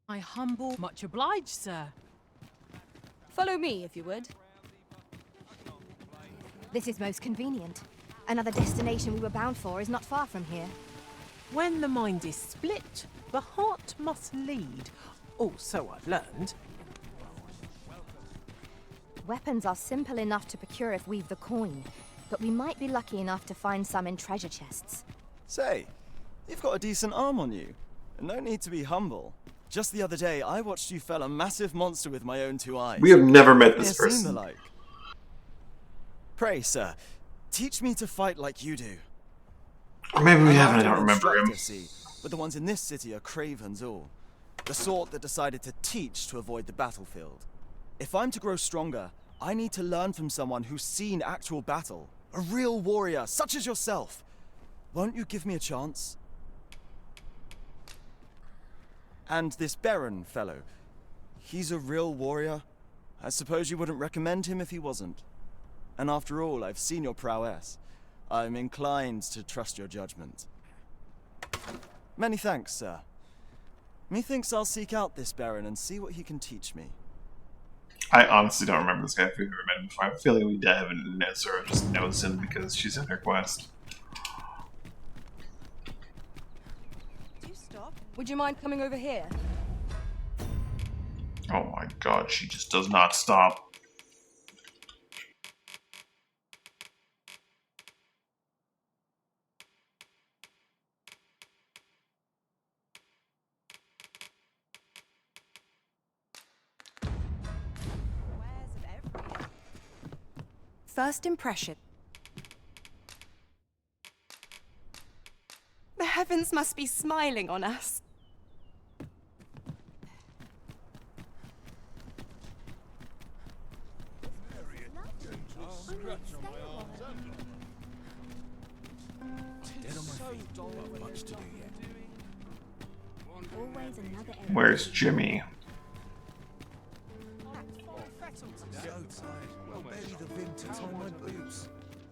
My humble... Much obliged, sir. Follow me, if you would. This is most convenient. Another destination we were bound for is not far from here. When the mind is split, the heart must lead. Also, I've learned. Weapons are simple enough to procure if we've the coin, but we might be lucky enough to find some in treasure chests. Say, you've got a decent arm on you. No need to be humble. Just the other day, I watched you fell a massive monster with my own two eyes. We have never met this They seem person. alike. Pray, sir, teach me to fight like you do. Or maybe we I'm haven't, I after don't an remember him. instructor, see, but the ones in this city are cravens all. The sort that decided to teach to avoid the battlefield. If I'm to grow stronger, I need to learn from someone who's seen actual battle. A real warrior, such as yourself. Won't you give me a chance? And this Baron fellow, he's a real warrior? I suppose you wouldn't recommend him if he wasn't. And after all, I've seen your prowess. I'm inclined to trust your judgment. Many thanks, sir. Methinks I'll seek out this Baron and see what he can teach me. I honestly don't remember this guy if we've ever met him before. I'm feeling we haven't. Nezra just knows him because she's in her quest. Do you stop? Would you mind coming over here? Oh my god, she just does not stop. First impression. The heavens must be smiling on us. Dead on my feet. Much to do yet. finds another area. Where's Jimmy?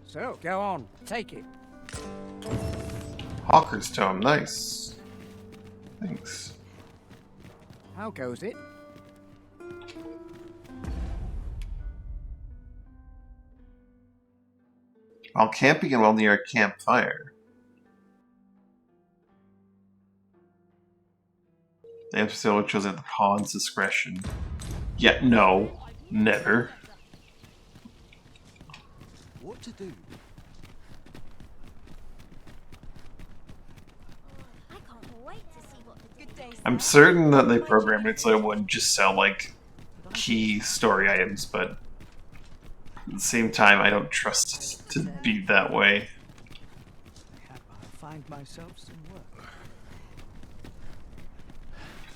So, go on, take it. Hawker's Tome, nice. Thanks. How goes it? While camping and while near a campfire. The episode chose at the pawn's discretion. Yet no, never. What to do? I can't wait to see what the good days I'm certain that they programmed it so it wouldn't just sell like key story items, but at the same time, I don't trust it to be that way. I'll find myself some work.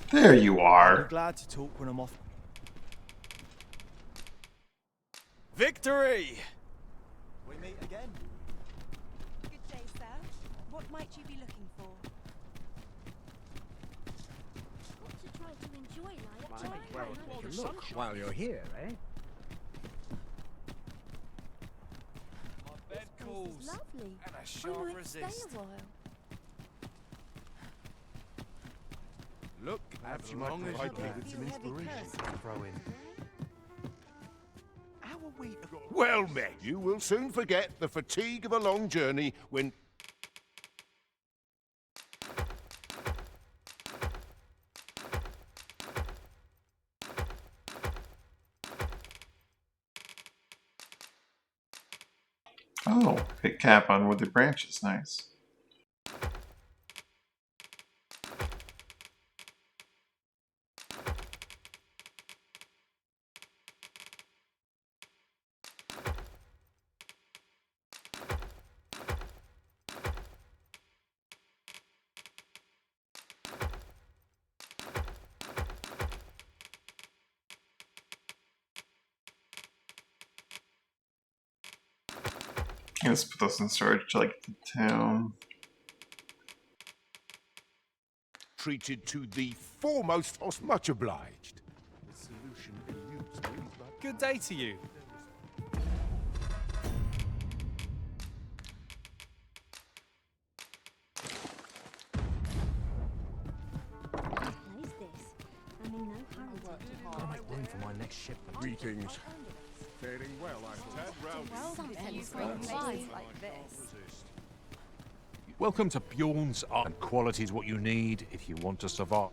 There you are. I'm glad to talk when I'm off. Victory! We meet again. Good day, sir. What might you be looking for? Want to try to enjoy life? Might as well take a look while you're here, eh? Bed calls. Lovely. And I I shan't might resist. stay a while. Look, Perhaps as you might long as provide you me can. with some inspiration to throw in. How are we? Well met. You will soon forget the fatigue of a long journey when... Oh, hit cap on withered branches, nice. Let's put those in storage to like the town. treated to the foremost much obliged. The solution eludes me, but... Good day to you. Place this. I'm in no hurry to Gotta make room for my next shipment. Greetings. Faring well, I like this. Welcome to Bjorn's Art. And quality is what you need if you want to survive.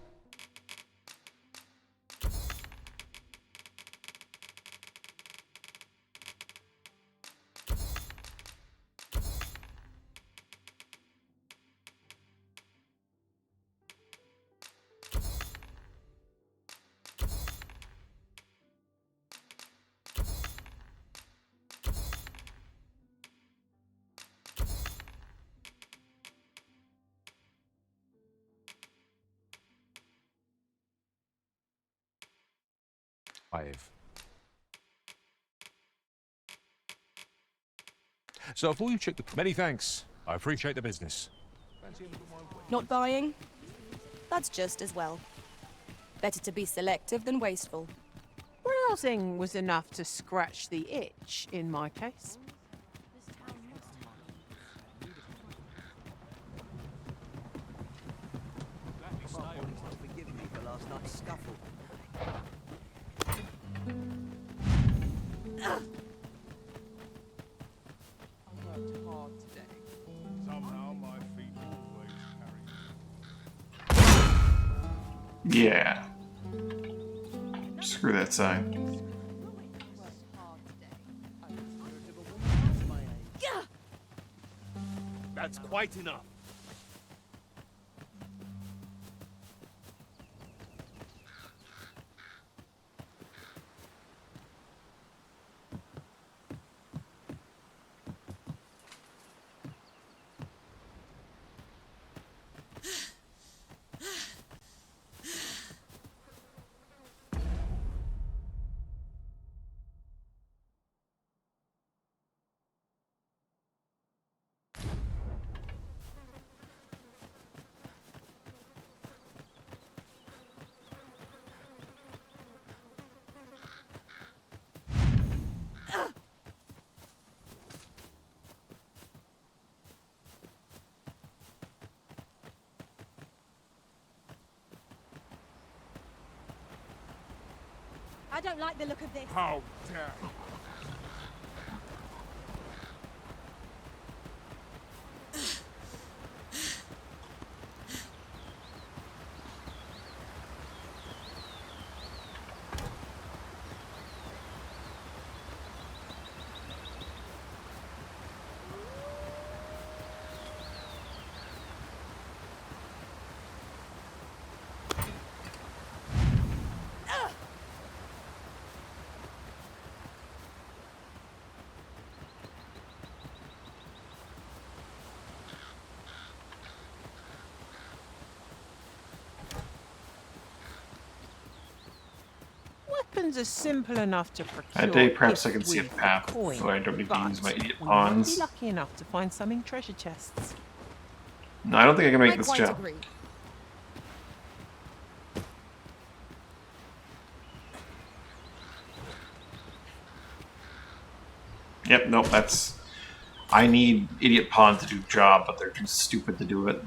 So before you check the... Many thanks. I appreciate the business. Not buying? That's just as well. Better to be selective than wasteful. Browsing was enough to scratch the itch in my case. Forgive me for last night's scuffle. I worked hard today. Somehow my feet always carry. Yeah. Screw that sign. That's quite enough. I don't like the look of this. How dare! Weapons are simple enough to procure. That day, perhaps I if can see a with the path, coin, so I don't need to use my but idiot we might pawns. be lucky enough to find some in treasure chests. No, I don't think I can make I this quite jump. agree. Yep, nope, that's... I need idiot pawns to do the job, but they're too stupid to do it.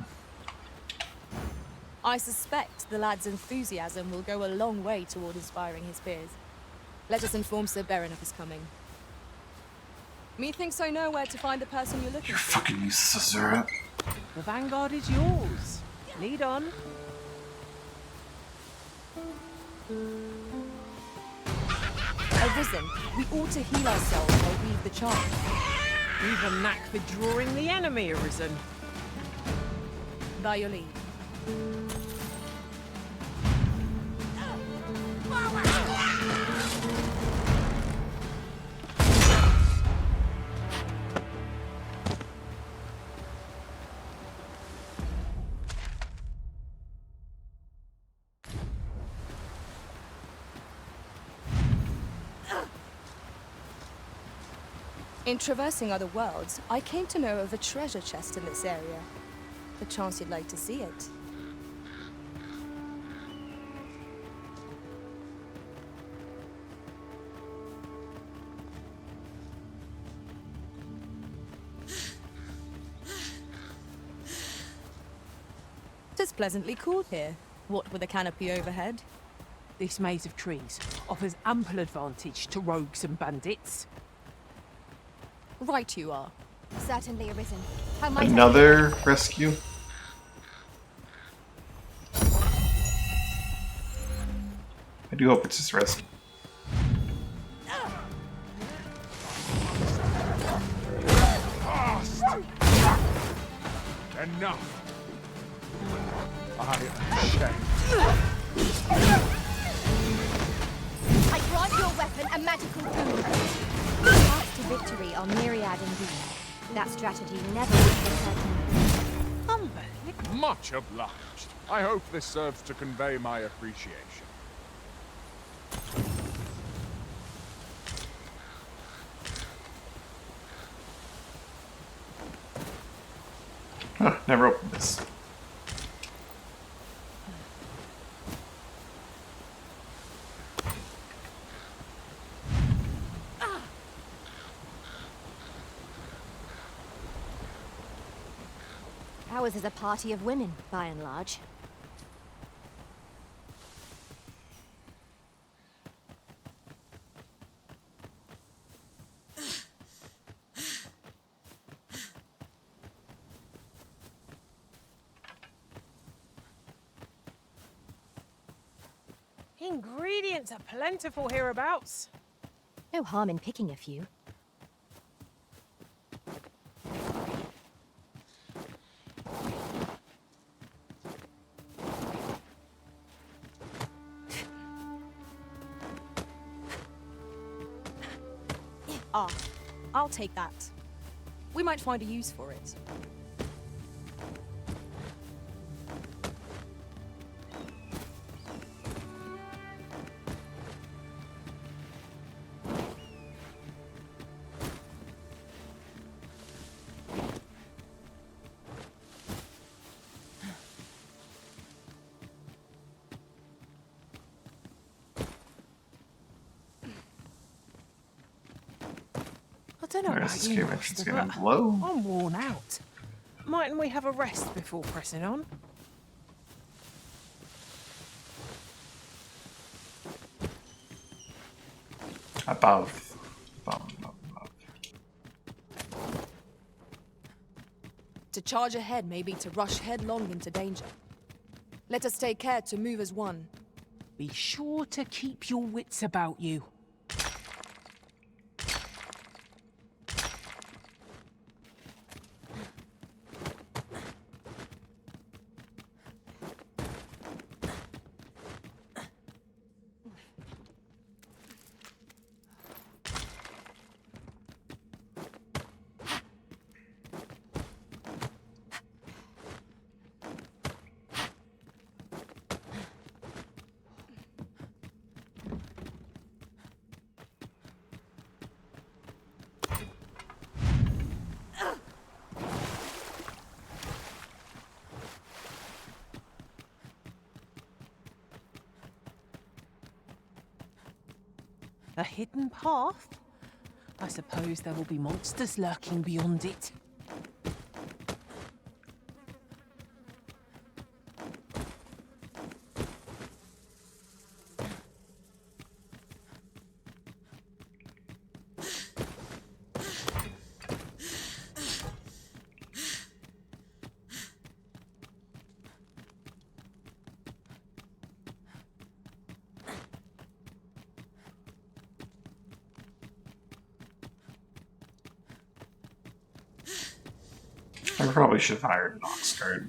I suspect the lad's enthusiasm will go a long way toward inspiring his peers. Let us inform Sir Beren of his coming. Methinks I know where to find the person you're looking for. Fucking useless, Azura. The vanguard is yours. Lead on. Arisen, we ought to heal ourselves while weave the charm. You've a knack for drawing the enemy, Arisen. By your leave. In traversing other worlds, I came to know of a treasure chest in this area. Perchance you'd like to see it. It's pleasantly cool here. What with a canopy overhead? This maze of trees offers ample advantage to rogues and bandits. Right you are. Certainly arisen. How might Another rescue? I do hope it's just rescue. Enough! I am ashamed. I grant your weapon a magical boon. Paths to victory are myriad indeed. That strategy never would be certain. Much obliged. I hope this serves to convey my appreciation. Never opened this. Ours is a party of women, by and large. Ingredients are plentiful hereabouts. No harm in picking a few. Ah, I'll take that. We might find a use for it. I don't know Where's about this you, cave entrance Master, gonna but blow? I'm worn out. Mightn't we have a rest before pressing on? Above. To charge ahead may be to rush headlong into danger. Let us take care to move as one. Be sure to keep your wits about you. A hidden path? I suppose there will be monsters lurking beyond it. I probably should have hired an ox cart.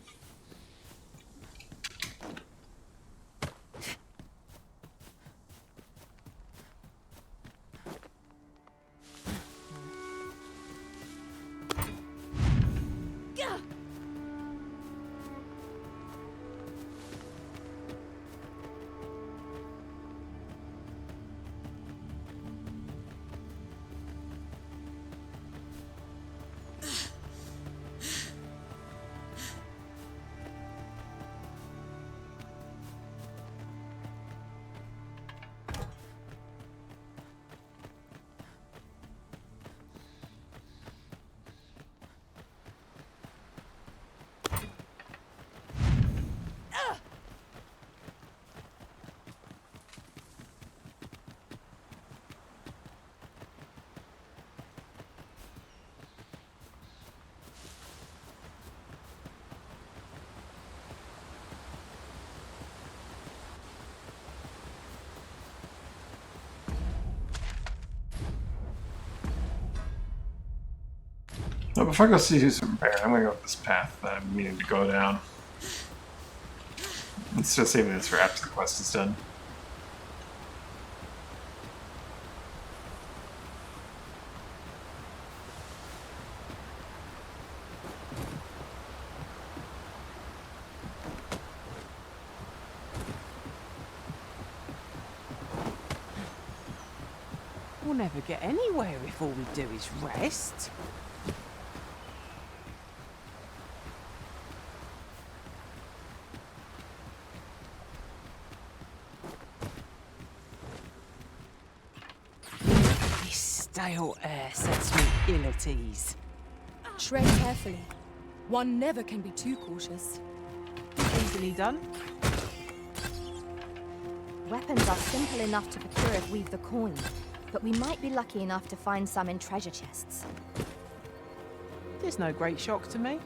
Now, before I go see some repair, I'm gonna go up this path that I'm meaning to go down. Instead of saving this for after the quest is done. We'll never get anywhere if all we do is rest. This stale air sets me ill at ease. Tread carefully. One never can be too cautious. Easily done. Weapons are simple enough to procure if we've the coin, but we might be lucky enough to find some in treasure chests. There's no great shock to me.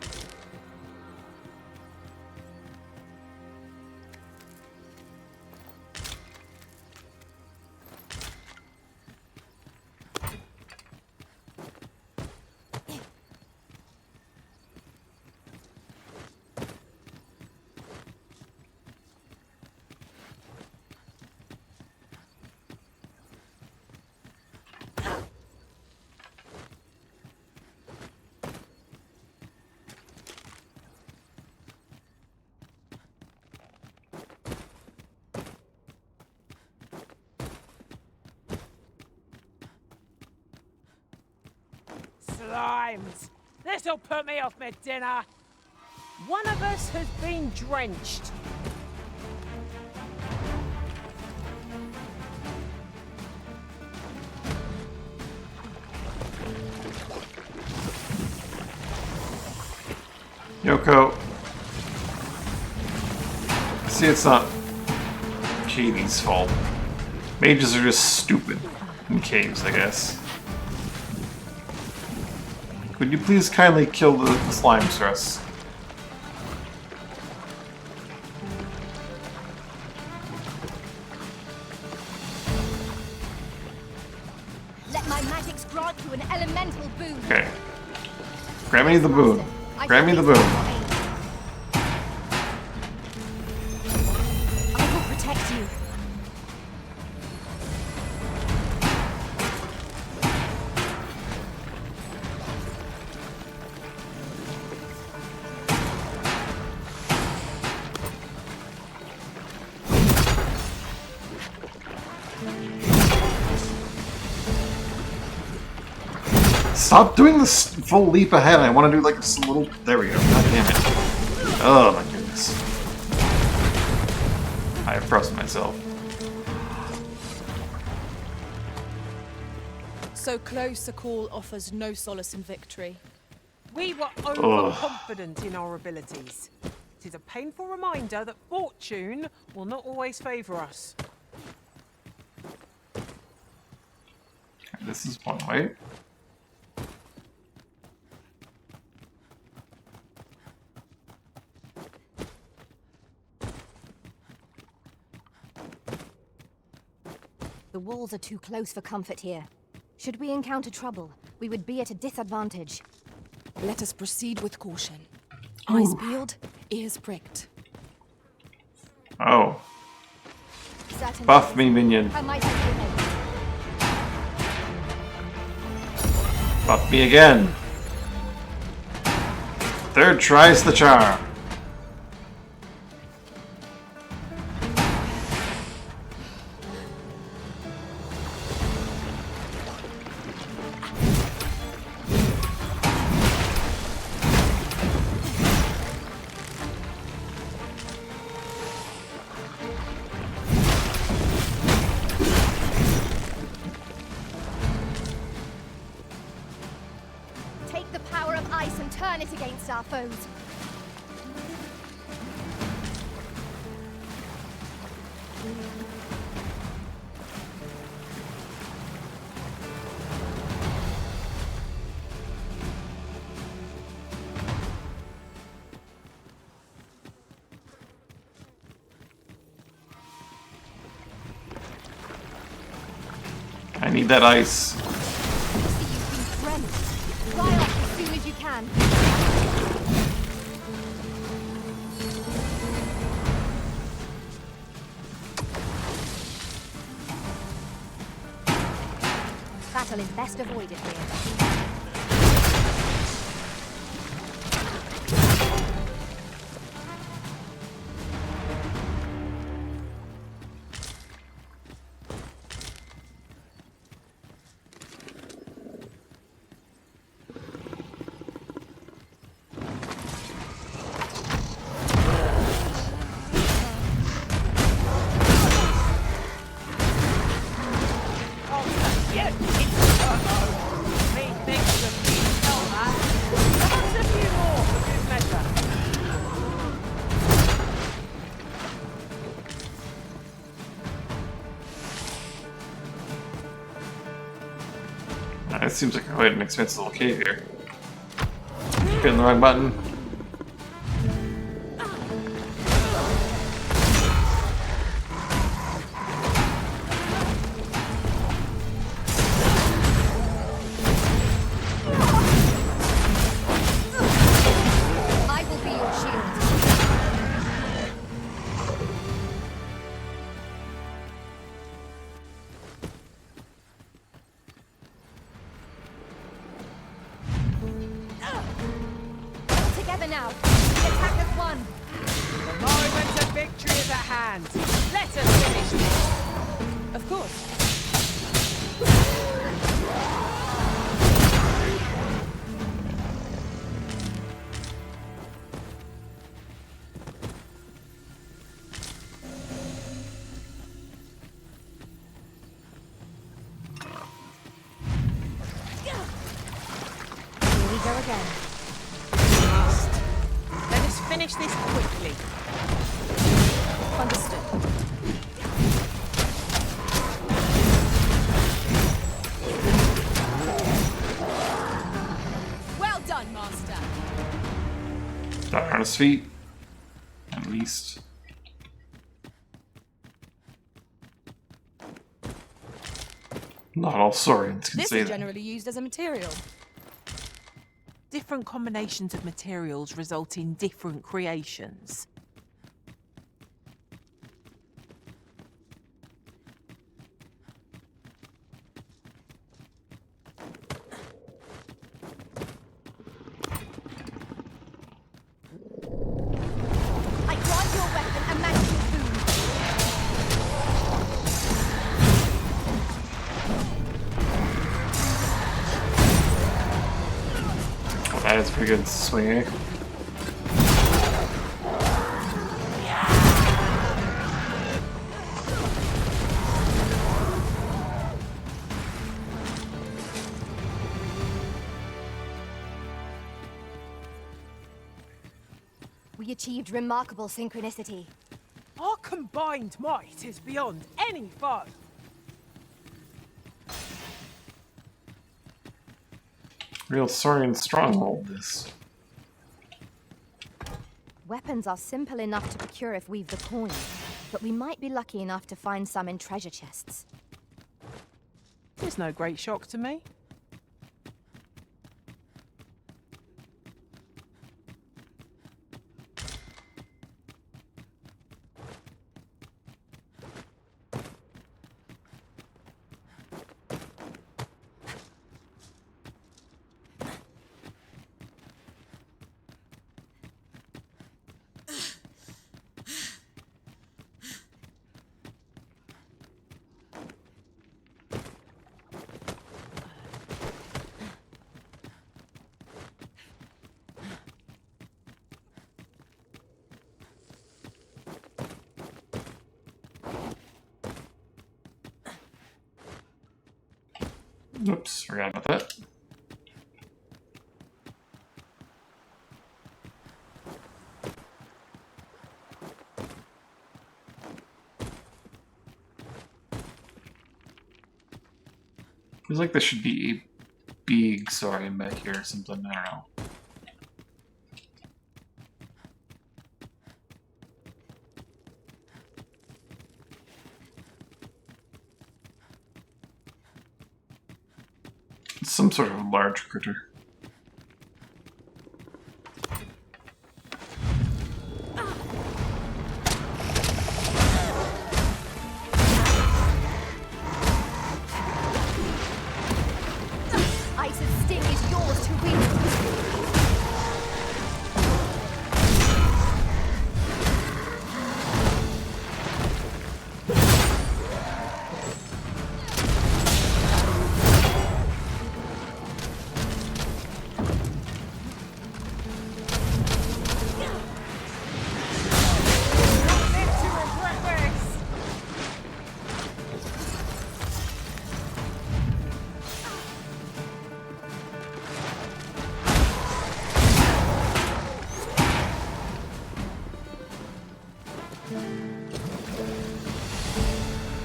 Slimes! This'll put me off my dinner! One of us has been drenched. Yoko. See, it's not Katie's fault. Mages are just stupid. In caves, I guess. Could you please kindly kill the slimes for us? Let my magics grant you an elemental boon. Okay. Grant me the boon. Grant me the boon. I will protect you. Stop doing this full leap ahead. I want to do like this little. There we go. God damn it. Oh my goodness. I have frozen myself. So close a call offers no solace in victory. We were overconfident in our abilities. It is a painful reminder that fortune will not always favour us. This is one way. The walls are too close for comfort here. Should we encounter trouble, we would be at a disadvantage. Let us proceed with caution. Eyes peeled, ears pricked. Oh. Certainly. Buff me, minion. I might have Buff me again. Third tries the charm. Take the power of ice and turn it against our foes. I need that ice. Fly off as soon as you can. Battle is best avoided here. It seems like quite an expensive little cave here. Hitting the wrong button. I will be your shield. Together now. The attack has won. The moment of victory is at hand. Let us finish this. Of course. Here we go again. We must. Let us finish this quickly. Understood. Master. Not on his feet, at least. Not all saurians can This say is that. generally used as a material. Different combinations of materials result in different creations. I grant your weapon a magical boon. That is pretty good swinging. We achieved remarkable synchronicity. Our combined might is beyond any foe. Real saurian stronghold, this. Weapons are simple enough to procure if we've the coin, but we might be lucky enough to find some in treasure chests. It's no great shock to me. Oops, forgot about that. Feels like there should be a big saurian back here or something, I don't know. Some sort of large critter. Ice's sting is yours to wield.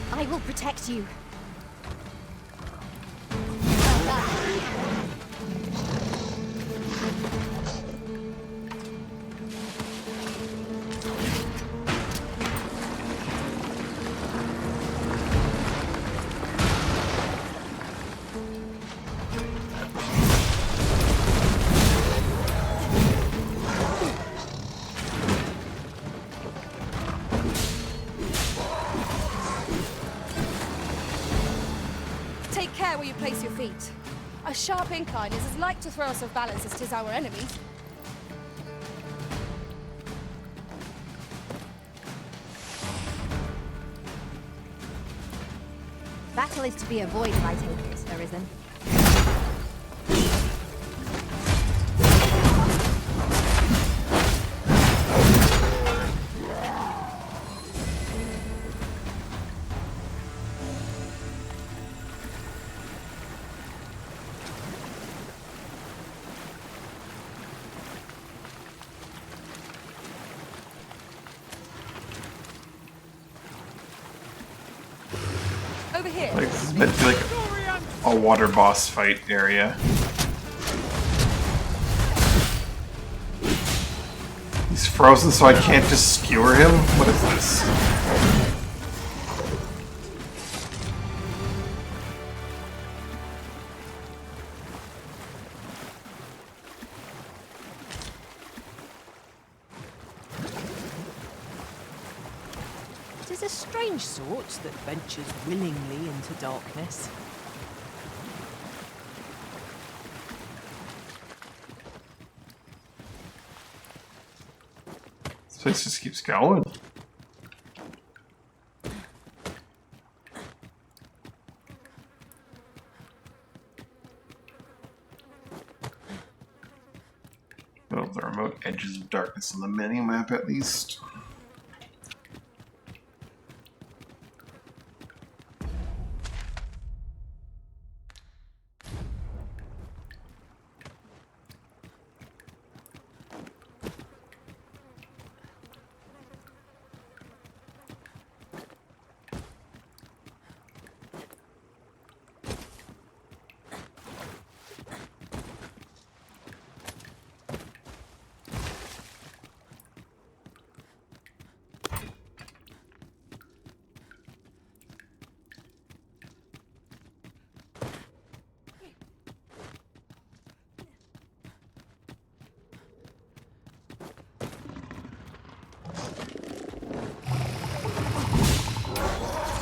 I will protect you. Take care where you place your feet. A sharp incline is as like to throw us off balance as 'tis our enemies. Battle is to be avoided, I take it, Arisen. Over here. Like, this is meant to be like a water boss fight area. He's frozen so I can't just skewer him? What is this? It is a strange sort that ventures willingly into darkness. This place just keeps going. Well, the remote edges of darkness on the mini-map at least.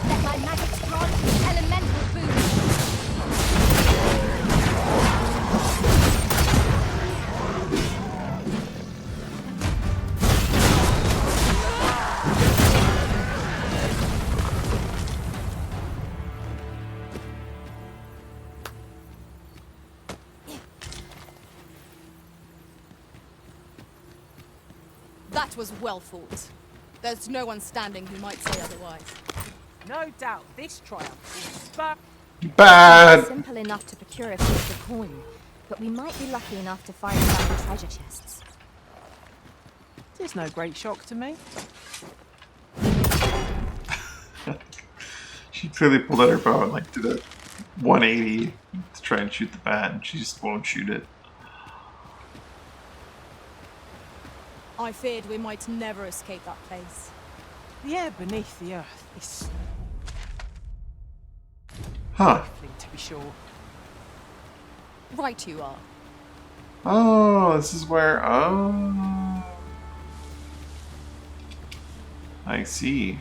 Let my magic grant you elemental boon. That was well fought. There's no one standing who might say otherwise. No doubt this triumph will spur... Bad! Simple enough to procure a few of the coin, but we might be lucky enough to find some of the treasure chests. It's no great shock to me. She clearly pulled out her bow and like did a 180 to try and shoot the bat, and she just won't shoot it. I feared we might never escape that place. The air beneath the earth is... Huh. baffling, to be sure. Right you are. Oh, this is where... Oh... I see.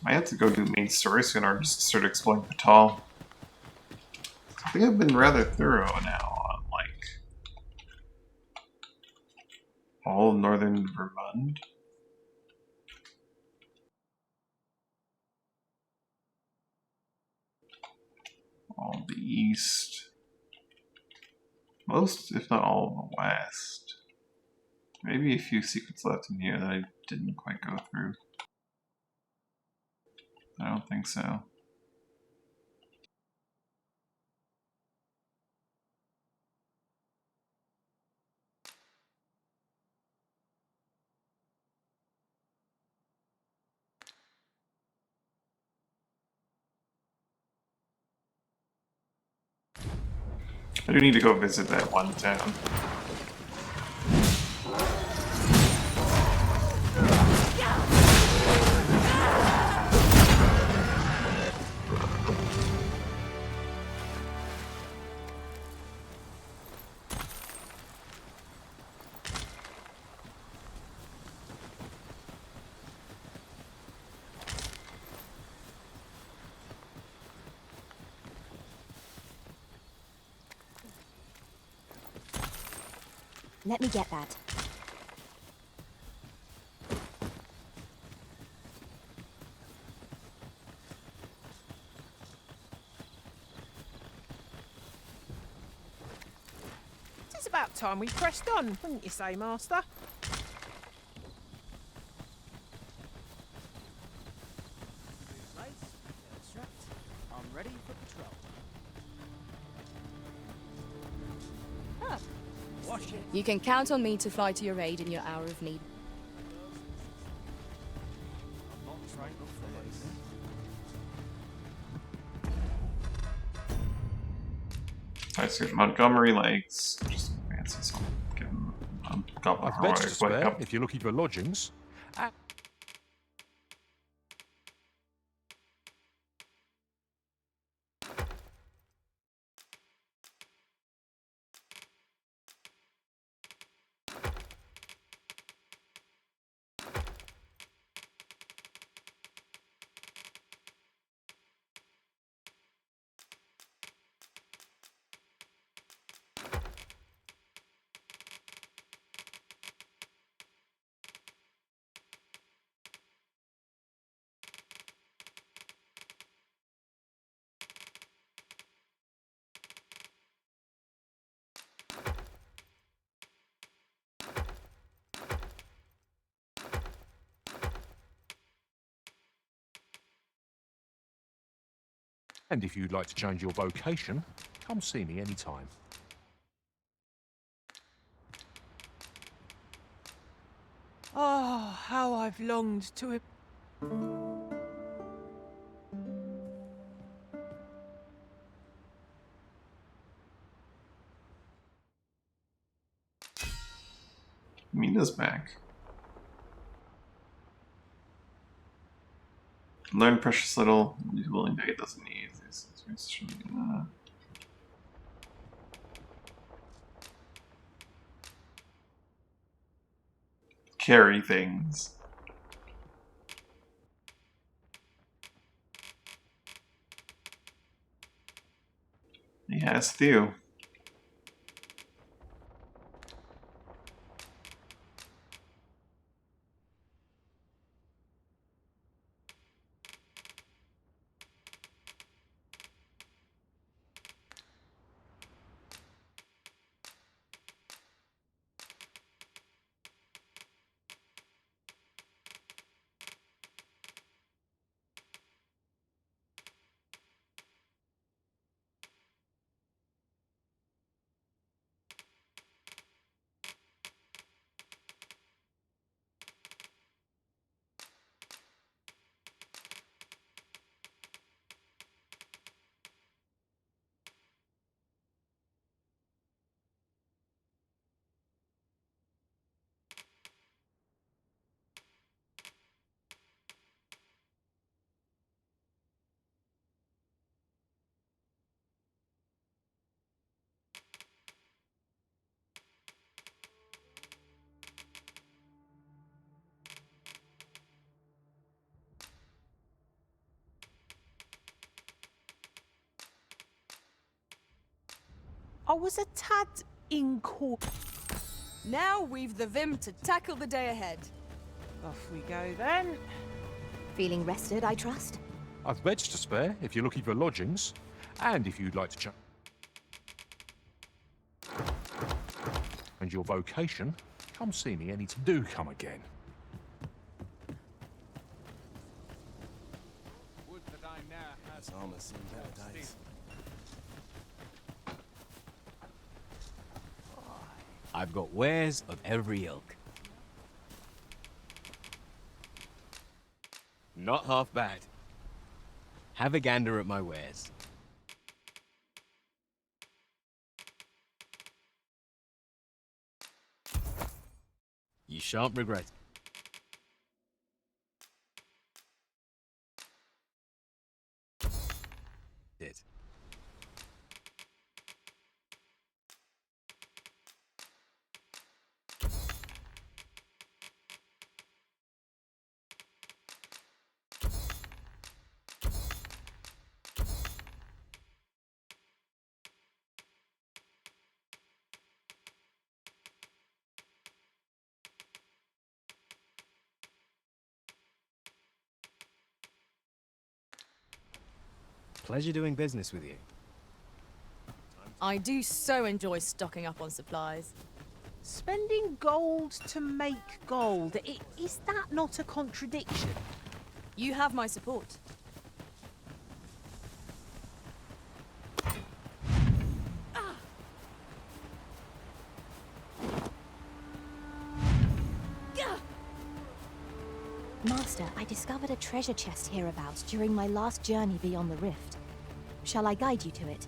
I have to go do the main story soon or just start exploring Patal. I think I've been rather thorough now on, like, all of northern Vermund. All of the east. Most, if not all, of the west. Maybe a few secrets left in here that I didn't quite go through. I don't think so. I do need to go visit that one town. Let me get that. It's about time we pressed on, wouldn't you say, Master? You can count on me to fly to your aid in your hour of need. I see Montgomery Lakes. Just fancy, so I'll give him a couple of I've beds to wake spare up. if you're looking for lodgings. And if you'd like to change your vocation, come see me anytime. Oh, how I've longed to... Mina's back. Learn precious little. He's willing to get doesn't need. Carry things. He has to. I was a tad incorp... Now we've the vim to tackle the day ahead. Off we go then. Feeling rested, I trust? I've beds to spare if you're looking for lodgings. And if you'd like to change your vocation, come see me anytime. Do come again. Would that I now had armors in better days. I've got wares of every ilk. Not half bad. Have a gander at my wares. You shan't regret it. Pleasure doing business with you. I do so enjoy stocking up on supplies. Spending gold to make gold. Is that not a contradiction? You have my support. Master, I discovered a treasure chest hereabouts during my last journey beyond the rift. Shall I guide you to it?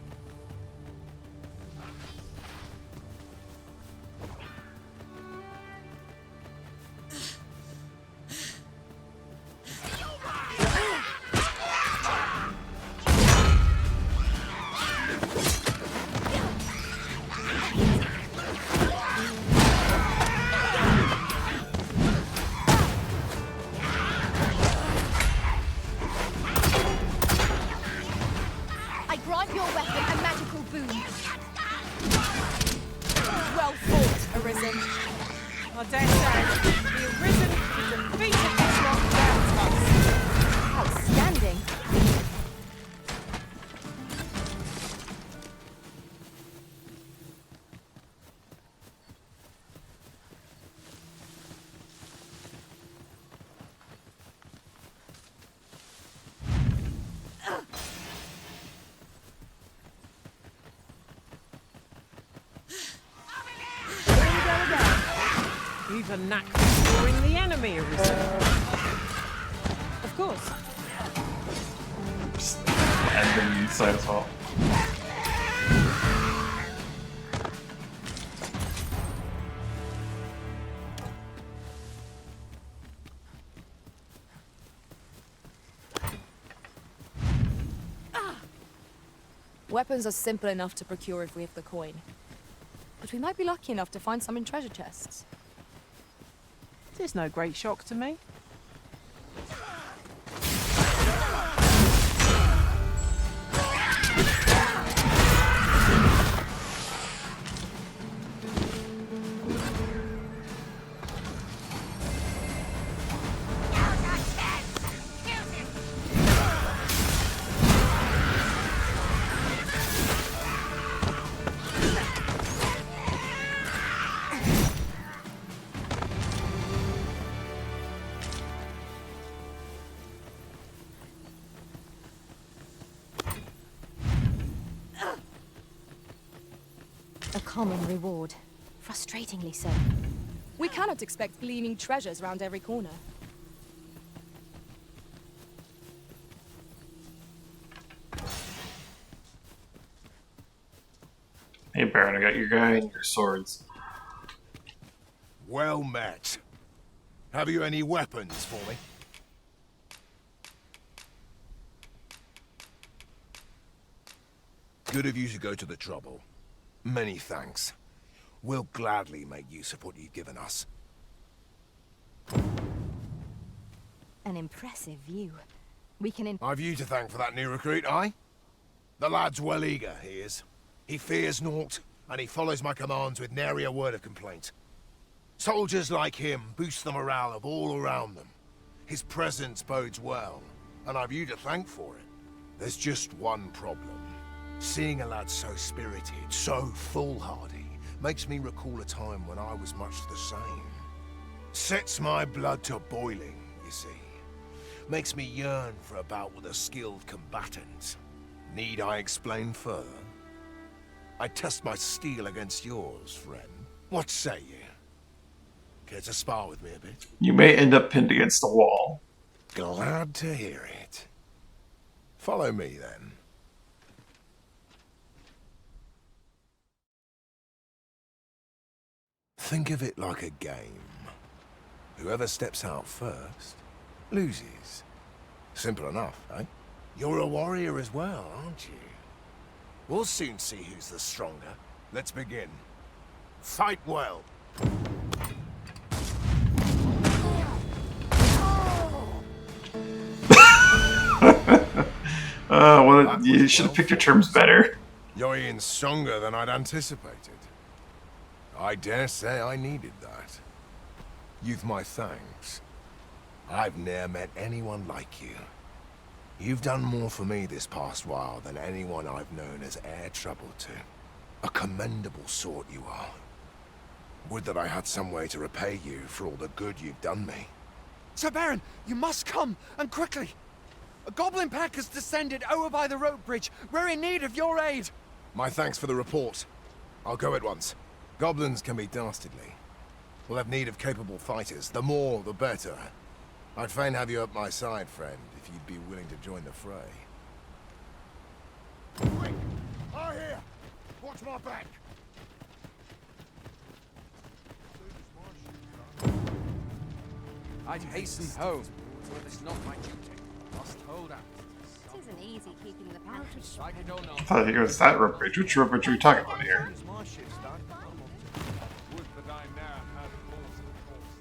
I grant your weapon a magical boon. Well fought, Arisen. I dare say, the Arisen defeated this rock down to us. Outstanding. You've a knack for scoring the enemy, Arisen. Of course. And then you side as well. Weapons are simple enough to procure if we have the coin. But we might be lucky enough to find some in treasure chests. It's no great shock to me. A common reward. Frustratingly so. We cannot expect gleaming treasures round every corner. Hey Baron, I got your guy and your swords. Well met. Have you any weapons for me? Good of you to go to the trouble. Many thanks. We'll gladly make use of what you've given us. An impressive view. We can I've you to thank for that new recruit, aye? The lad's well eager, he is. He fears naught, and he follows my commands with nary a word of complaint. Soldiers like him boost the morale of all around them. His presence bodes well, and I've you to thank for it. There's just one problem. Seeing a lad so spirited, so foolhardy, makes me recall a time when I was much the same. Sets my blood to boiling, you see. Makes me yearn for a bout with a skilled combatant. Need I explain further? I test my steel against yours, friend. What say you? Care to spar with me a bit? You may end up pinned against the wall. Glad to hear it. Follow me, then. Think of it like a game. Whoever steps out first, loses. Simple enough, eh? You're a warrior as well, aren't you? We'll soon see who's the stronger. Let's begin. Fight well. Well, you should have picked your terms better. You're even stronger than I'd anticipated. I dare say I needed that. You've my thanks. I've ne'er met anyone like you. You've done more for me this past while than anyone I've known has e'er troubled to. A commendable sort you are. Would that I had some way to repay you for all the good you've done me. Sir Baron, you must come, and quickly. A goblin pack has descended over by the rope bridge. We're in need of your aid. My thanks for the report. I'll go at once. Goblins can be dastardly. We'll have need of capable fighters. The more, the better. I'd fain have you at my side, friend, if you'd be willing to join the fray. Quick! I here! Watch my back! I'd hasten home, but it's not my duty. Must hold out. It isn't easy keeping the pantry. I could own I thought it was that rope bridge. Which rope bridge are we talking about here? Would that I now had balls of course.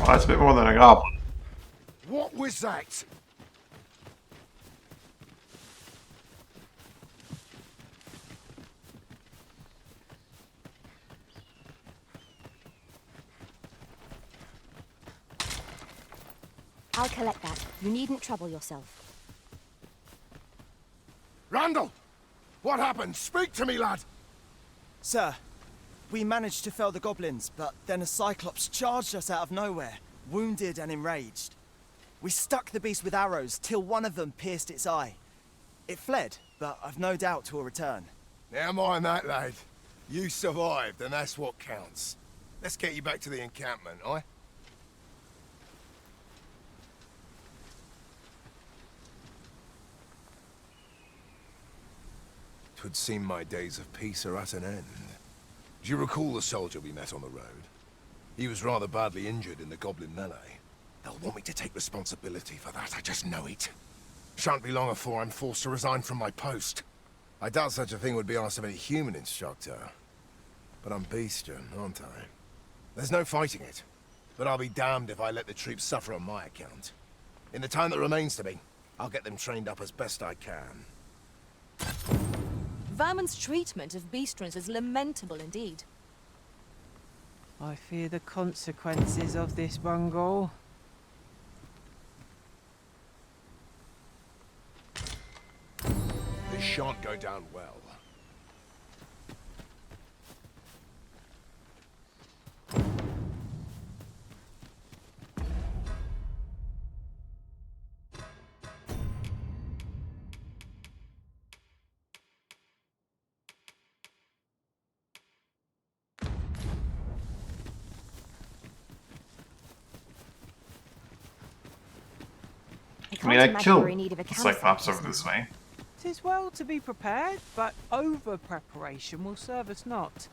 Oh, that's a bit more than a goblin. What was that? I'll collect that. You needn't trouble yourself. Randall! What happened? Speak to me, lad! Sir, we managed to fell the goblins, but then a cyclops charged us out of nowhere, wounded and enraged. We stuck the beast with arrows till one of them pierced its eye. It fled, but I've no doubt 'twill return. Never mind that, lad. You survived, and that's what counts. Let's get you back to the encampment, aye? Twould seem my days of peace are at an end. Do you recall the soldier we met on the road? He was rather badly injured in the goblin melee. They'll want me to take responsibility for that, I just know it. Shan't be long afore I'm forced to resign from my post. I doubt such a thing would be asked of any human instructor. But I'm bestian, aren't I? There's no fighting it. But I'll be damned if I let the troops suffer on my account. In the time that remains to me, I'll get them trained up as best I can. Vermin's treatment of beastrons is lamentable indeed. I fear the consequences of this bungle. This shan't go down well. I mean, I killed Cyclops over this way. 'Tis well to be prepared, but over-preparation will serve us not.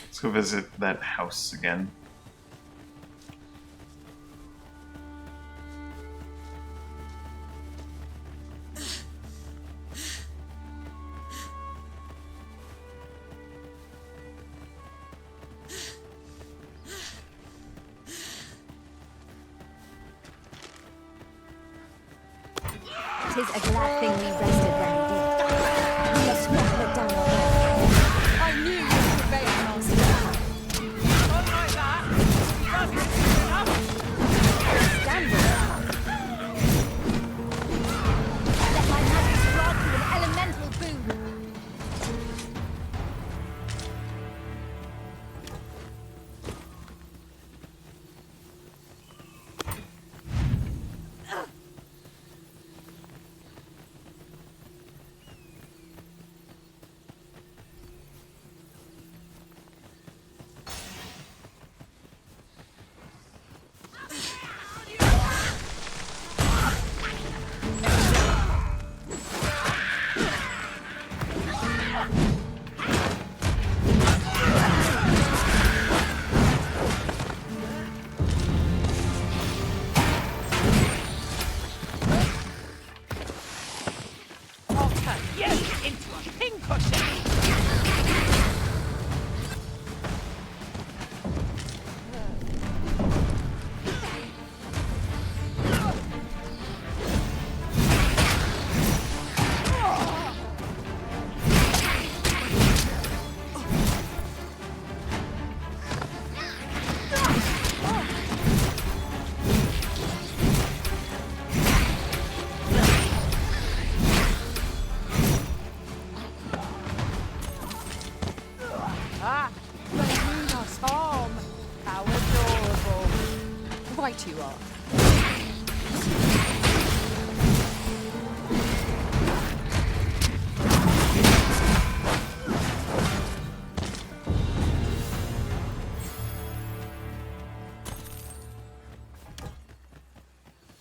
Let's go visit that house again. Tis a glad thing we rested when we did. We must not let down our guard. I knew you would prevail, Master. Not like that. Doesn't it enough? Stand with Let my magic grant you an elemental boon.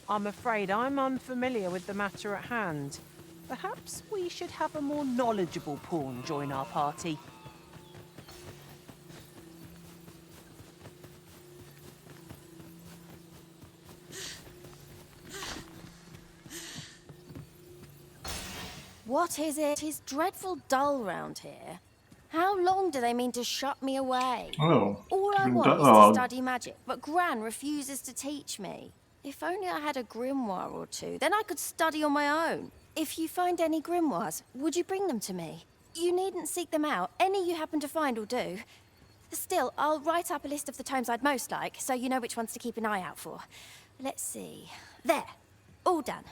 I'm afraid I'm unfamiliar with the matter at hand. Perhaps we should have a more knowledgeable pawn join our party. What is it? 'Tis dreadful dull round here. How long do they mean to shut me away? Oh. All I want is to study magic, but Gran refuses to teach me. If only I had a grimoire or two, then I could study on my own. If you find any grimoires, would you bring them to me? You needn't seek them out. Any you happen to find will do. Still, I'll write up a list of the tomes I'd most like, so you know which ones to keep an eye out for. Let's see. There. All done.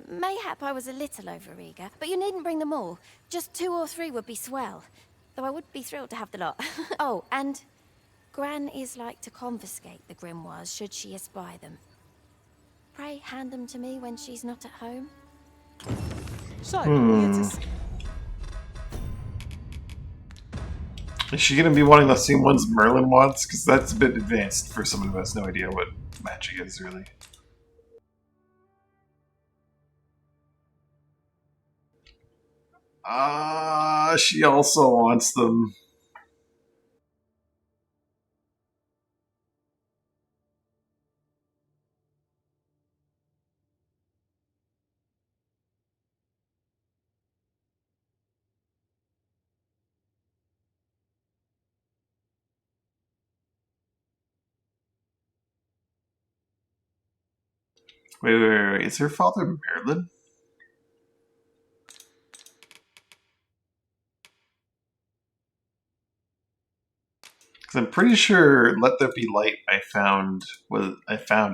Mayhap I was a little overeager, but you needn't bring them all. Just 2 or 3 would be swell. Though I would be thrilled to have the lot. Oh, and Gran is like to confiscate the grimoires should she espy them. Pray hand them to me when she's not at home. So, we're to Is she gonna be wanting the same ones Merlin wants? Because that's a bit advanced for someone who has no idea what magic is, really. She also wants them. Wait. Is her father Merlin? Because I'm pretty sure "Let There Be Light" I found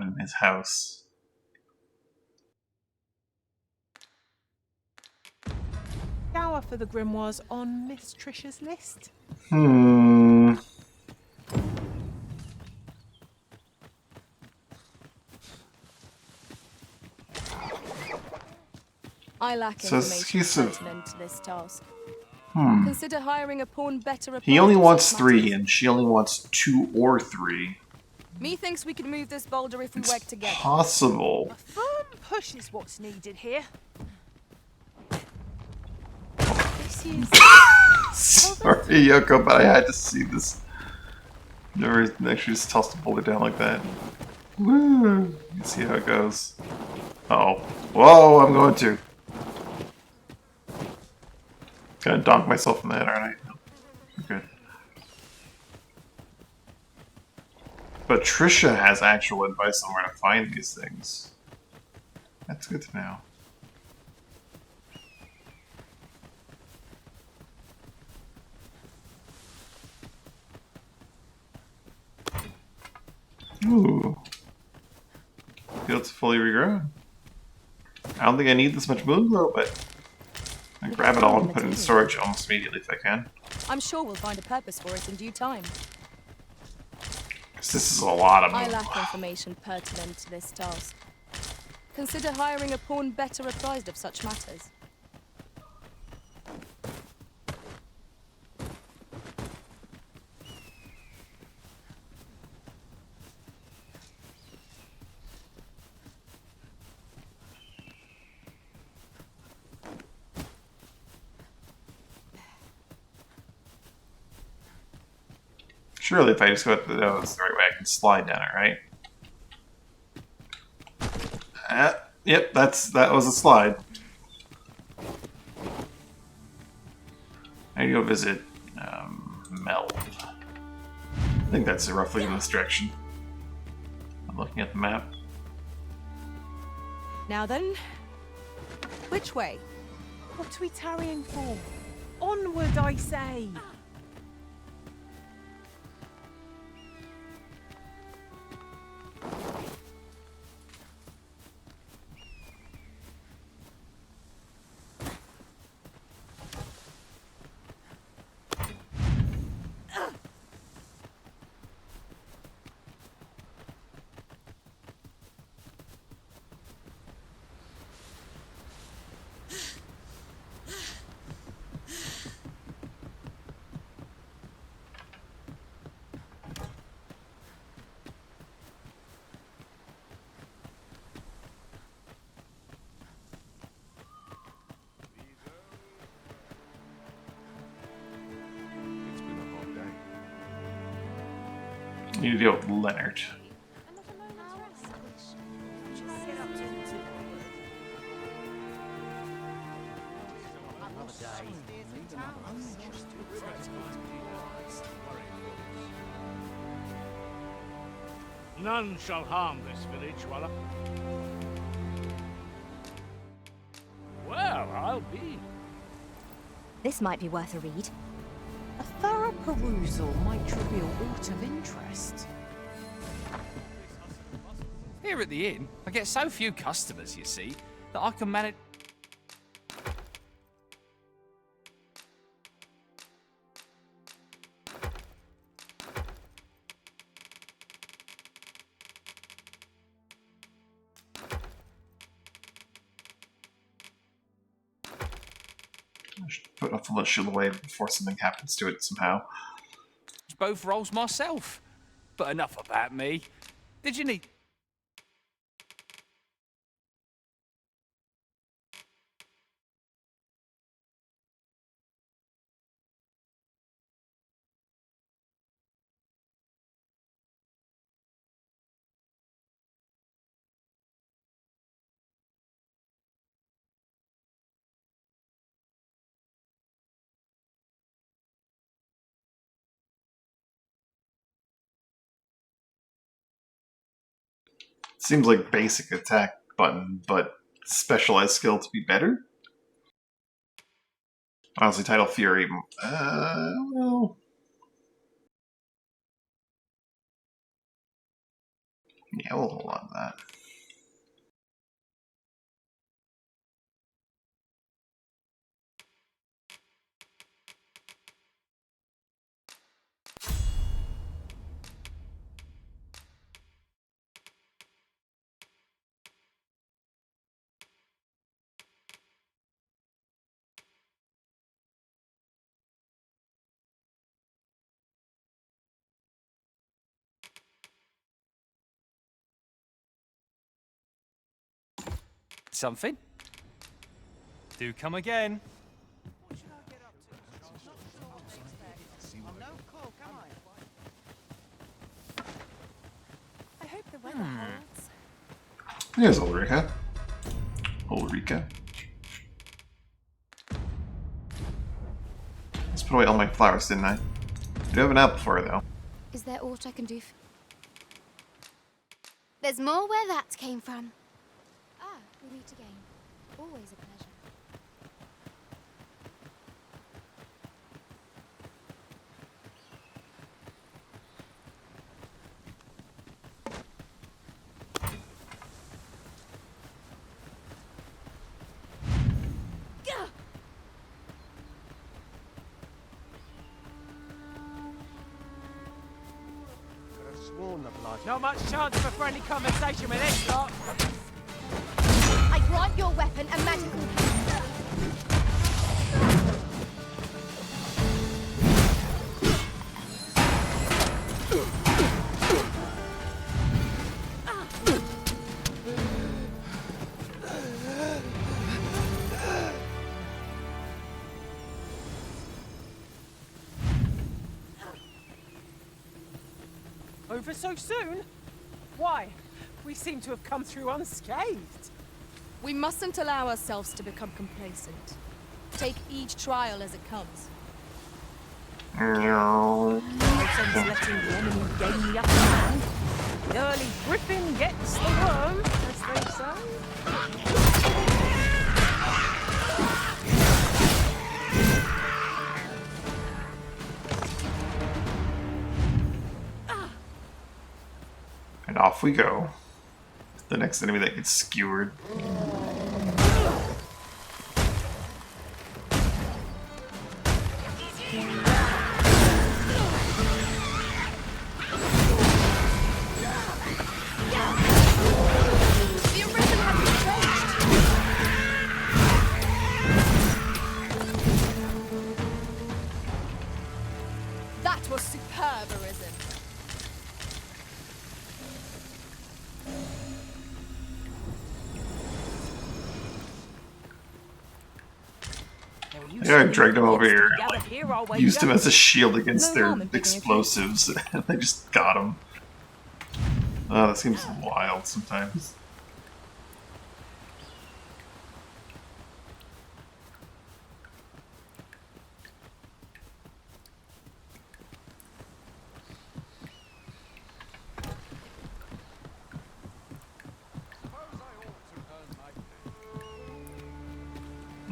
in his house. scour for the grimoires on Miss Trisha's list. I lack So information pertinent to this task. Hmm. Consider hiring a pawn better. He only wants 3, and she only wants 2 or 3. Methinks we could move this boulder if we work together. Possible. A firm push is what's needed here. This is... Sorry, Yoko, but I had to see this. Never actually just tossed a boulder down like that. Woo! You see how it goes. Uh-oh. Whoa, I'm going to. Gonna donk myself in the head, aren't I? Okay. But Trisha has actual advice on where to find these things. That's good to know. Ooh. Field's fully regrown. I don't think I need this much moon glow, but I grab it all and put it in storage almost immediately if I can. I'm sure we'll find a purpose for it in due time. Because this is a lot of moon. I lack information pertinent to this task. Consider hiring a pawn better apprised of such matters. Surely if I just go up the nose the right way, I can slide down it, right? Yep, that was a slide. I need to go visit Mel. I think that's roughly in this direction. I'm looking at the map. Now then, which way? What are we tarrying for? Onward, I say! I need to deal with Leonard. None shall harm this village while I... Well, I'll be. This might be worth a read. A thorough perusal might reveal aught of interest. Here at the inn, I get so few customers, you see, that I can manage... I should put off the shield away before something happens to it somehow. both roles myself. But enough about me. Did you need... Seems like basic attack button, but specialized skill to be better? Honestly, Tidal Fury... well... Yeah, we'll hold on to that. Something? Do come again. I hope the weather holds. Here's Ulrika. Ulrika. Let's put away all my flowers, didn't I? I do have an apple for her, though. Is there aught I can do? There's more where that came from. Ah, we meet again. Always a pleasure. Not much chance for friendly conversation with this lot. I grant your weapon a magical power. Over so soon? Why? We seem to have come through unscathed. We mustn't allow ourselves to become complacent. Take each trial as it comes. No sense letting the enemy gain the upper hand. The early griffin gets the worm, as they say. And off we go. The next enemy that gets skewered. That was superb, Arisen. Yeah, I dragged him over here, like, used him as a shield against their explosives, and I just got him. Oh, that seems wild sometimes.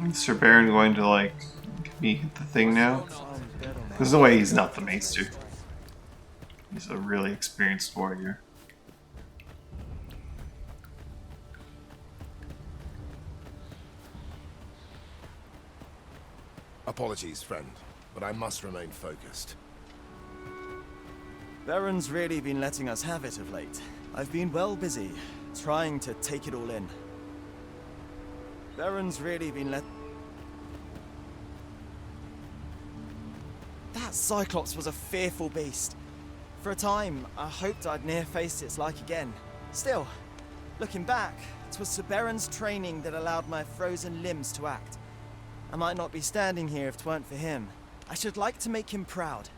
Is Sir Baron going to, like, me hit the thing now? There's no way he's not the maester. He's a really experienced warrior. Apologies, friend, but I must remain focused. Baron's really been letting us have it of late. I've been well busy, trying to take it all in. Baron's really been That Cyclops was a fearful beast. For a time, I hoped I'd near face its like again. Still, looking back, it was Sir Baron's training that allowed my frozen limbs to act. I might not be standing here if 'tweren't for him. I should like to make him proud.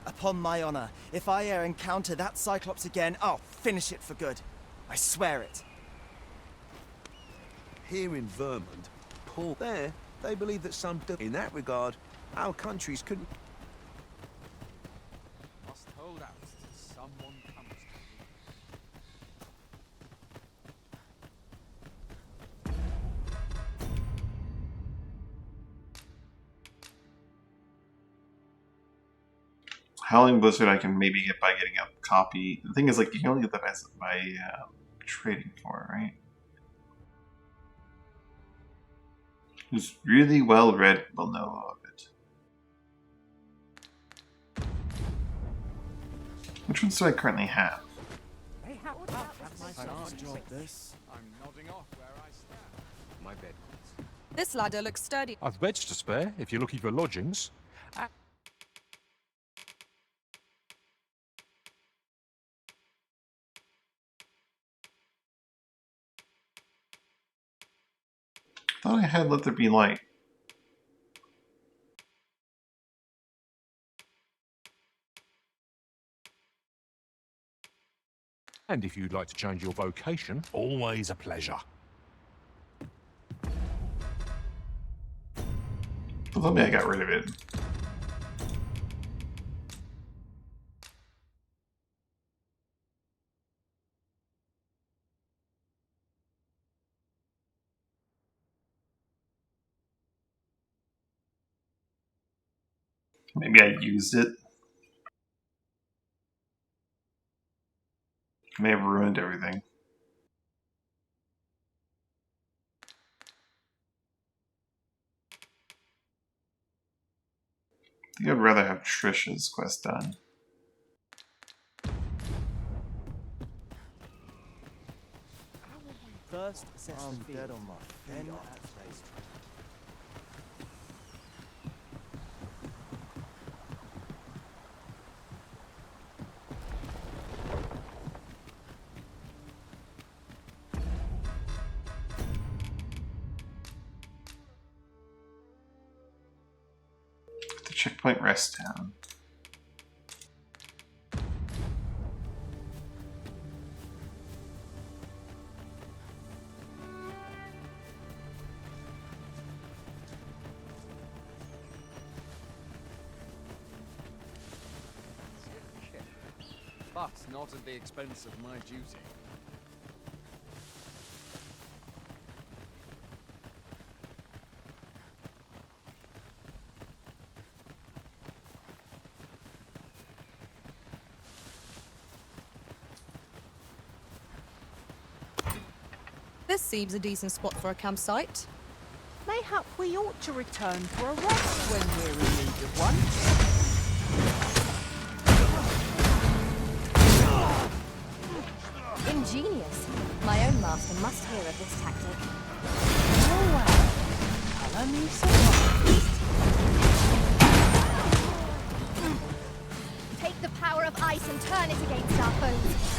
Upon my honor, if I e'er encounter that Cyclops again, I'll finish it for good. I swear it. Here in Vermont, Paul, there, they believe that in that regard, our countries couldn't... Must hold out till someone comes to me. Howling Blizzard I can maybe get by getting a copy. The thing is, like, you can only get that by trading for it, right? Who's really well read will know of it. Which ones do I currently have? I'm nodding off where I stand. My bed. This ladder looks sturdy. I've beds to spare if you're looking for lodgings. I thought I had Let There Be Light. And if you'd like to change your vocation, always a pleasure. But let me, I got rid of it. Maybe I used it. May have ruined everything. I think I'd rather have Trish's quest done. First, I'm dead on my feet. The checkpoint rest town. But not at the expense of my duty. This seems a decent spot for a campsite. Mayhap we ought to return for a rest when we're in need of one. Ingenious. My own master must hear of this tactic. Oh well. Colour me surprised. Take the power of ice and turn it against our foes.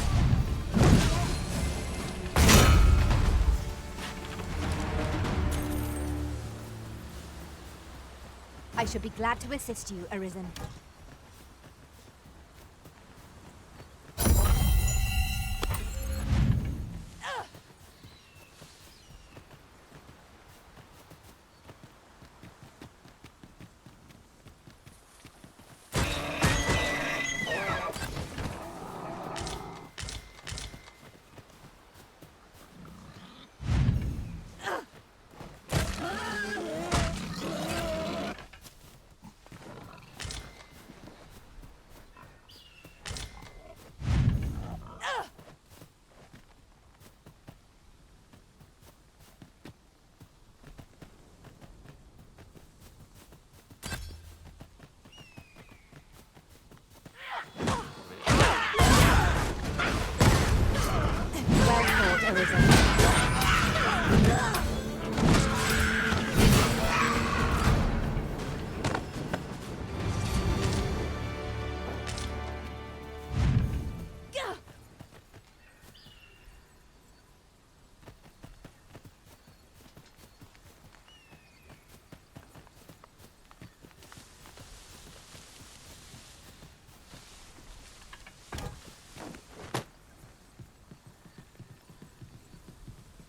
I should be glad to assist you, Arisen.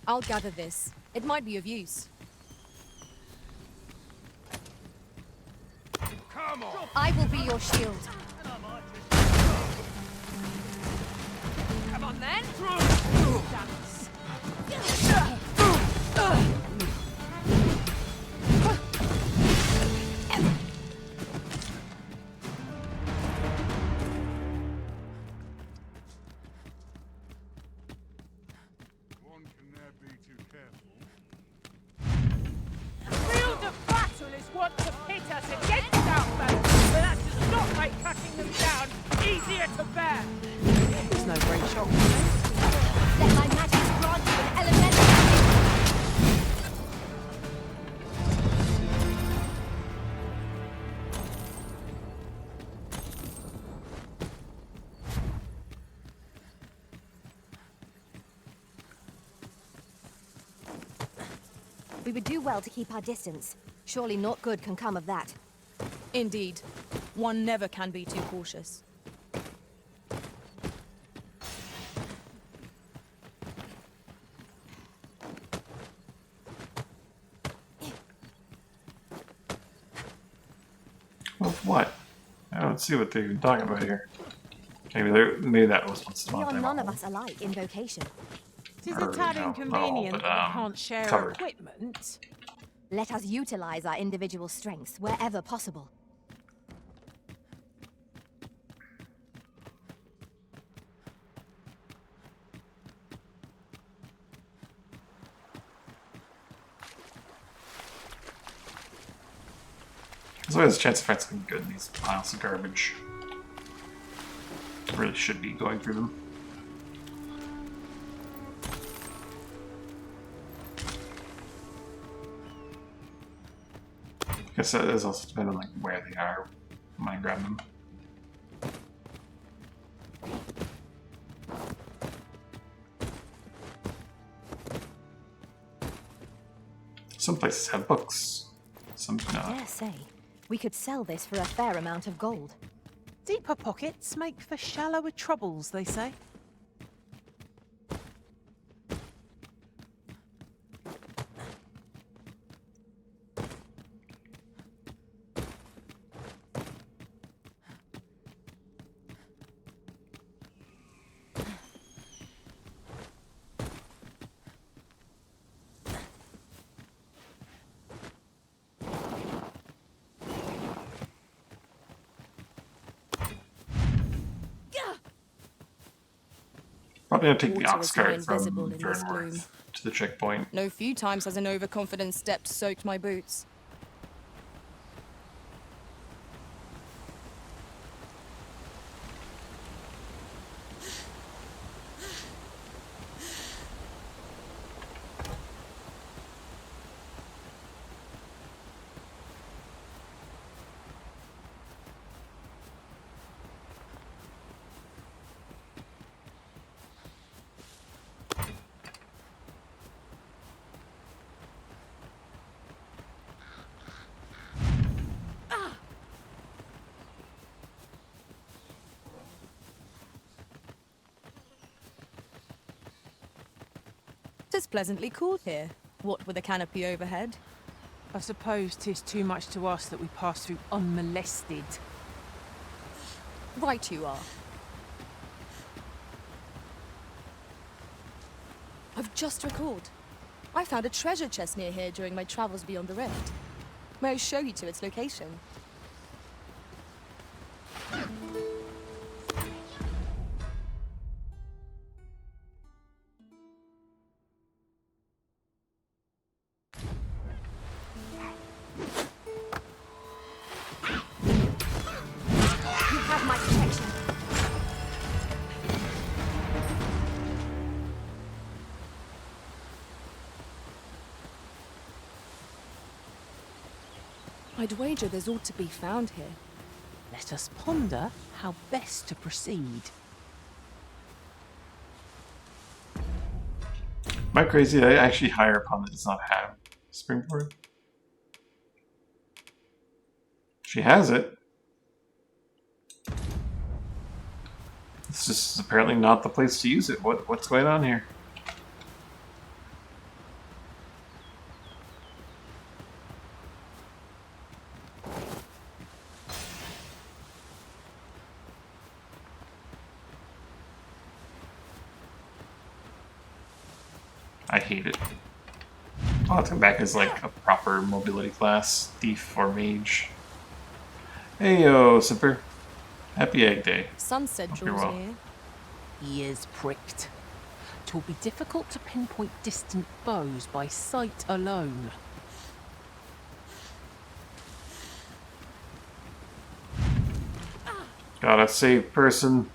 I'll gather this. It might be of use. Come on! I will be your shield. Come on then. One can never be too careful. Field of battle is what to pit us against outbalance, but that does not make cutting them down easier to bear. There's no great shock. Let my magic grant you an elemental. We would do well to keep our distance. Surely naught good can come of that. Indeed. One never can be too cautious. With what? I don't see what they're talking about here. Maybe that was what's We are none of us alike in vocation. It is a tad inconvenient that we can't share covered. equipment. Let us utilize our individual strengths wherever possible. There's always a chance of finding something good in these piles of garbage. Really should be going through them. I guess that is also depending on like where they are when I grab them. Some places have books, some do I not. dare say, we could sell this for a fair amount of gold. Deeper pockets make for shallower troubles, they say. Probably gonna take the Water ox is now cart from invisible in this gloom. Vernworth to the checkpoint. No few times has an overconfident step soaked my boots. Tis pleasantly cool here, what with a canopy overhead. I suppose 'tis too much to ask that we pass through unmolested. Right you are. I've just recalled. I found a treasure chest near here during my travels beyond the rift. May I show you to its location? You have my protection. I'd wager there's ought to be found here. Let us ponder how best to proceed. Am I crazy? Did I actually hire a pawn that does not have springboard? She has it. It's just apparently not the place to use it. What's going on here? I hate it. I'll have to come back as like a proper mobility class, thief or mage. Hey yo, Simper. Happy Egg Day. Sunset Hope you're draws well. near. Ears pricked. 'Twill be difficult to pinpoint distant foes by sight alone. Gotta save person.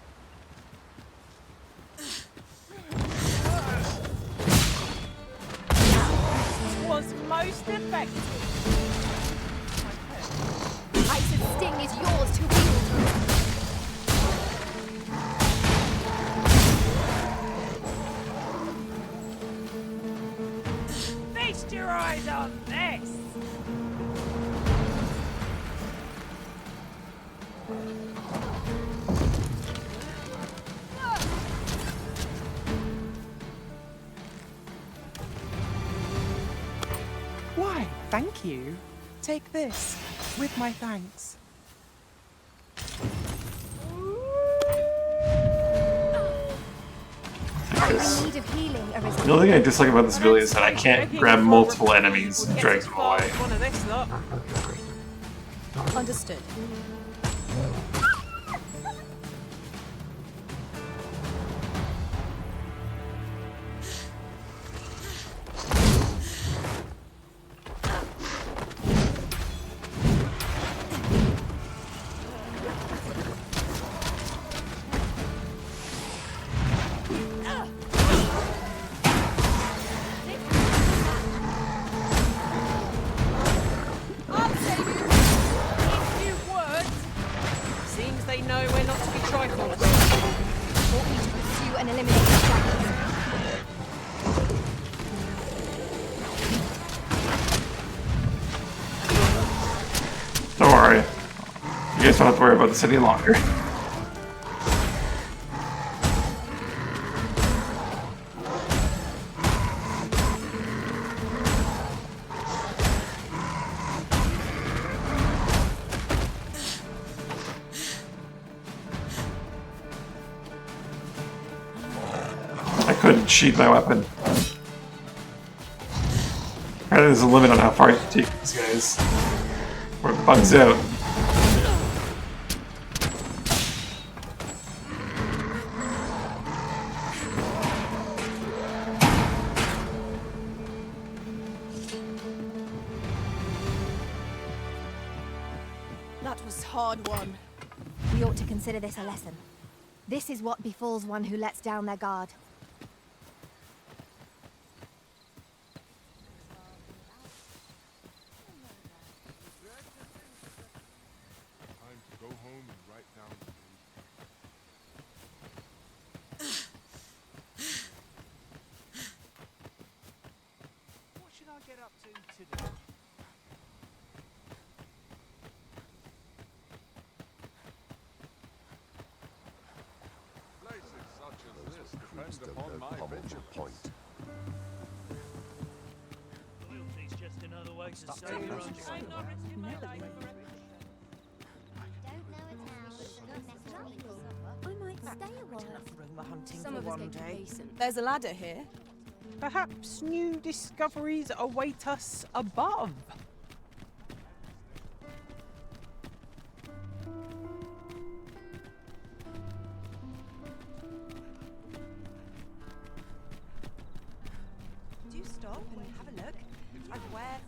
Was most effective. Ice's sting is yours to wield. Feast your eyes on this! Why, thank you. Take this, with my thanks. In need of healing, Arisen. The only thing I dislike about this ability is that I can't grab multiple enemies and drag them away. One of this lot. Understood. I'll save you! If you would! Seems they know we're not to be trifled with. Want me to pursue and eliminate the dragons? Don't worry. You guys don't have to worry about this any longer. I couldn't sheath my weapon. Apparently there's a limit on how far you can take these guys. Or it bugs out. That was hard won. We ought to consider this a lesson. This is what befalls one who lets down their guard. Time to go home and write down the What should I get up to today? Places such as this depend upon my vigilance. Loyalty's just another way to say you're I might stay a while. Rumour hunting Some for of us one get day. complacent. There's a ladder here. Perhaps new discoveries await us above. Do stop and have a look. I'd wear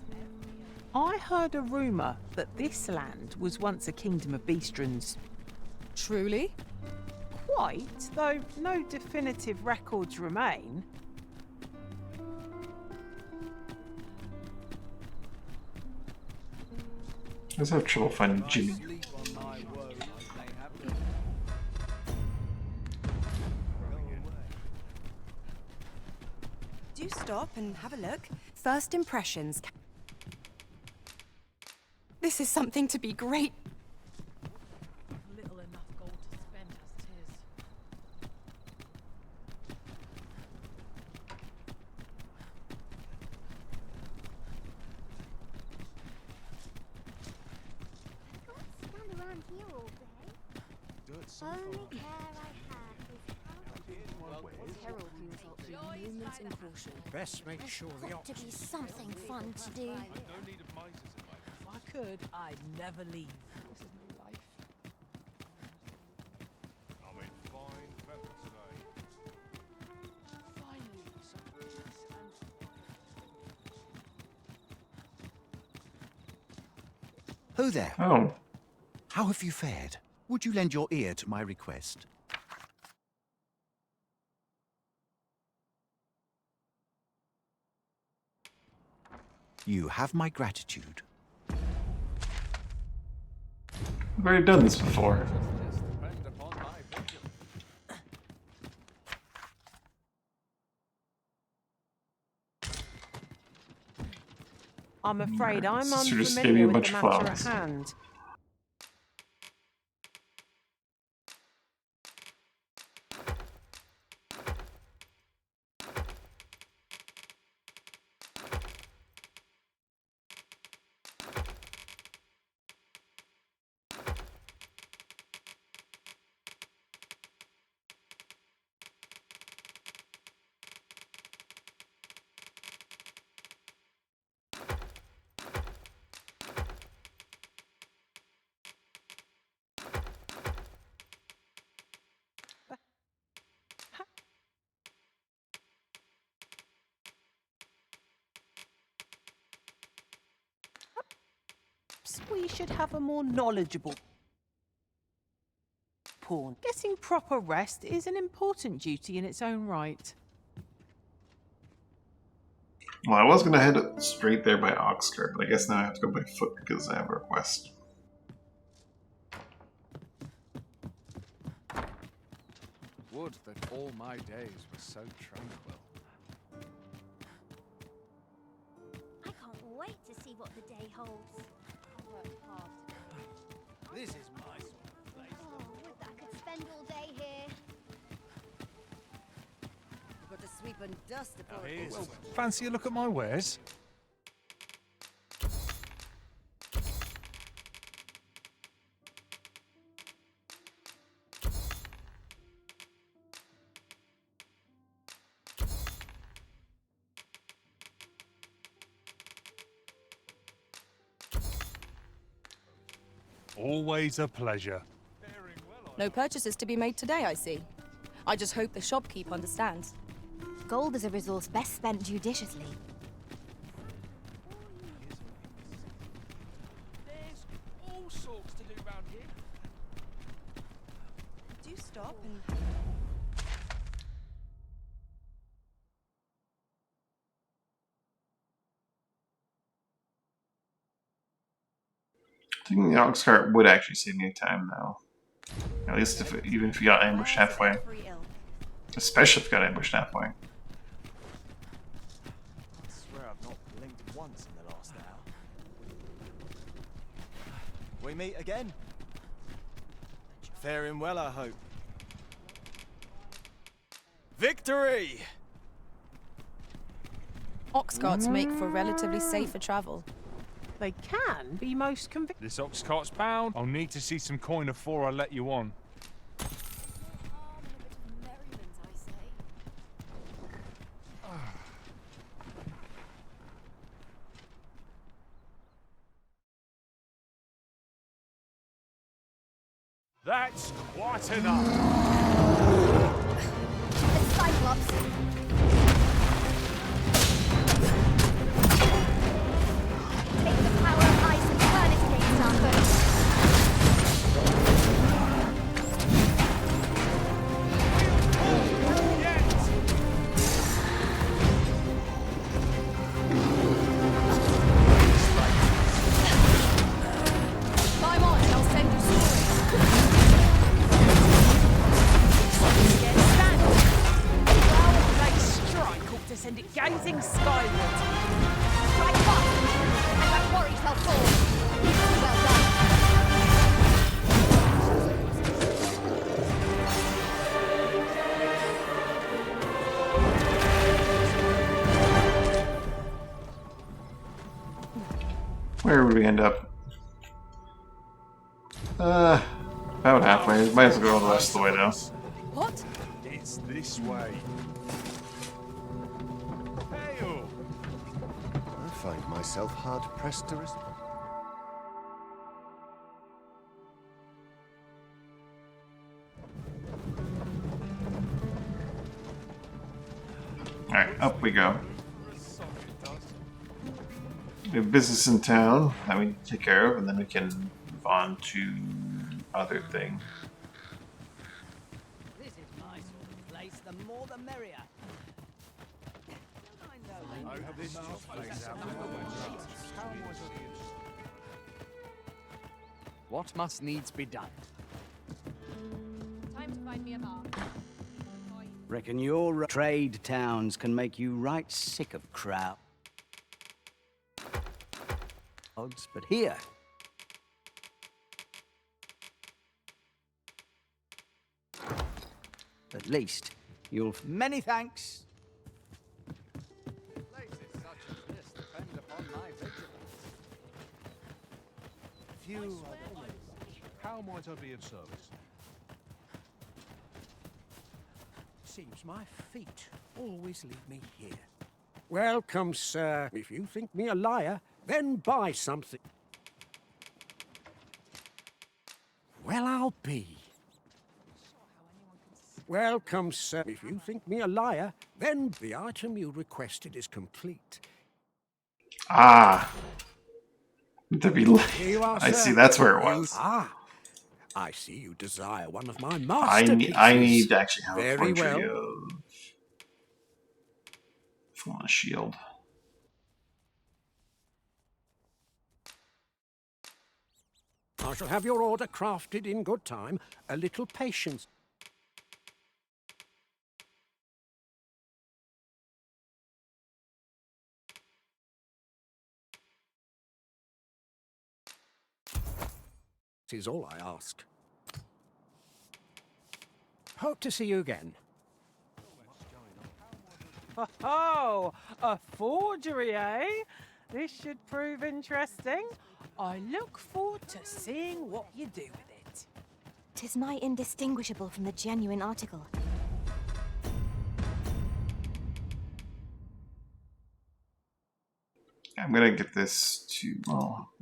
I heard a rumour that this land was once a kingdom of beastrons. Truly? Quite, though no definitive records remain. just have trouble finding Jimmy. Do stop and have a look. First impressions. This is something to be great. Little enough gold to spend as it is. Stand around here all day. Only care I have is how Herald movements and caution. Best make sure the got to be something fun to do. If I could, I'd never leave. This is my life. I'm in fine feather today. Finally, some peace and Who there? Oh. How have you fared? Would you lend your ear to my request? You have my gratitude. I've already done this before. I'm afraid I'm Sister just gave me unfamiliar a with bunch the of matter at flowers. hand. Perhaps we should have a more knowledgeable pawn. Getting proper rest is an important duty in its own right. Well, I was going to head straight there by Oxcart, but I guess now I have to go by foot because I have a request. Would that all my days were so tranquil. I can't wait to see what the day holds. I worked hard today. This is my sort of place. Oh, would that I could spend all day here. I've got to sweep and dust before Well, fancy a look at my wares? Always a pleasure. No purchases to be made today, I see. I just hope the shopkeep understands. Gold is a resource best spent judiciously. There's all sorts to do around here. Do stop and... I think the Oxcart would actually save me time now. At least if even if you got ambushed halfway. Especially if you got ambushed halfway. I swear I've not blinked once in the last hour. We meet again. Faring well, I hope. Victory! Ox carts make for relatively safer travel. They can be most convenient. This ox cart's pound. I'll need to see some coin before I let you on. That's quite enough. The Cyclops. Take the power of ice and turn it against our foes. Where would we end up? About halfway. Might as well go the rest of the way though. What? It's this way. Hail! I find myself hard pressed to respond. Alright, up we go. We have business in town that we need to take care of, and then we can move on to other thing. This is my sort of place. The more the merrier. What must needs be done? Time to find me a bar. Reckon your trade towns can make you right sick of crowd. But here. At least you'll... Many thanks. Places such as this depend upon my vigilance. Few are the ways. How might I be of service? Seems my feet always lead me here. Welcome, sir. If you think me a liar, then buy something. Well, I'll be. Welcome, sir. If you think me a liar, then the item you requested is complete. Ah. To be Here you are, I sir. see, that's where it was. Ah, I see you desire one of my masterpieces. I need to actually have Very a portrait well. of Fallen Shield. I shall have your order crafted in good time. A little patience. Is all I ask. Hope to see you again. Oh, a forgery, eh? This should prove interesting. I look forward to seeing what you do with it. 'Tis nigh indistinguishable from the genuine article. I'm gonna get this to, well,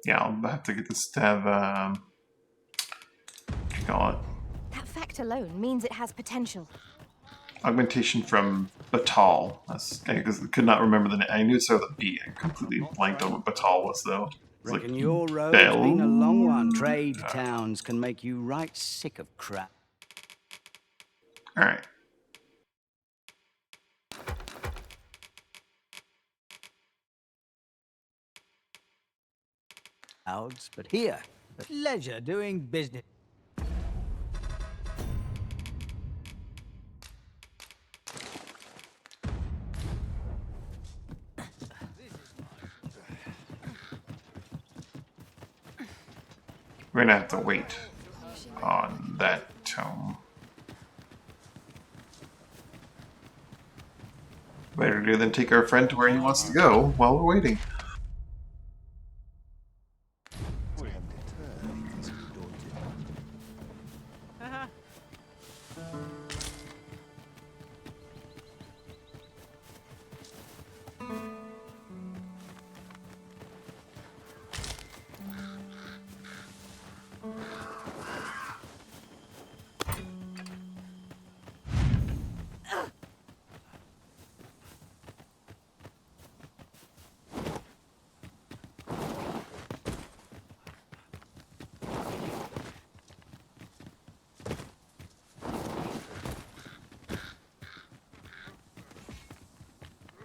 yeah, I'll have to get this to have, what do you call it? That fact alone means it has potential. Augmentation from Batal. I could not remember the name. I knew it started with a B. I completely blanked on what Batal was, though. It's Reckon like your road's Bell. been a long one. Trade towns can make you right sick of crap. Alright. Crowds, but here, at leisure doing business. We're gonna have to wait on that tome. Better do than take our friend to where he wants to go while we're waiting.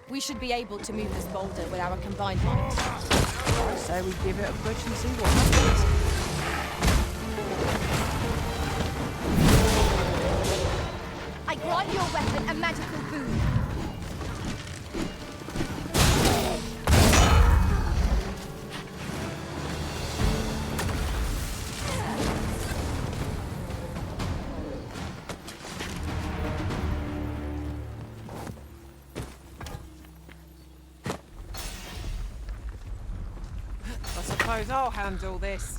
We should be able to move this boulder with our combined might. So we give it a push and see what happens. I grant your weapon a magical boon. knows I'll handle this.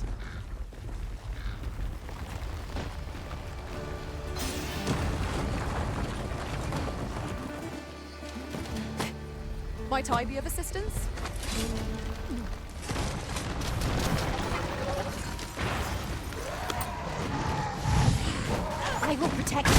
Might I be of assistance? I will protect you.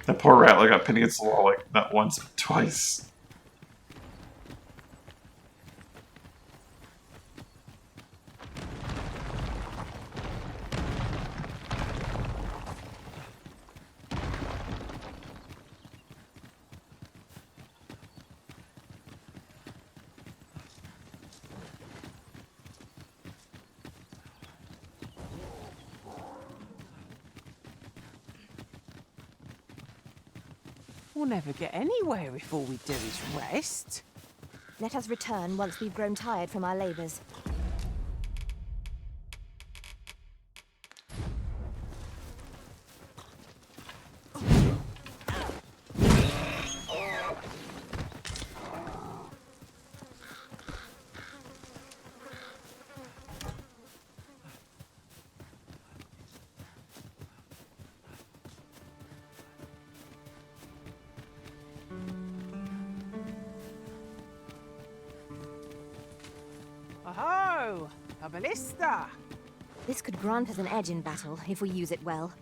That poor rattler got pinned against the wall like not once but twice. We'll never get anywhere if all we do is rest. Let us return once we've grown tired from our labors. Aho! A ballista! This could grant us an edge in battle if we use it well.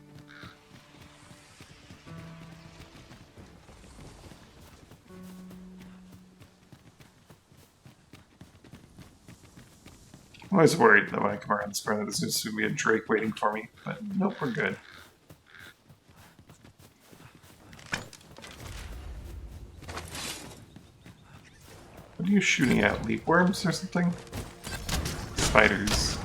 I'm always worried that when I come around this corner, there's just going to be a Drake waiting for me, but nope, we're good. What are you shooting at? Leapworms or something? Spiders.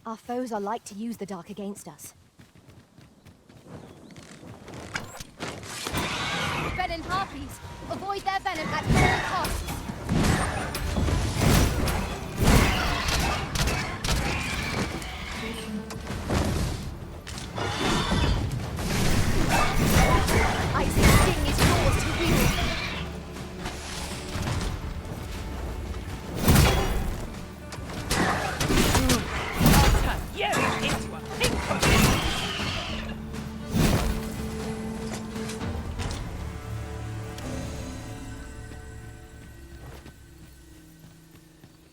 Our foes are like to use the dark against us. Venom harpies. Avoid their venom at all costs. Icy sting is yours to wield.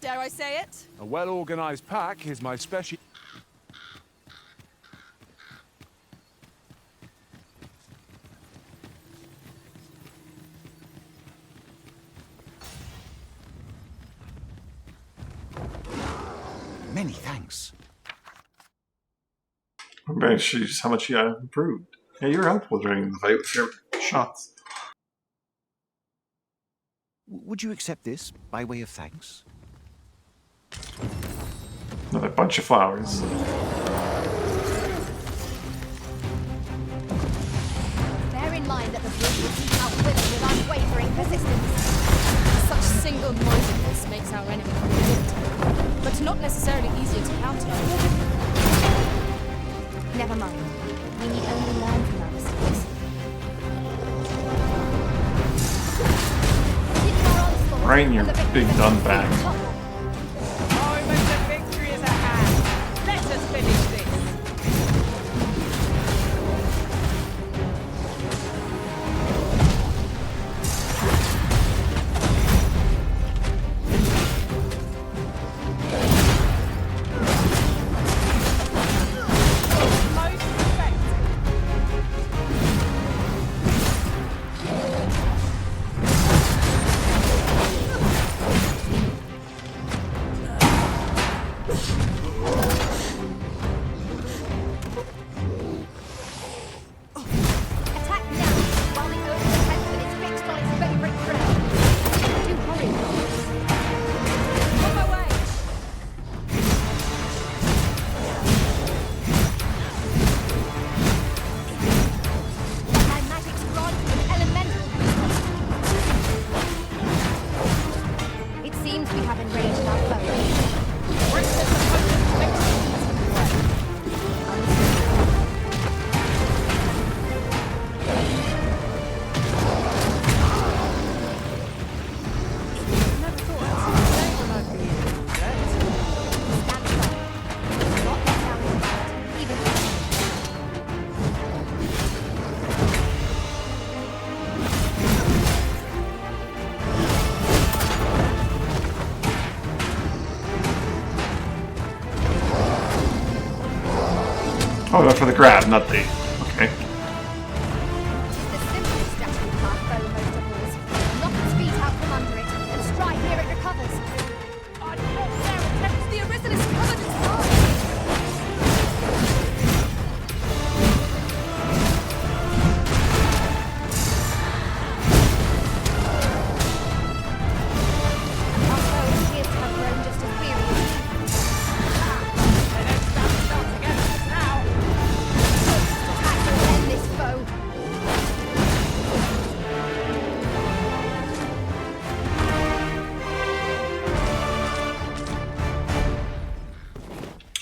Dare I say it? A well-organized pack is my special. Many thanks. I'm very sure just how much you have improved. Yeah, you were helpful during the fight with your shots. Would you accept this by way of thanks? Another bunch of flowers. Bear in mind that the blood will seek out wither with unwavering persistence. Such single-mindedness makes our enemy unpredictable, but not necessarily easier to counter. Never mind. We need only learn from our mistakes. Right in your big dun bag. Moment of victory is at hand. Let us finish this. Oh, no, for the grab, not the... Okay. The simplest statue path bow most of all. Knock its feet out from under it and strike ere it recovers. I don't dare attempt. The arisen is covered in blood. Our foe appears to have grown just as weary as you. They don't stand a chance against us now. Attack will end this foe.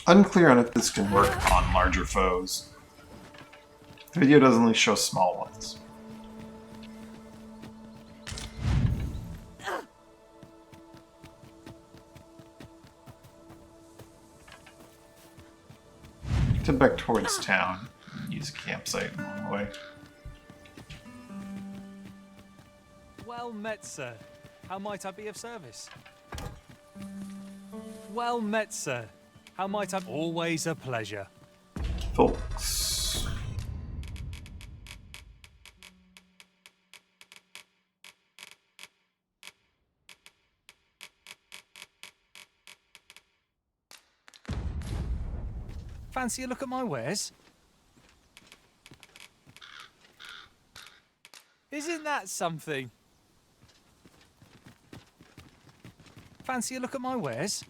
Unclear on if this can work on larger foes. The video doesn't only show small ones. Head back towards town. Use a campsite along the way. Well met, sir. How might I be of service? Well met, sir. How might I... Always a pleasure. Folks. Fancy a look at my wares? Isn't that something? Fancy a look at my wares?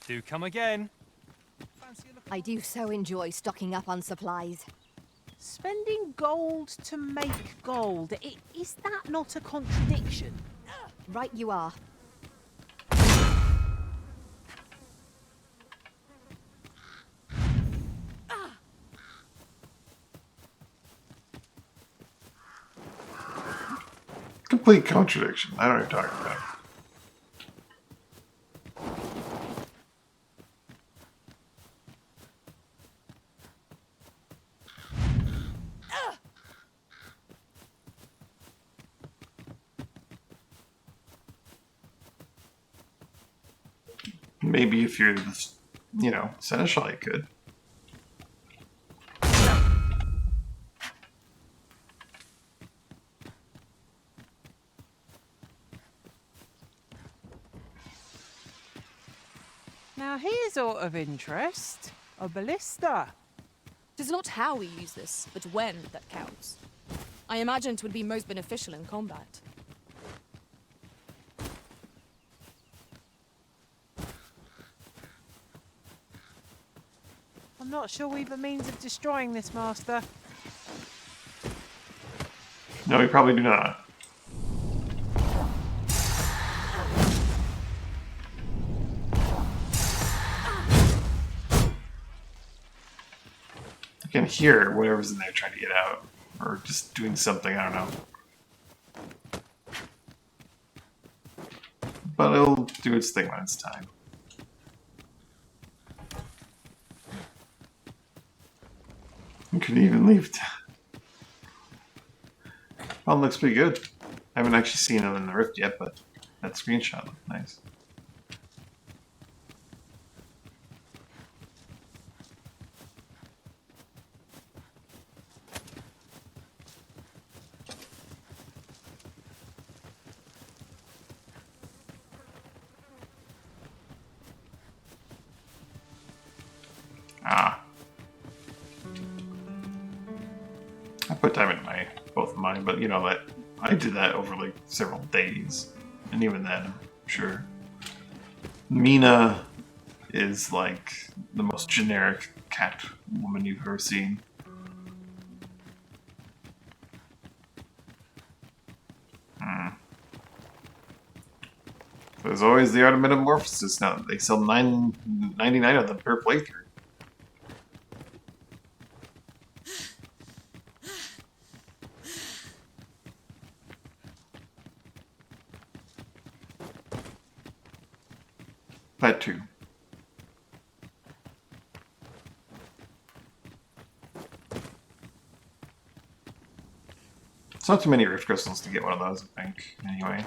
Do come again. I do so enjoy stocking up on supplies. Spending gold to make gold. Is that not a contradiction? Right you are. Complete contradiction. I don't know what you're talking about. Maybe if you're the, you know, seneschal, you could. Now here's aught of interest. A ballista. It is not how we use this, but when that counts. I imagine it would be most beneficial in combat. I'm not sure we've a means of destroying this, Master. No, we probably do not. I can hear whatever's in there trying to get out. Or just doing something, I don't know. But it'll do its thing when it's time. You couldn't even leave. Well, it looks pretty good. I haven't actually seen it in the Rift yet, but that screenshot looked nice. Ah. I put time in both of mine, but you know that I did that over like several days. And even then, I'm sure. Mina is like the most generic cat woman you've ever seen. There's always the art of metamorphosis now. They sell 99 of them per playthrough. Pet 2. It's not too many rift crystals to get one of those, I think, anyway.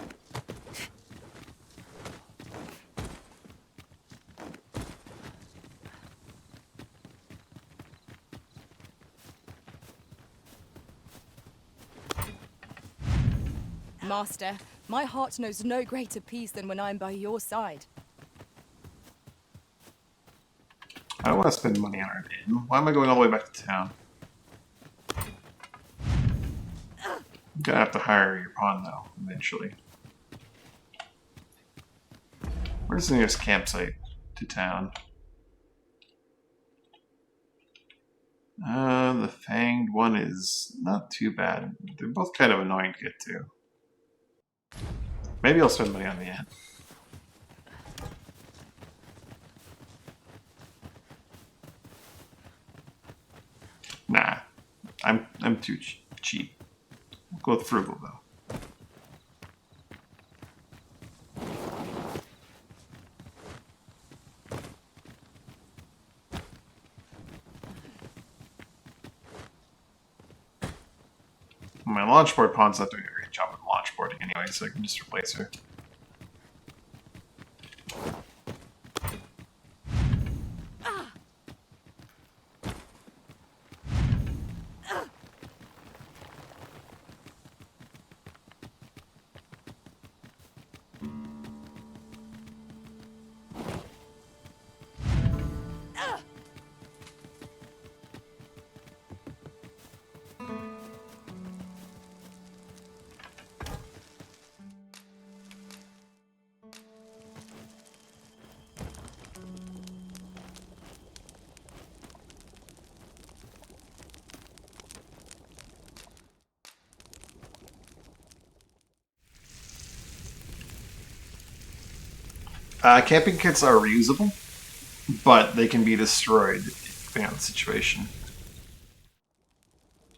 Master, my heart knows no greater peace than when I'm by your side. I don't want to spend money on an inn. Why am I going all the way back to town? I'm gonna have to hire your pawn, though, eventually. Where's the nearest campsite to town? The fanged one is not too bad. They're both kind of annoying to get to. Maybe I'll spend money on the inn. Nah, I'm too cheap. I'll go with frugal though. My launchboard pawn's not doing a great job of launchboarding anyway, so I can just replace her. Camping kits are reusable, but they can be destroyed depending on the situation.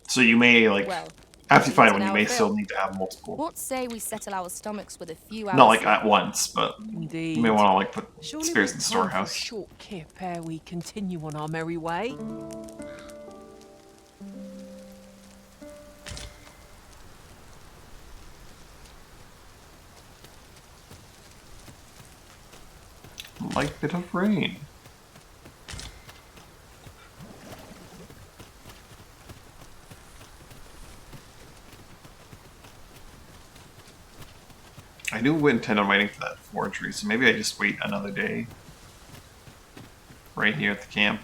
So you may, like, Well, after you find one, an you hour may fill. still need to have multiple. What say we settle our stomachs with a few hours? Not like at once, but Indeed. you may want to like put Surely spares in we've the time for a storehouse. short kip ere we continue on our merry way. Light bit of rain. I do intend on waiting for that forgery, so maybe I just wait another day. Right here at the camp.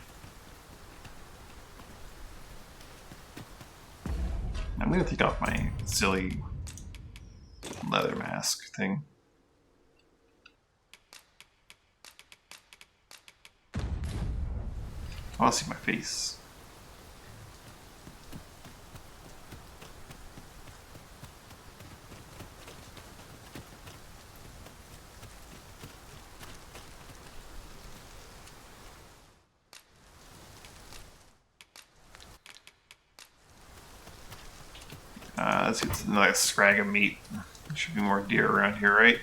I'm gonna take off my silly leather mask thing. I want to see my face. Let's get another scrag of meat. There should be more deer around here, right?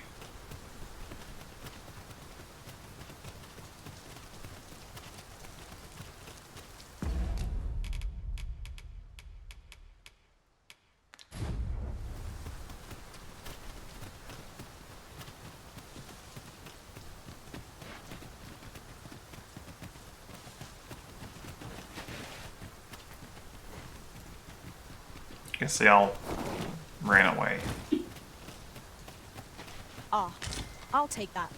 Guess they all ran away. Ah, I'll take that.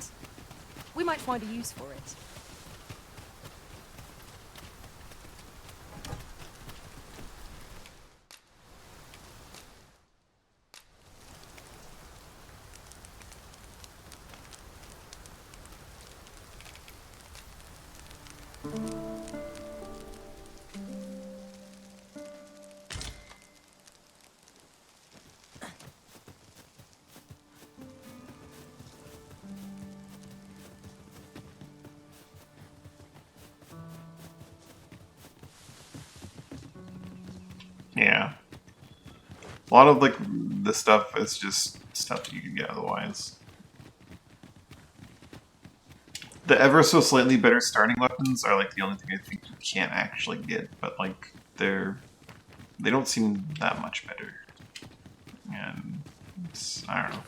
We might find a use for it. Yeah. A lot of like the stuff is just stuff that you can get otherwise. The ever so slightly better starting weapons are like the only thing I think you can't actually get, but like they don't seem that much better. And it's, I don't know.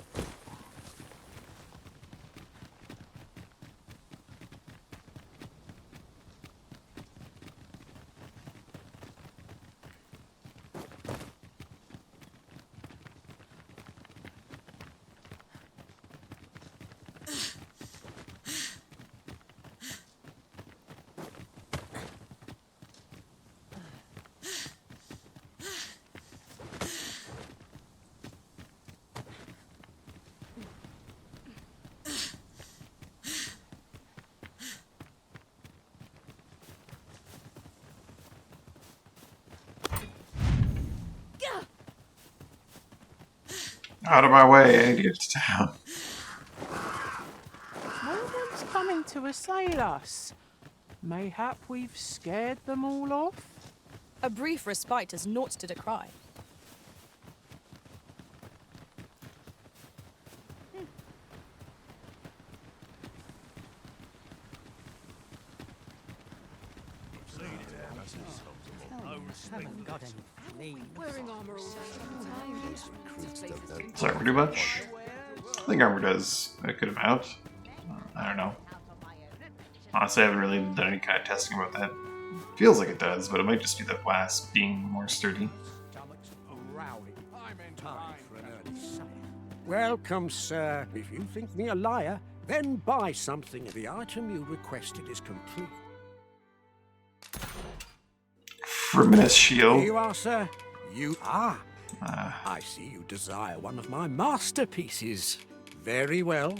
Out of my way, I get to town. No one's coming to assail us. Mayhap we've scared them all off? A brief respite is naught to decry. Wearing armor all Does armor do much? I think armor does a good amount. I don't know. Honestly, I haven't really done any kind of testing about that. Feels like it does, but it might just be the glass being more sturdy. Welcome, sir. If you think me a liar, then buy something if the item you requested is complete. Verminous shield. Here you are, sir. You are. I see you desire one of my masterpieces. Very well.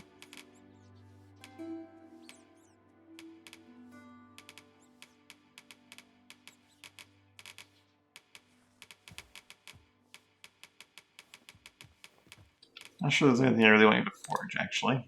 Not sure there's anything I really want you to forge, actually.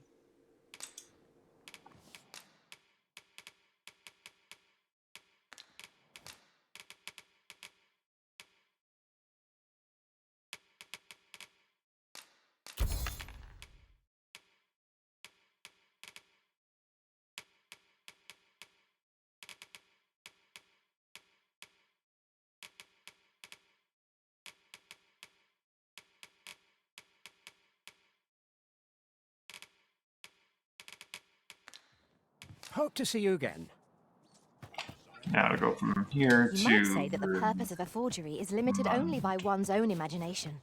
Hope to see you again. Now to go from here You to... might say that the purpose of a forgery is limited only by one's own imagination.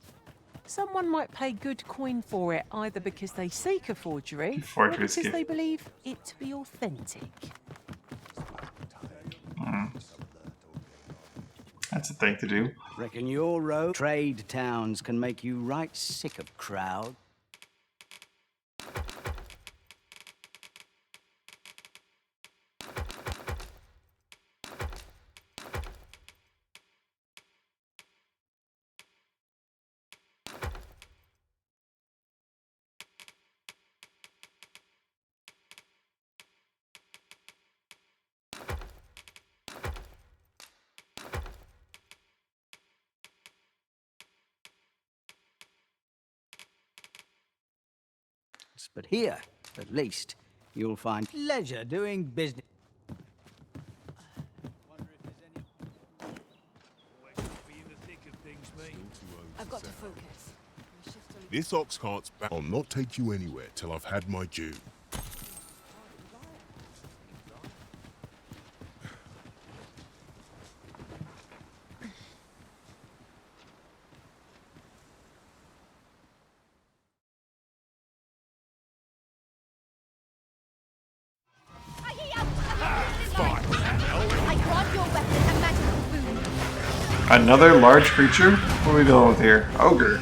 Someone might pay good coin for it, either because they seek a forgery, or Forgery because scheme. they believe it to be authentic. That's a thing to do. Reckon your road trade towns can make you right sick of crowd. But here, at least, you'll find pleasure doing business. I've got to focus. This ox cart's back. I'll not take you anywhere till I've had my due. I grant your weapon a magical boon. Another large creature? What are we dealing with here? Ogre.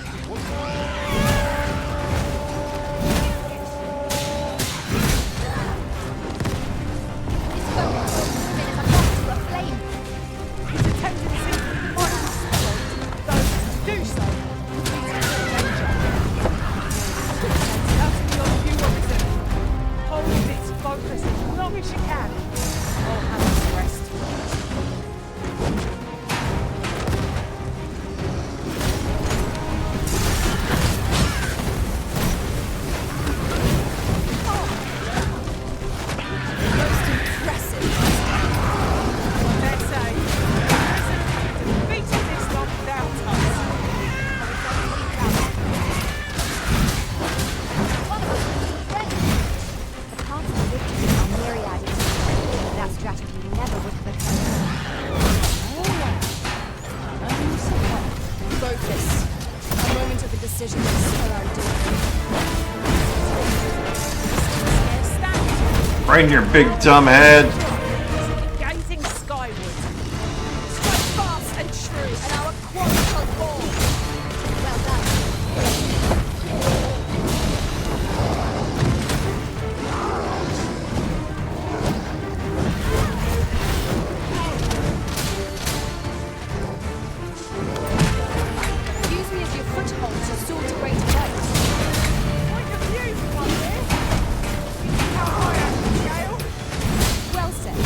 decision to spell our doom. Right in your big dumb head. Gazing skyward. Strike fast and true, and our quarry shall fall. Well done. Use me as your foothold to soar to greater heights. Point of view, one there. How high up the scale? Well said.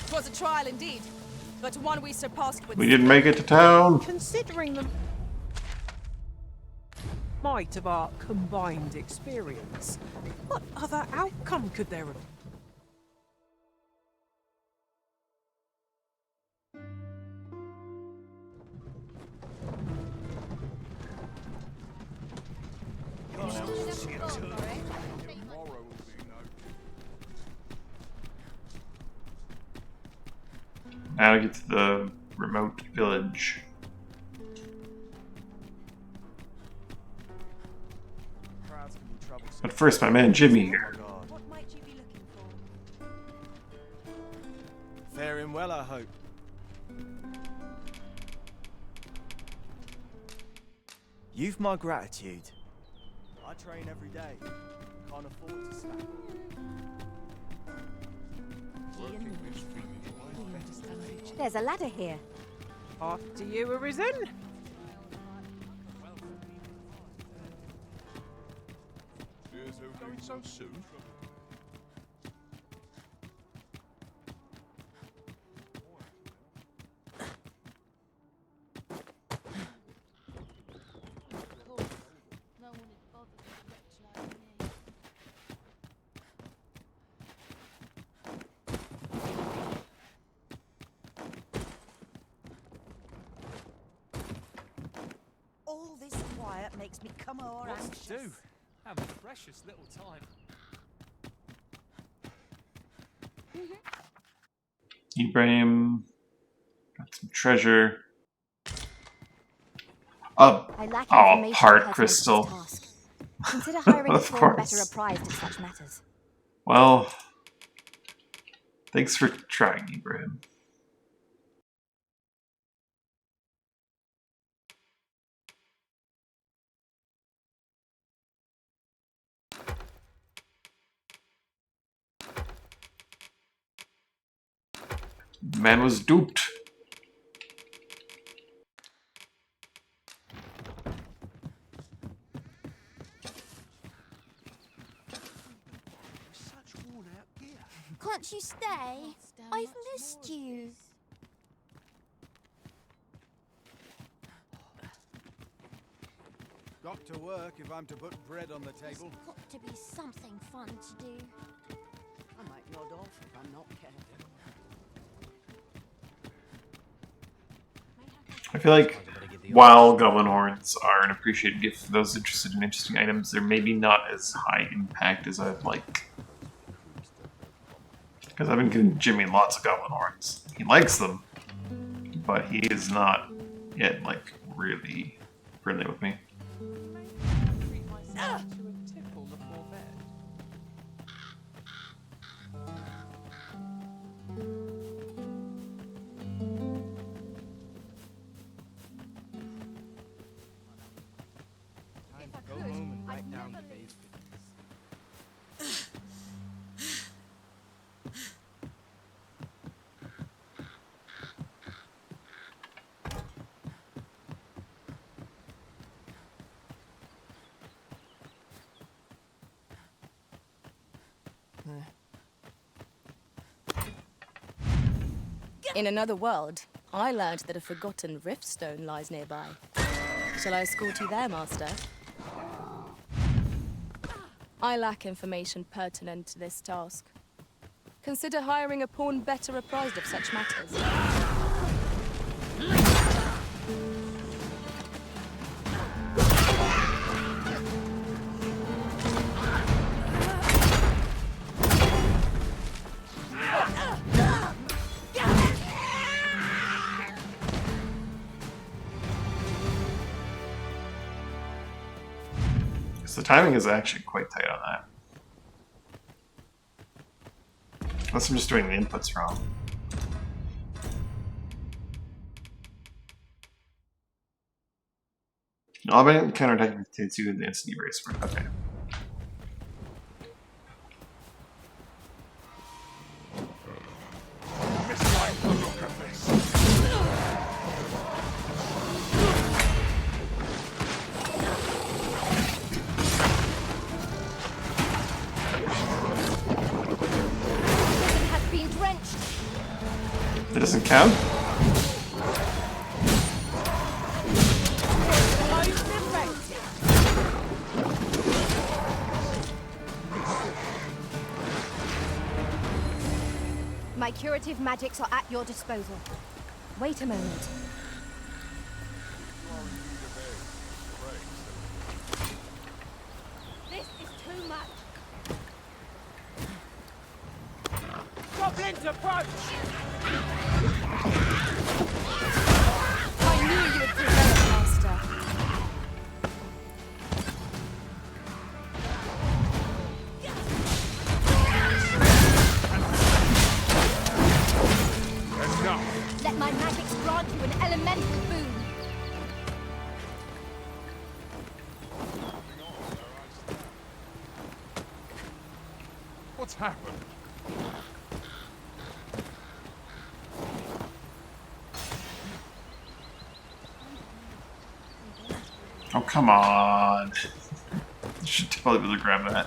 Twas a trial indeed, but one we surpassed with. We didn't make it to town. Considering the might of our combined experience, what other outcome could there have? Now to get to the remote village. But first, my man Jimmy here. What might you be looking for? Faring well, I hope. You've my gratitude. I train every day. Can't afford to slack. There's a ladder here. After you were risen? Going so soon? All this quiet makes me come o'er What's anxious. to do? Have a precious little time. Ibrahim. Got some treasure. Oh, I lack oh, information heart pertinent to crystal. this task. Consider hiring a Of firm course. better apprised of such matters. Well, thanks for trying, Ibrahim. Man was duped. Can't you stay? I've missed you. Got to work if I'm to put bread on the table. There's got to be something fun to do. I might nod off if I'm not careful. I feel like while goblin horns are an appreciated gift for those interested in interesting items, they're maybe not as high impact as I'd like. Because I've been giving Jimmy lots of goblin horns. He likes them, but he is not yet, like, really friendly with me. In another world, I learned that a forgotten riftstone lies nearby. Shall I escort you there, Master? I lack information pertinent to this task. Consider hiring a pawn better apprised of such matters. So the timing is actually quite tight on that. Unless I'm just doing the inputs wrong. Element counterattack takes you in the instant erase. Okay. It doesn't count? My curative magics are at your disposal. Wait a moment. This is too much. Goblins approach! I knew you would prevail, Master. Let my magics grant you an elemental boon. What's happened? Oh, come on. Should totally be able to grab that.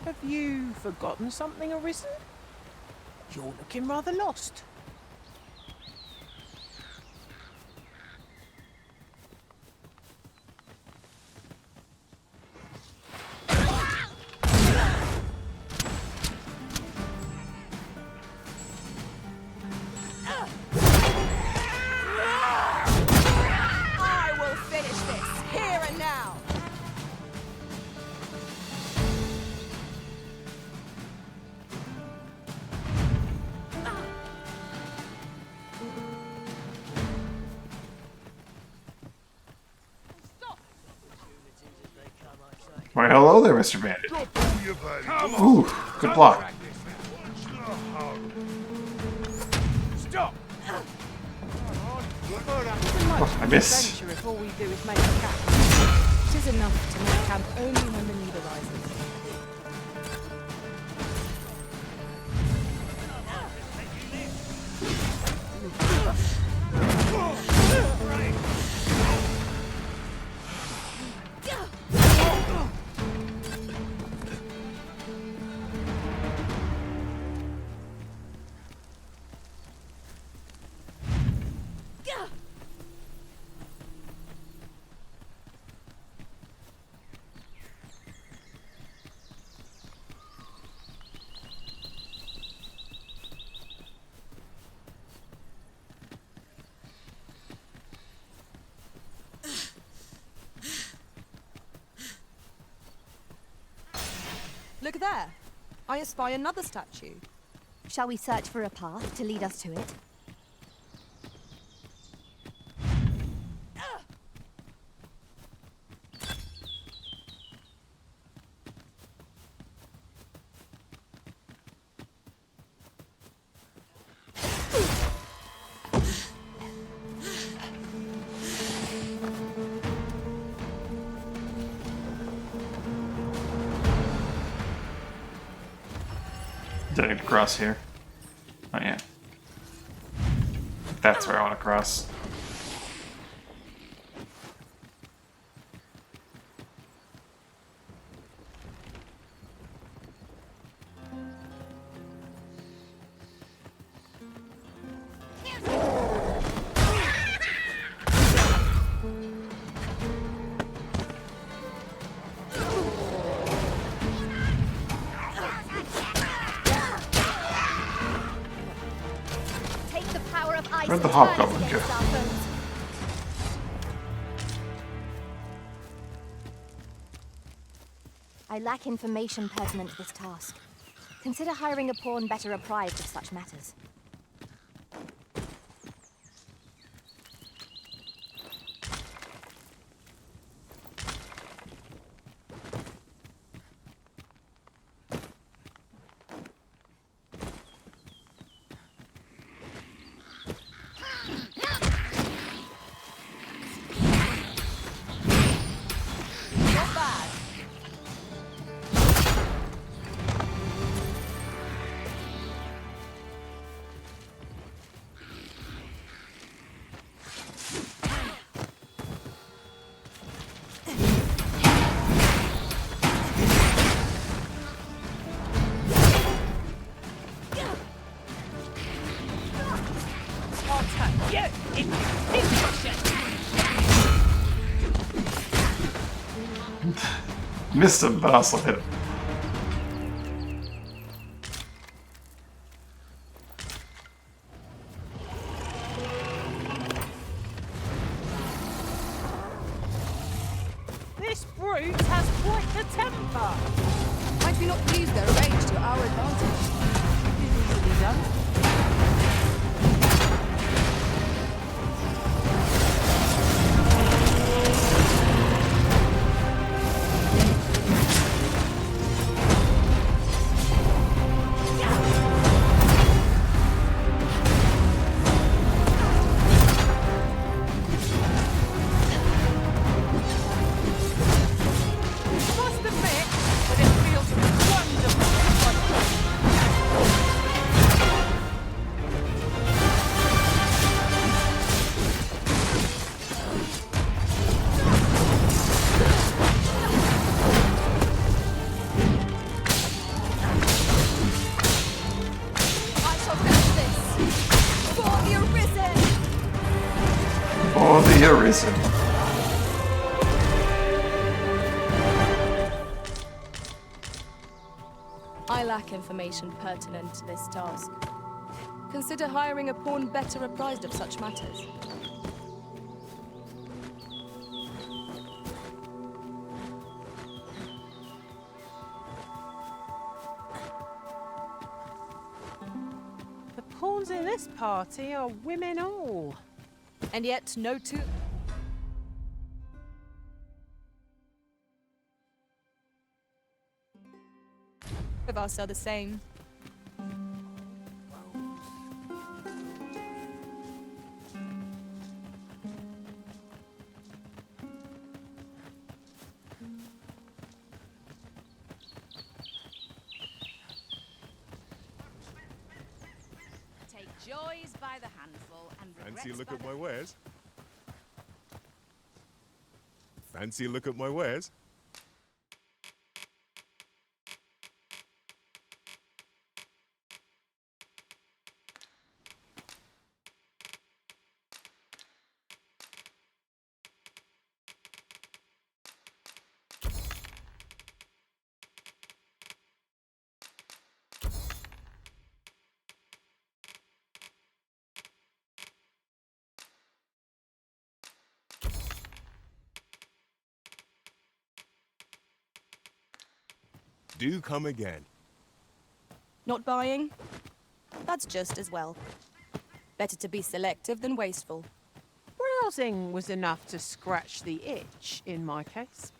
Have you forgotten something, Arisen? You're looking rather lost. I will finish this, here and now! Why, hello there, Mr. Bandit. Ooh, good block. Stop! Oh, I missed. If all we do is make a camp. It is enough to make camp only when the need arises. Look there. I espy another statue. Shall we search for a path to lead us to it? Do I need to cross here? Oh yeah. That's where I want to cross. dice Where'd the and turn it hobgoblin go? against our foes. I lack information pertinent to this task. Consider hiring a pawn better apprised of such matters. Not bad. Missed him, but also hit him. This brute has quite the temper. Might we not use their rage to our advantage? Easily done. Must admit that it feels wonderful. I shall finish this! For the Arisen! For the Arisen. I lack information pertinent to this task. Consider hiring a pawn better apprised of such matters. The pawns in this party are women all. And yet, no two of us are the same. Take joys by the handful and Fancy a regrets look by at the... my wares? Fancy a look at my wares? Do come again. Not buying? That's just as well. Better to be selective than wasteful. Browsing was enough to scratch the itch in my case.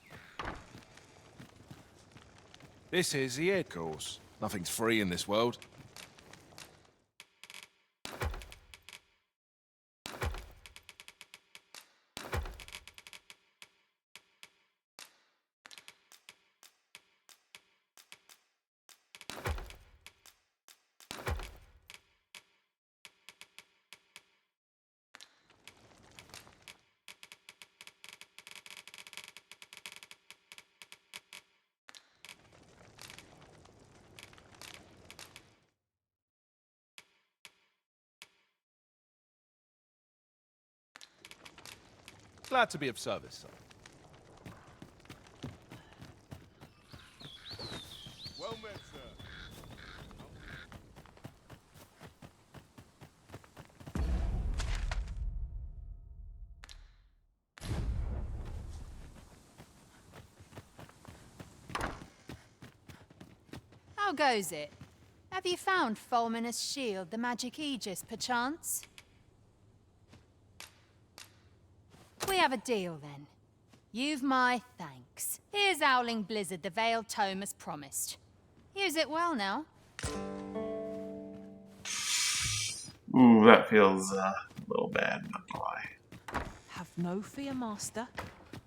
This is the air course. Nothing's free in this world. Glad to be of service, sir. Well met, sir. goes it? Have you found Fulminous shield, the magic aegis, perchance? We have a deal, then. You've my thanks. Here's Owling Blizzard, the Veiled Tome as promised. Use it well now. Ooh, that feels a little bad, not gonna lie. Have no fear, Master.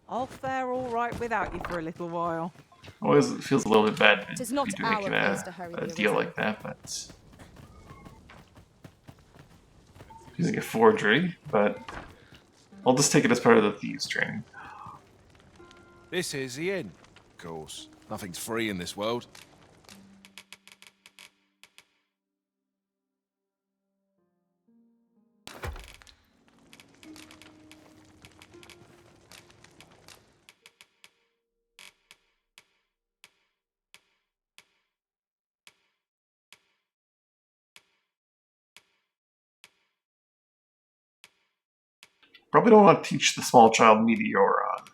I'll fare all right without you for a little while. Always it feels a little bit bad It is to not be our making place to hurry a the deal arisen. like that, but using a forgery, but I'll just take it as part of the thieves training. This is the inn. Of course, nothing's free in this world. Probably don't want to teach the small child Meteoron.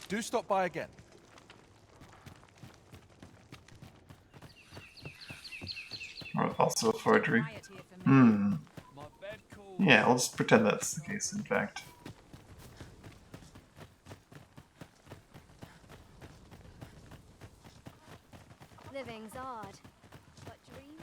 Do stop by again. Or also a forgery. Hmm. Yeah, I'll just pretend that's the case, in fact. Living's odd, but dreams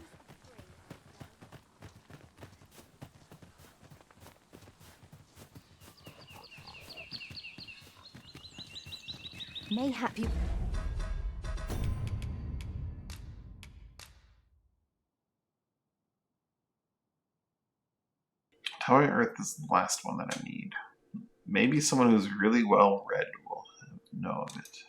are free. Mayhap you... How on earth is the last one that I need? Maybe someone who's really well read will know of it.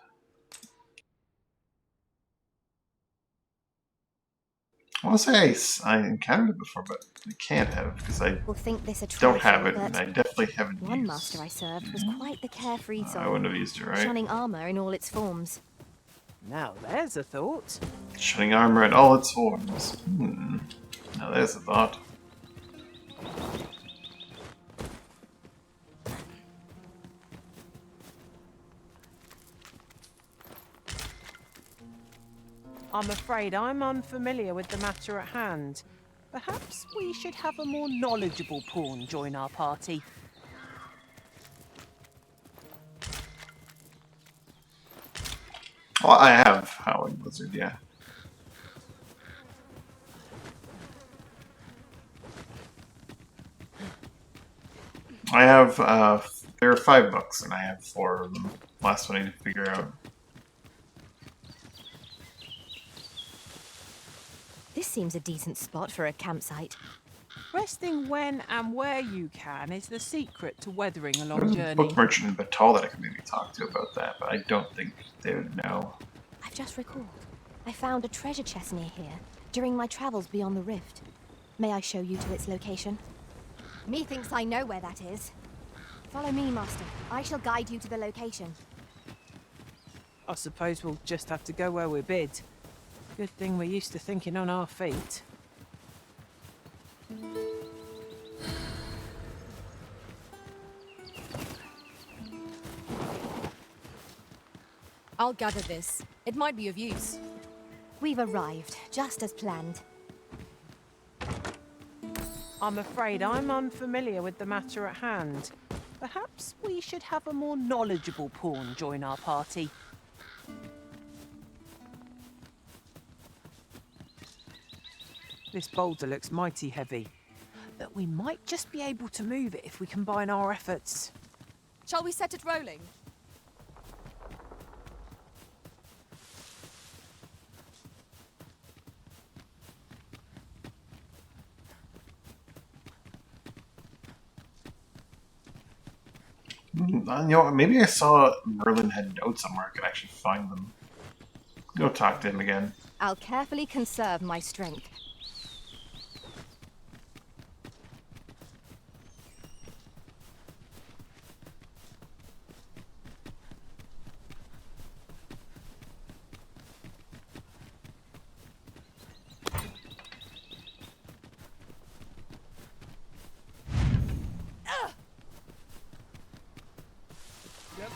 I want to say I encountered it before, but I can't have because I will think this a don't have trifle, it, and but I definitely haven't one used. master I served was quite the carefree I soul, wouldn't have used it, right? shunning armor in all its forms. Now there's a thought. Shutting armor in all its forms. Now there's a thought. I'm afraid I'm unfamiliar with the matter at hand. Perhaps we should have a more knowledgeable pawn join our party. Well, I have Howling Blizzard, yeah. I have, there are 5 books, and I have 4 of them. Last one I need to figure out. This seems a decent spot for a campsite. Resting when and where you can is the secret to weathering a long There's a journey. book merchant in Batal that I could maybe talk to about that, but I don't think they would know. I've just recalled. I found a treasure chest near here during my travels beyond the rift. May I show you to its location? Methinks I know where that is. Follow me, Master. I shall guide you to the location. I suppose we'll just have to go where we're bid. Good thing we're used to thinking on our feet. I'll gather this. It might be of use. We've arrived, just as planned. I'm afraid I'm unfamiliar with the matter at hand. Perhaps we should have a more knowledgeable pawn join our party. This boulder looks mighty heavy, but we might just be able to move it if we combine our efforts. Shall we set it rolling? You know, maybe I saw Merlin had notes somewhere I could actually find them. Go talk to him again. I'll carefully conserve my strength.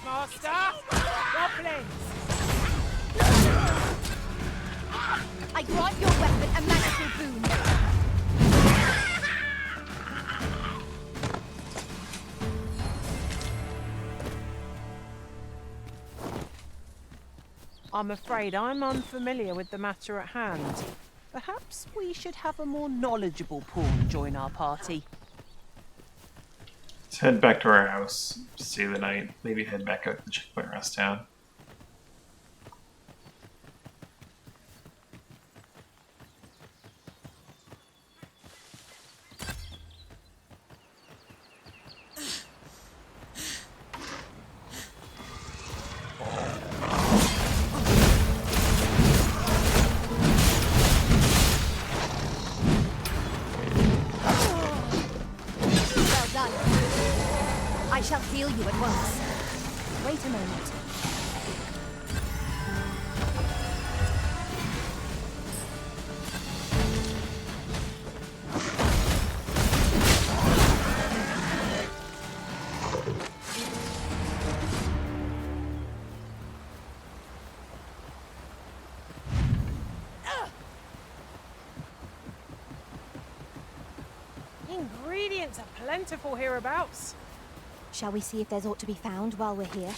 Master! Goblins! I grant your weapon a magical boon. I'm afraid I'm unfamiliar with the matter at hand. Perhaps we should have a more knowledgeable pawn join our party. Let's head back to our house, stay the night, maybe head back out to the checkpoint rest town. Well done. I shall heal you at once. Wait a moment. Ingredients are plentiful hereabouts. Shall we see if there's aught to be found while we're here?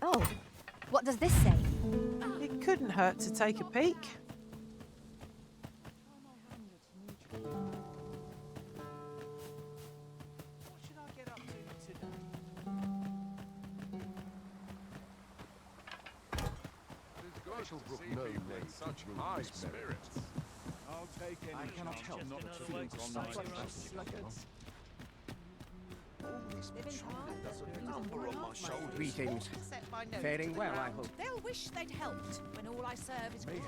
Oh, what does this say? It couldn't hurt to take a peek. Such high spirits. I'll take any I cannot help not feeling sluggards. Number on my shoulders. Greetings. Faring well, I hope. They'll wish they'd helped when all I serve is gruel.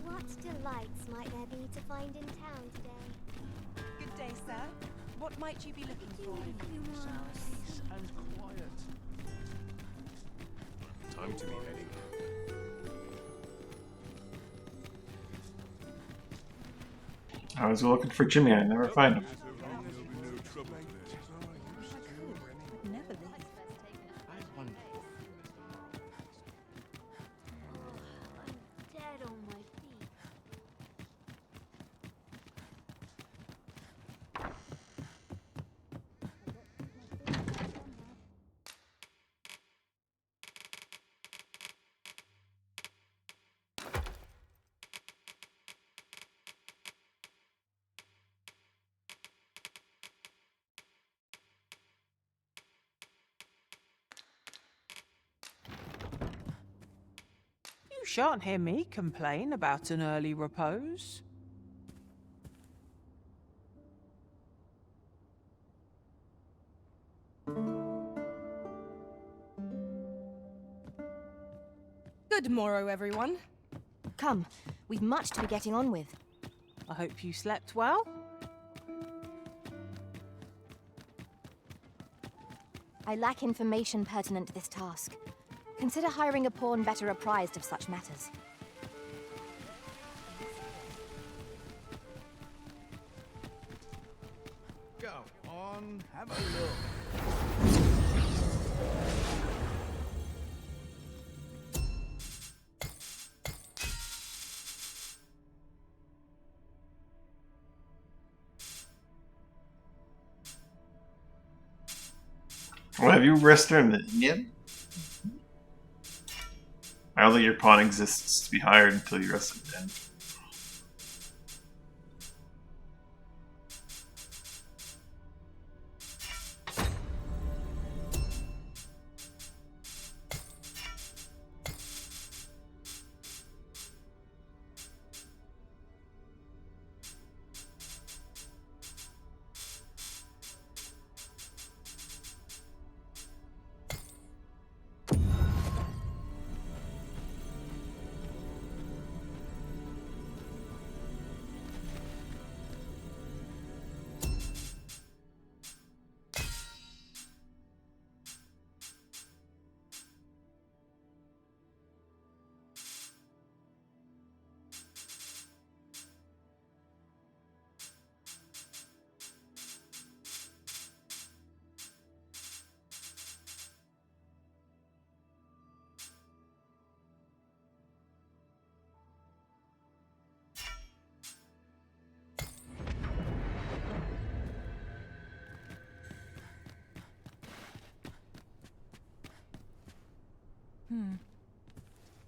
What delights might there be to find in town today? Good day, sir. What might you be looking for? Peace and quiet. Time to be heading. I was looking for Jimmy, I never find him. Dead on my feet. You shan't hear me complain about an early repose. Good morrow, everyone. Come, we've much to be getting on with. I hope you slept well. I lack information pertinent to this task. Consider hiring a pawn better apprised of such matters. Go on, have a look. Well, have you rested in the inn yet? I don't think your pawn exists to be hired until you rest it in.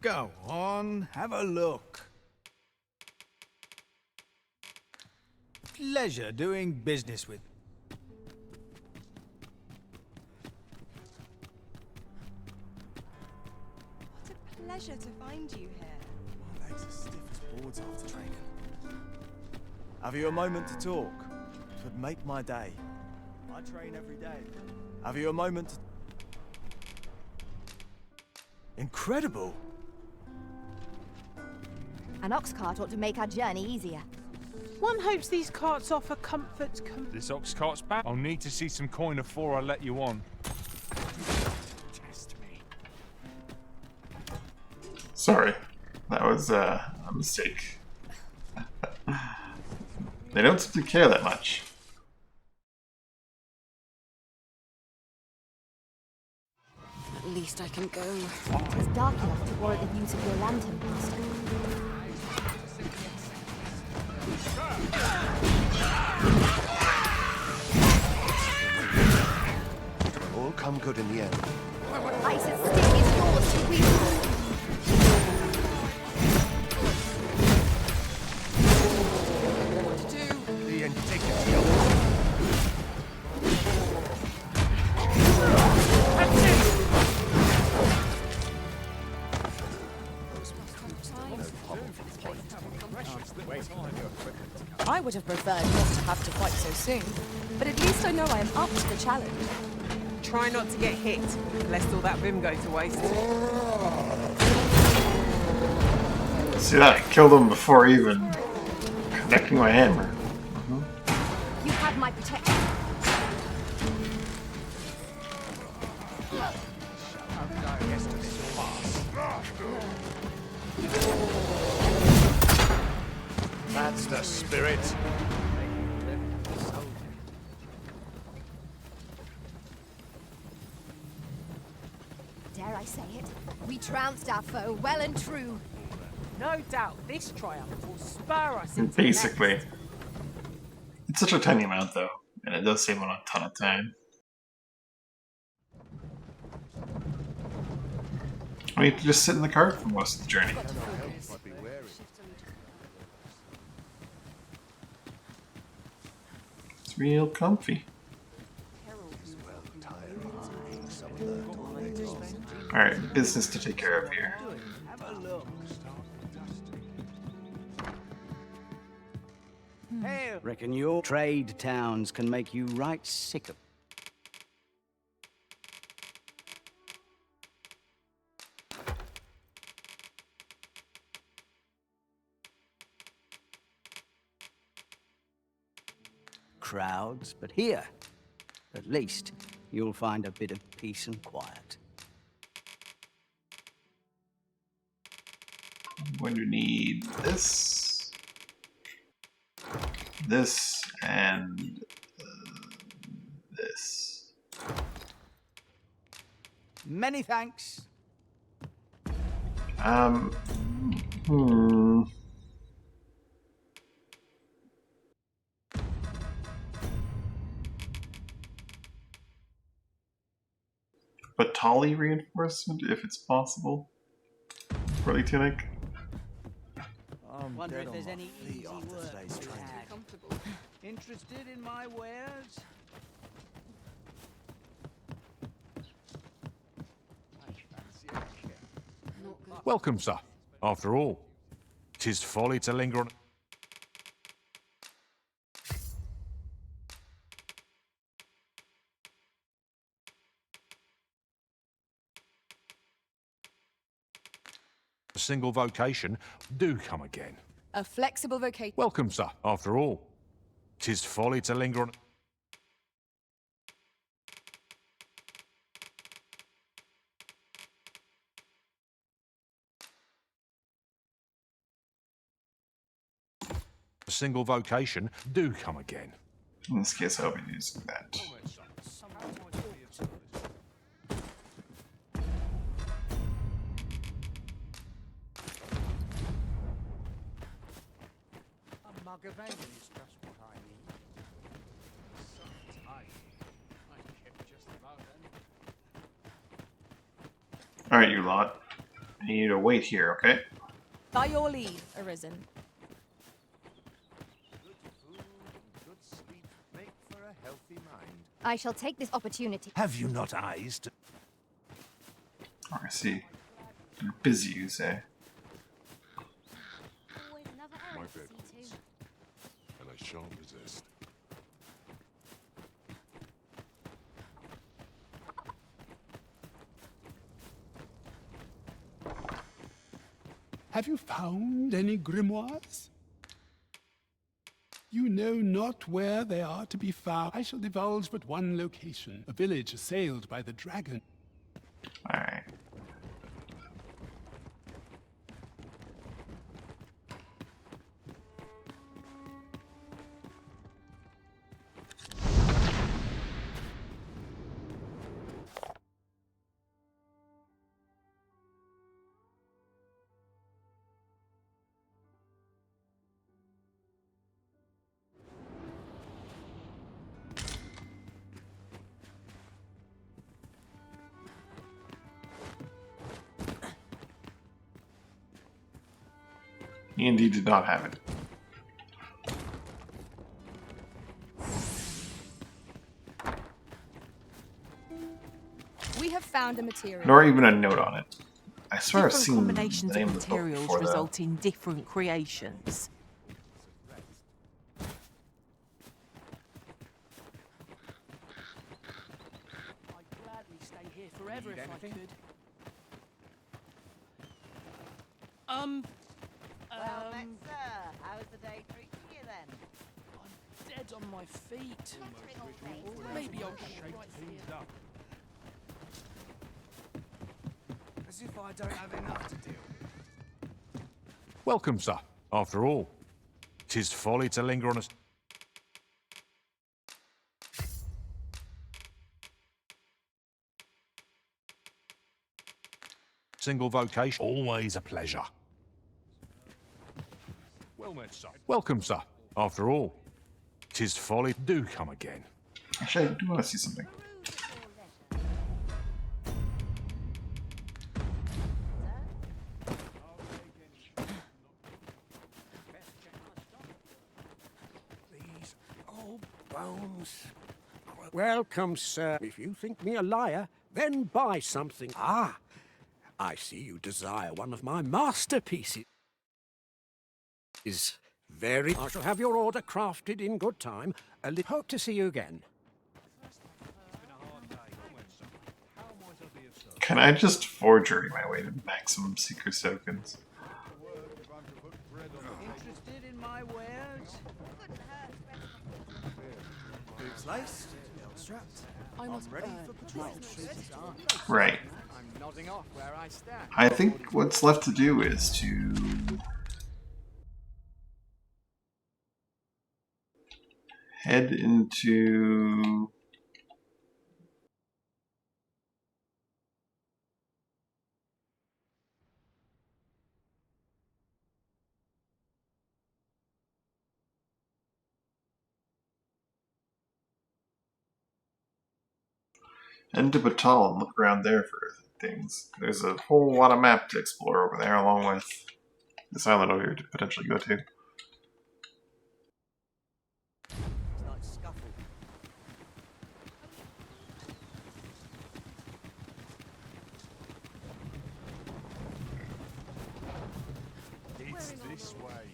Go on, have a look. Pleasure doing business with. What a pleasure to find you here. My legs are stiff as boards after training. Have you a moment to talk? It would make my day. I train every day. Have you a moment to... Incredible! An ox cart ought to make our journey easier. One hopes these carts offer comfort. This ox cart's back. I'll need to see some coin before I let you on. Test me. Sorry, that was a mistake. They don't seem to care that much. At least I can go. It's dark enough to warrant the use of your lantern, Master. It'll all come good in the end. Ice and stick is yours to wield. The indignity I would have preferred not to have to fight so soon, but at least I know I am up to the challenge. Try not to get hit, lest all that vim go to waste. See that? I killed him before even connecting my hammer. You have my protection. That's the spirit. Dare I say it? We trounced our foe well and true. No doubt this triumph will spur us into the Basically. next. It's such a tiny amount though, and it does save on a ton of time. I need to just sit in the cart for most of the journey. It's real comfy. Alright, business to take care of here. Reckon your trade towns can make you right sick of. Crowds, but here, at least, you'll find a bit of peace and quiet. I'm going to need this, this, and this. Many thanks. Batali reinforcement, if it's possible. Frilly tunic. I'm Wonder dead if on there's my any feet easy after work today's to be training. had. Interested in my wares? Welcome, sir. After all, 'tis folly to linger on. A single vocation. Do come again. A flexible vocation. Welcome, sir. After all, 'tis folly to linger on. A single vocation. Do come again. In this case, I'll be using that. A mug of ale is just what I need. So tight. I kept just about any. Alright, you lot. I need you to wait here, okay? By your leave, Arisen. Good food and good sleep make for a healthy mind. I shall take this opportunity. Have you not eyes to... Oh, I see. You're busy, you say. Always another My errand to bed, see please. to. And I shan't resist. Have you found any grimoires? You know not where they are to be found. I shall divulge but one location, a village assailed by the dragon. Alright. He indeed did not have it. We have found a material. Nor even a note on it. I swear I've Different seen the combinations name of of the book materials before, though. result in different creations. I'd gladly stay here forever if I could. Well met, sir. How's the day treating you then? I'm dead on my feet. Flattering old face. Maybe I'll shake things up. As if I don't have enough to do. Welcome, sir. After all, 'tis folly to linger on a... Single vocation. Always a pleasure. Well met, sir. Welcome, sir. After all, 'tis folly. Do come again. Actually, I do want to see something. These old bones. Welcome, sir. If you think me a liar, then buy something. Ah, I see you desire one of my masterpieces. Is very. I shall have your order crafted in good time. Hope to see you again. Can I just forgery my way to maximum secret tokens? Interested in my wares? Boots laced, belt strapped. I'm ready for patrol. Right. I'm nodding off where I stand. I think what's left to do is to head into Batal and look around there for things. There's a whole lot of map to explore over there, along with this island over here to potentially go to. It's this way.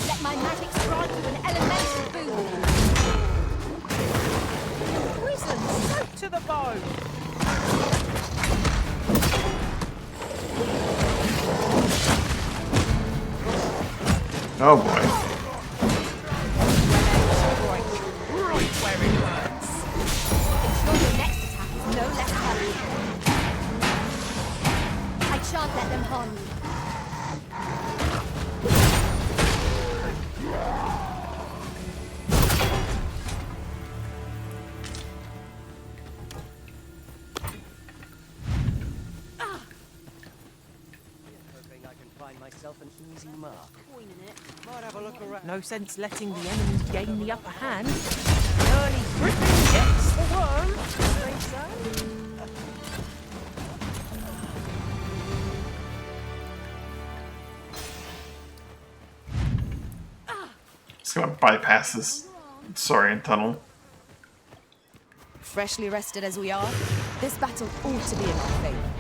Let my magic strike you an elemental boon. Poison soaked to the bone. Oh boy. Right where it hurts. Ensure your next attack is no less powerful. I shan't let them harm you. Hoping I can find myself an easy mark. Might have a look around. No sense letting the enemy gain the upper hand. Early Britain gets the worm, they say. Just gonna bypass this Saurian tunnel. Freshly rested as we are, this battle ought to be in our favor.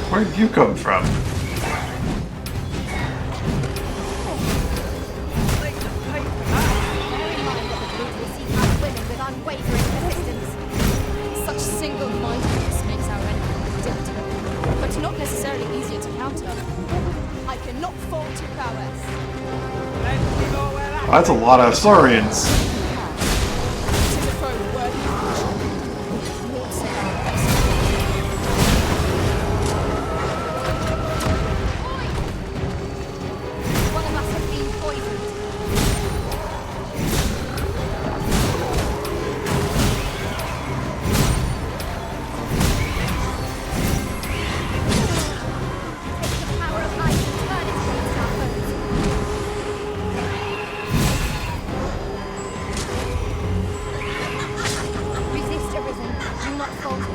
Where'd you come from? Such single-mindedness makes our enemy predictable, but not necessarily easier to counter. I cannot fault your prowess. Oh, that's a lot of Saurians. It is a foe worthy of caution. Naught save our best. One of us has been poisoned. Take the power of ice and turn it against our foes. Resist, Arisen. Do not falter.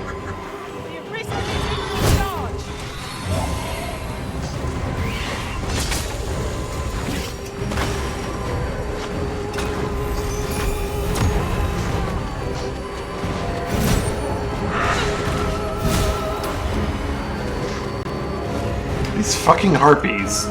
The Arisen is in charge. These fucking harpies.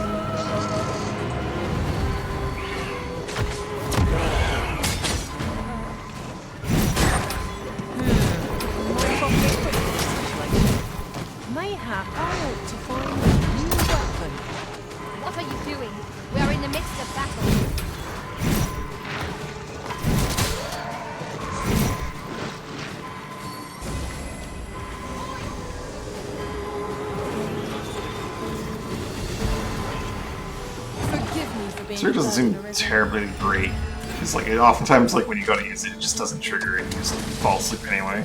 Mayhap I ought to find a new weapon. What are you doing? We are in the midst of battle. Forgive me for being Sword doesn't seem terribly great. It's like, oftentimes, like, when you go to use it, it just doesn't trigger and you just fall asleep anyway.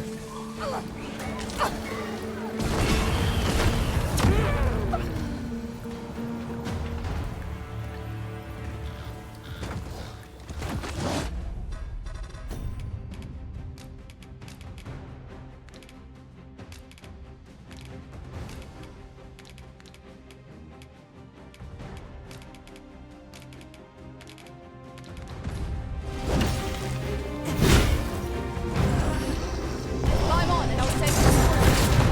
Climb on and I'll take you through.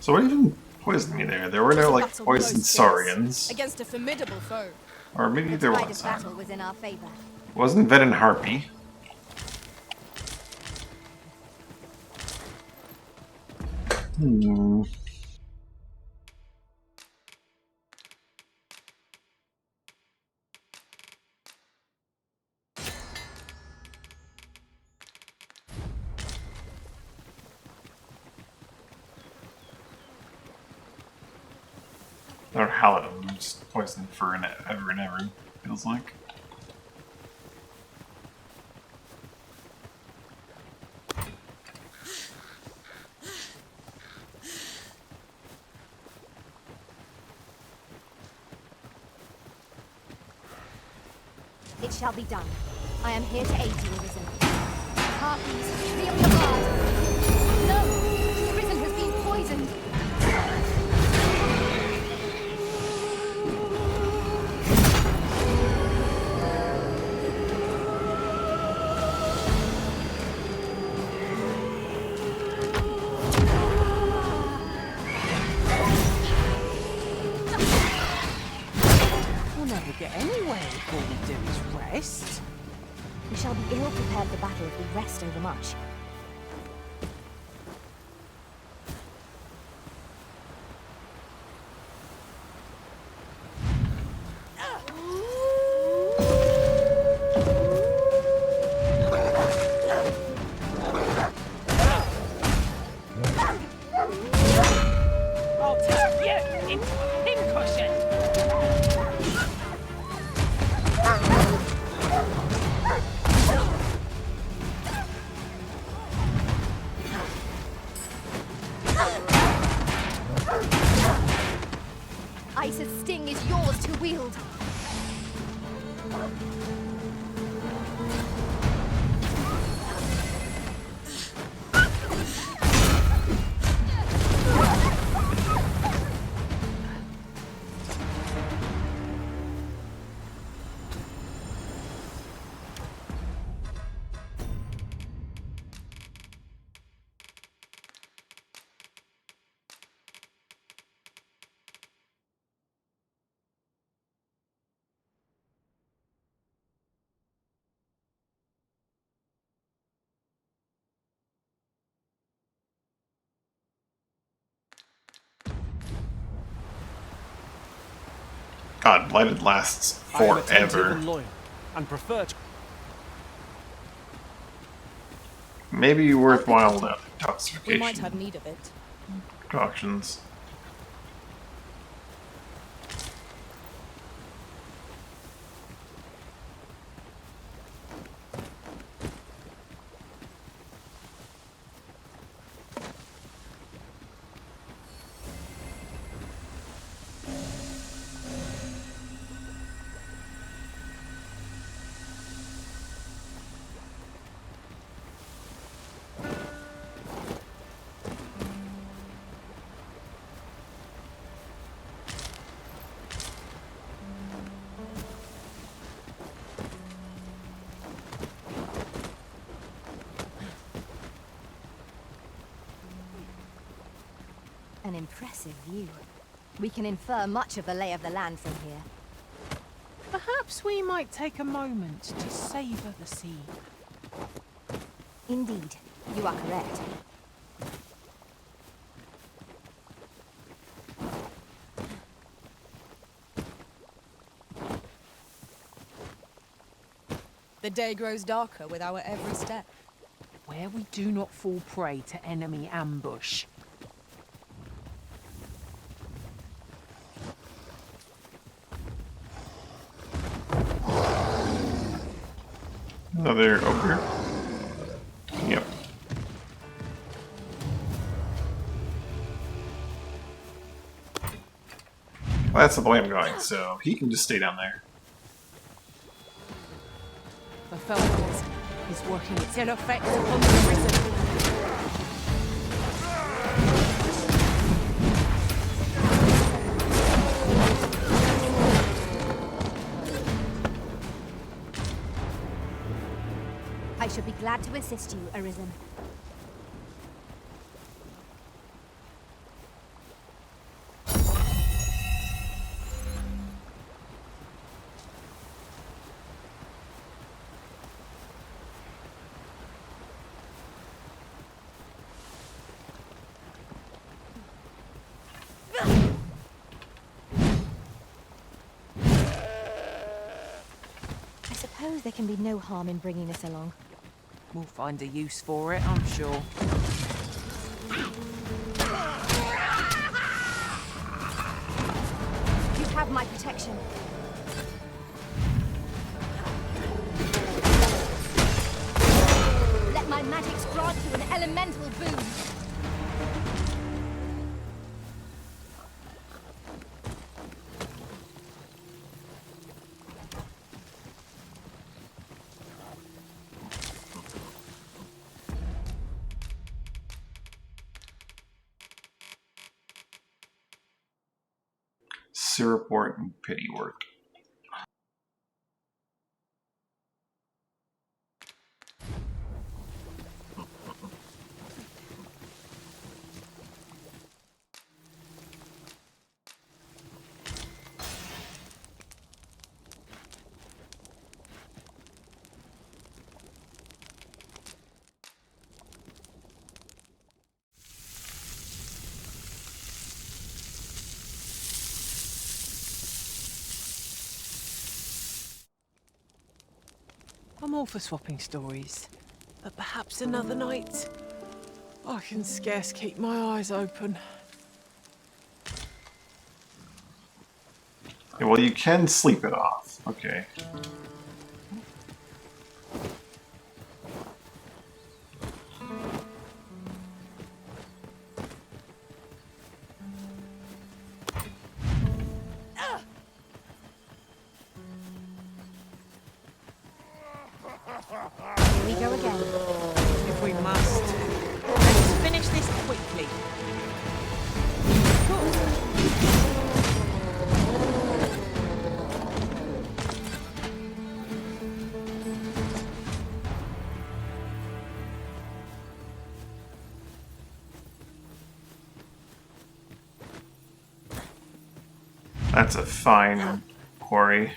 So what even poisoned me there? There were no like Battle poisoned most fierce saurians. against a formidable foe. Or maybe The there tide was. of battle was in our favor. Wasn't Venom Harpy? Hmm. Or Halidom, just poisoned for ever and ever, feels like. It shall be done. I am here to aid you, Arisen. Harpies, be on your guard. No! Arisen has been poisoned. We'll never get anywhere if all we do is rest. We shall be ill prepared for battle if we rest overmuch. I'll turn you into a pincushion. Ice's sting is yours to wield. God, Blighted lasts I am attentive forever. and loyal, and prefer to... Maybe worthwhile We might detoxification have need of it. concoctions. An impressive view. We can infer much of the lay of the land from here. Perhaps we might take a moment to savour the sea. Indeed, you are correct. The day grows darker with our every step. Where we do not fall prey to enemy ambush. Another ogre. Yep. Well, that's the way I'm going, so he can just stay down there. The Fellows is working its ill effect upon the Arisen. I should be glad to assist you, Arisen. suppose there can be no harm in bringing us along. We'll find a use for it, I'm sure. You have my protection. Let my magics grant you an elemental boon. Syruport and Pitywort. I'm all for swapping stories, but perhaps another night. I can scarce keep my eyes open. Yeah, well, you can sleep it off. Okay. Here we go again. If we must. Let's finish this quickly. That's a fine quarry.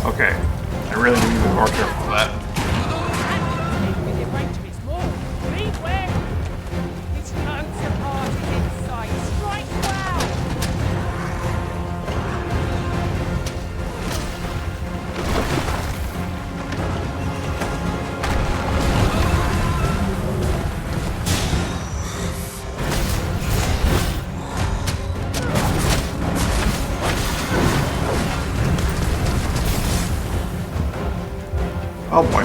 Okay, I really need to be more careful of that. Oh boy.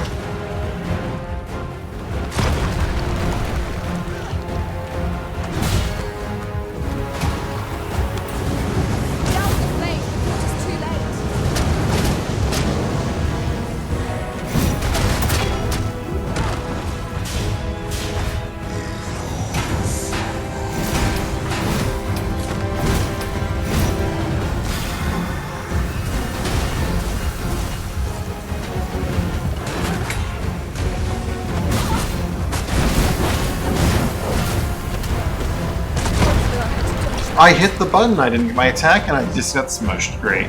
I hit the button, I didn't get my attack, and I just got smushed. Great.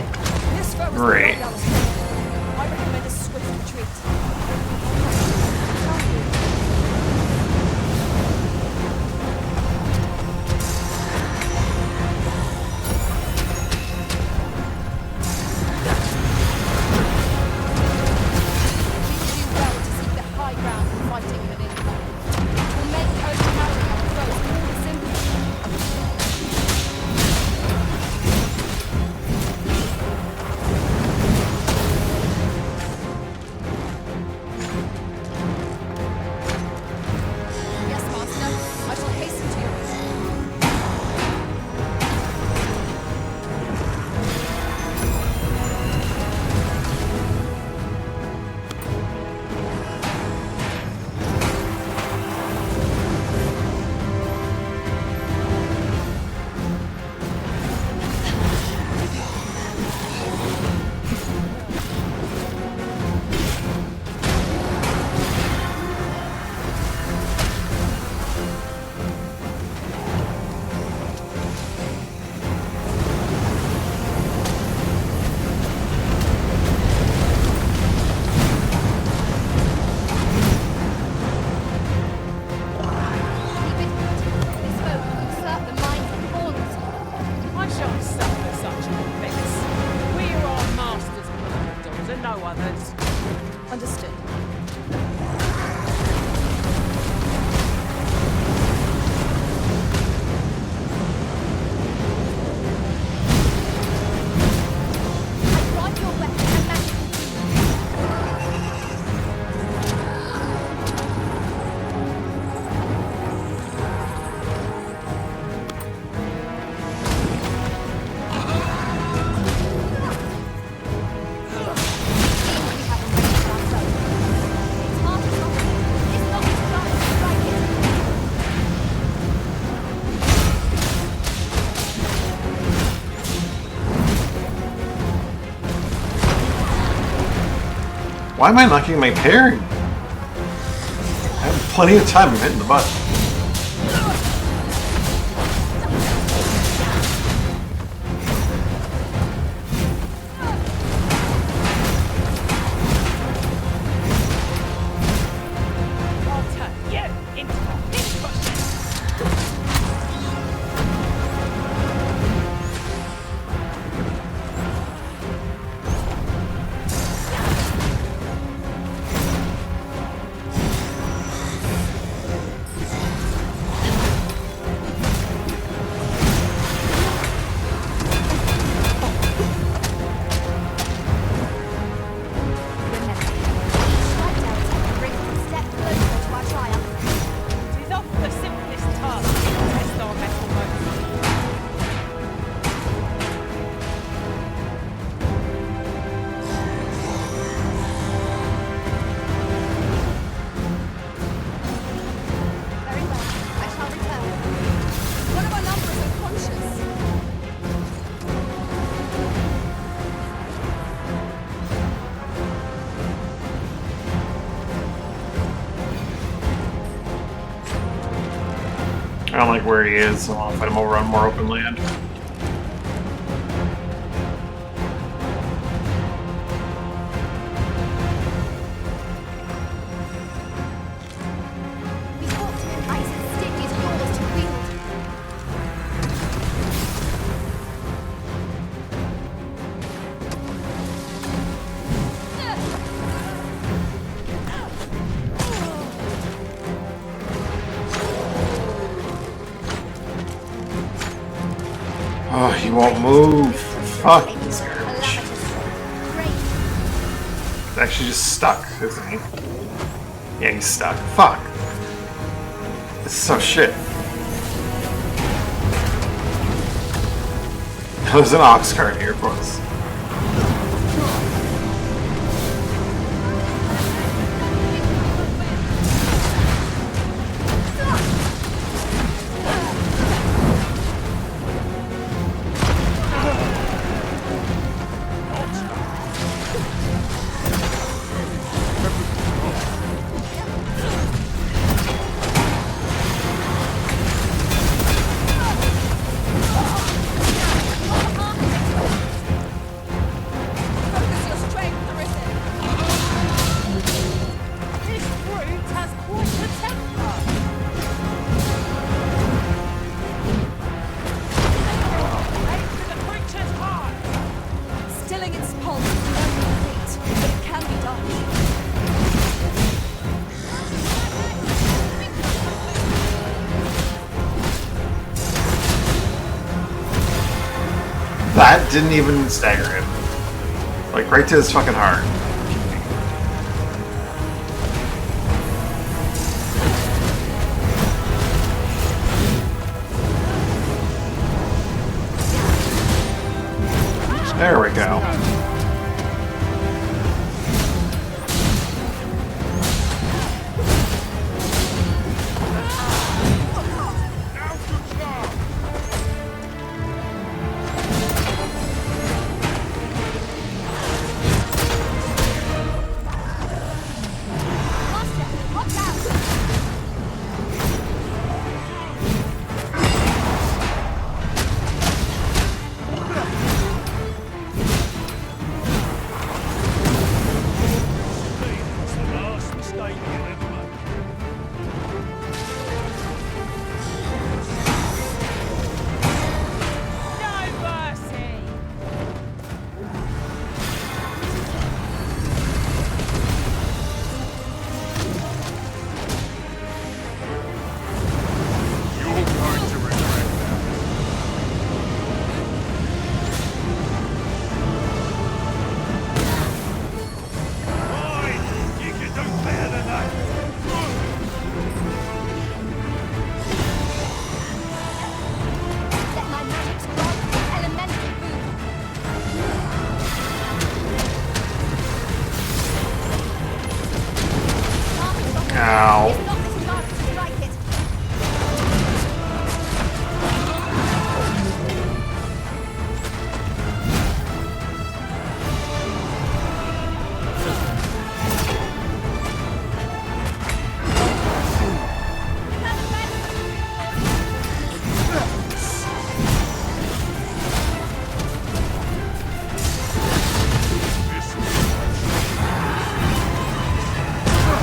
Great. I recommend a swift retreat. others. Understood. Grant your weapon and magic. Why am I not getting my parry? I have plenty of time. I'm hitting the button. I'll turn you into a pincushion. It is often the simplest task to test our metal motor. Very well. I shall return. One of our number is unconscious. I don't like where he is, so I'll fight him over on more open land. Ice and stick is yours to wield. Oh, he won't move. Fuck, he's garbage. He's actually just stuck, isn't he? Yeah, he's stuck. Fuck. This is so shit. There's an ox cart here for us. Focus your strength, Arisen. This brute has quite a temper. Aim for the creature's heart. Stilling its pulse is the only fate, but it can be done. That didn't even stagger him. Like, right to his fucking heart. There we go. Ow. It's not this guard to strike it.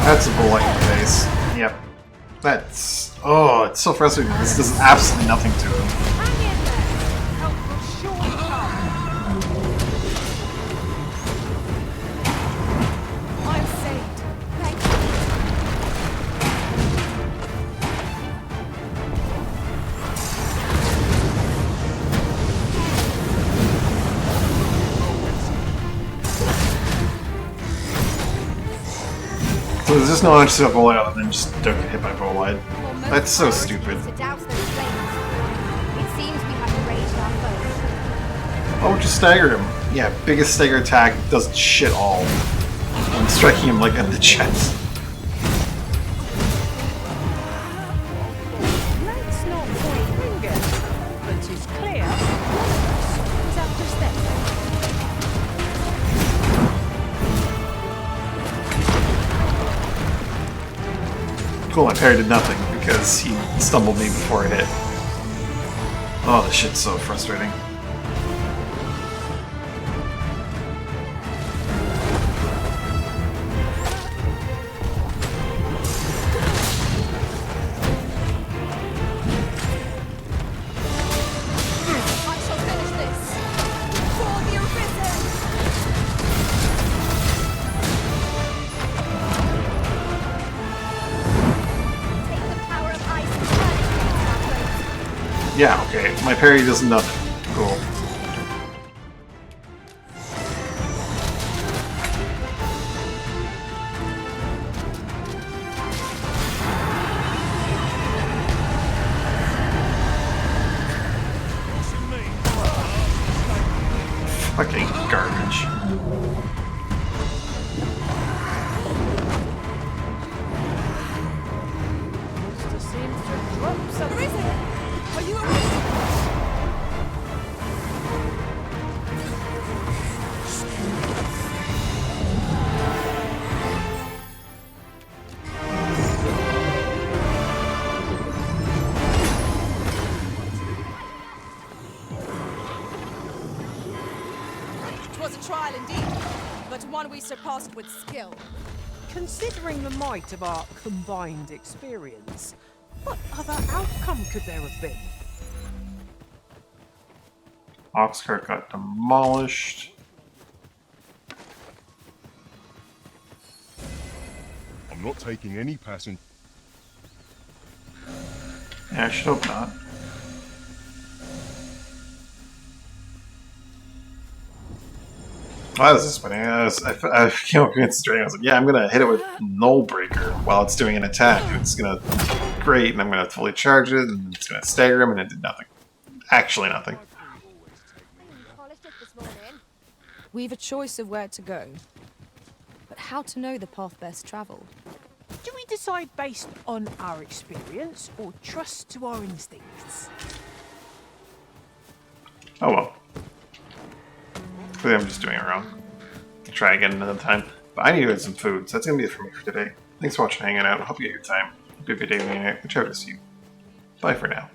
That's a bullet in the face. Yep. That's... Oh, it's so frustrating. This does absolutely nothing to him. I'm saved. Thank you. So there's just no option to bullet other than just don't get hit by bullet. That's so stupid. To douse those flames. It seems we have enraged our foes. Oh, just staggered him. Yeah, biggest stagger attack doesn't shit all. I'm striking him like in the chest. Let's not point fingers, but it's clear one of us is out of step. Cool, my parry did nothing because he stumbled me before it hit. Oh, this shit's so frustrating. I shall finish this. For the Arisen! Take the power of ice and turn it into our foes. Yeah, okay. My parry does nothing. Cool. Fucking garbage. Just seems to drop some. Arisen! Are you Arisen? Was a trial indeed, but one we surpassed with skill. Considering the might of our combined experience, what other outcome could there have been? Oxcart got demolished. I'm not taking any passenger. Yeah, I should hope not. Oh, this is funny. I came up against the dragon. I was like, yeah, I'm gonna hit it with Null Breaker while it's doing an attack. It's gonna great, and I'm gonna fully charge it, and it's gonna stagger him, and it did nothing. Actually, nothing. Polished it this morning. We've a choice of where to go. But how to know the path best travelled? Do we decide based on our experience or trust to our instincts? Oh well. Clearly I'm just doing it wrong. I'll try again another time. But I need to get some food, so that's gonna be it for me for today. Thanks for watching, hanging out. I hope you had a good time. Hope you have a good day or night, whichever it is you. Bye for now.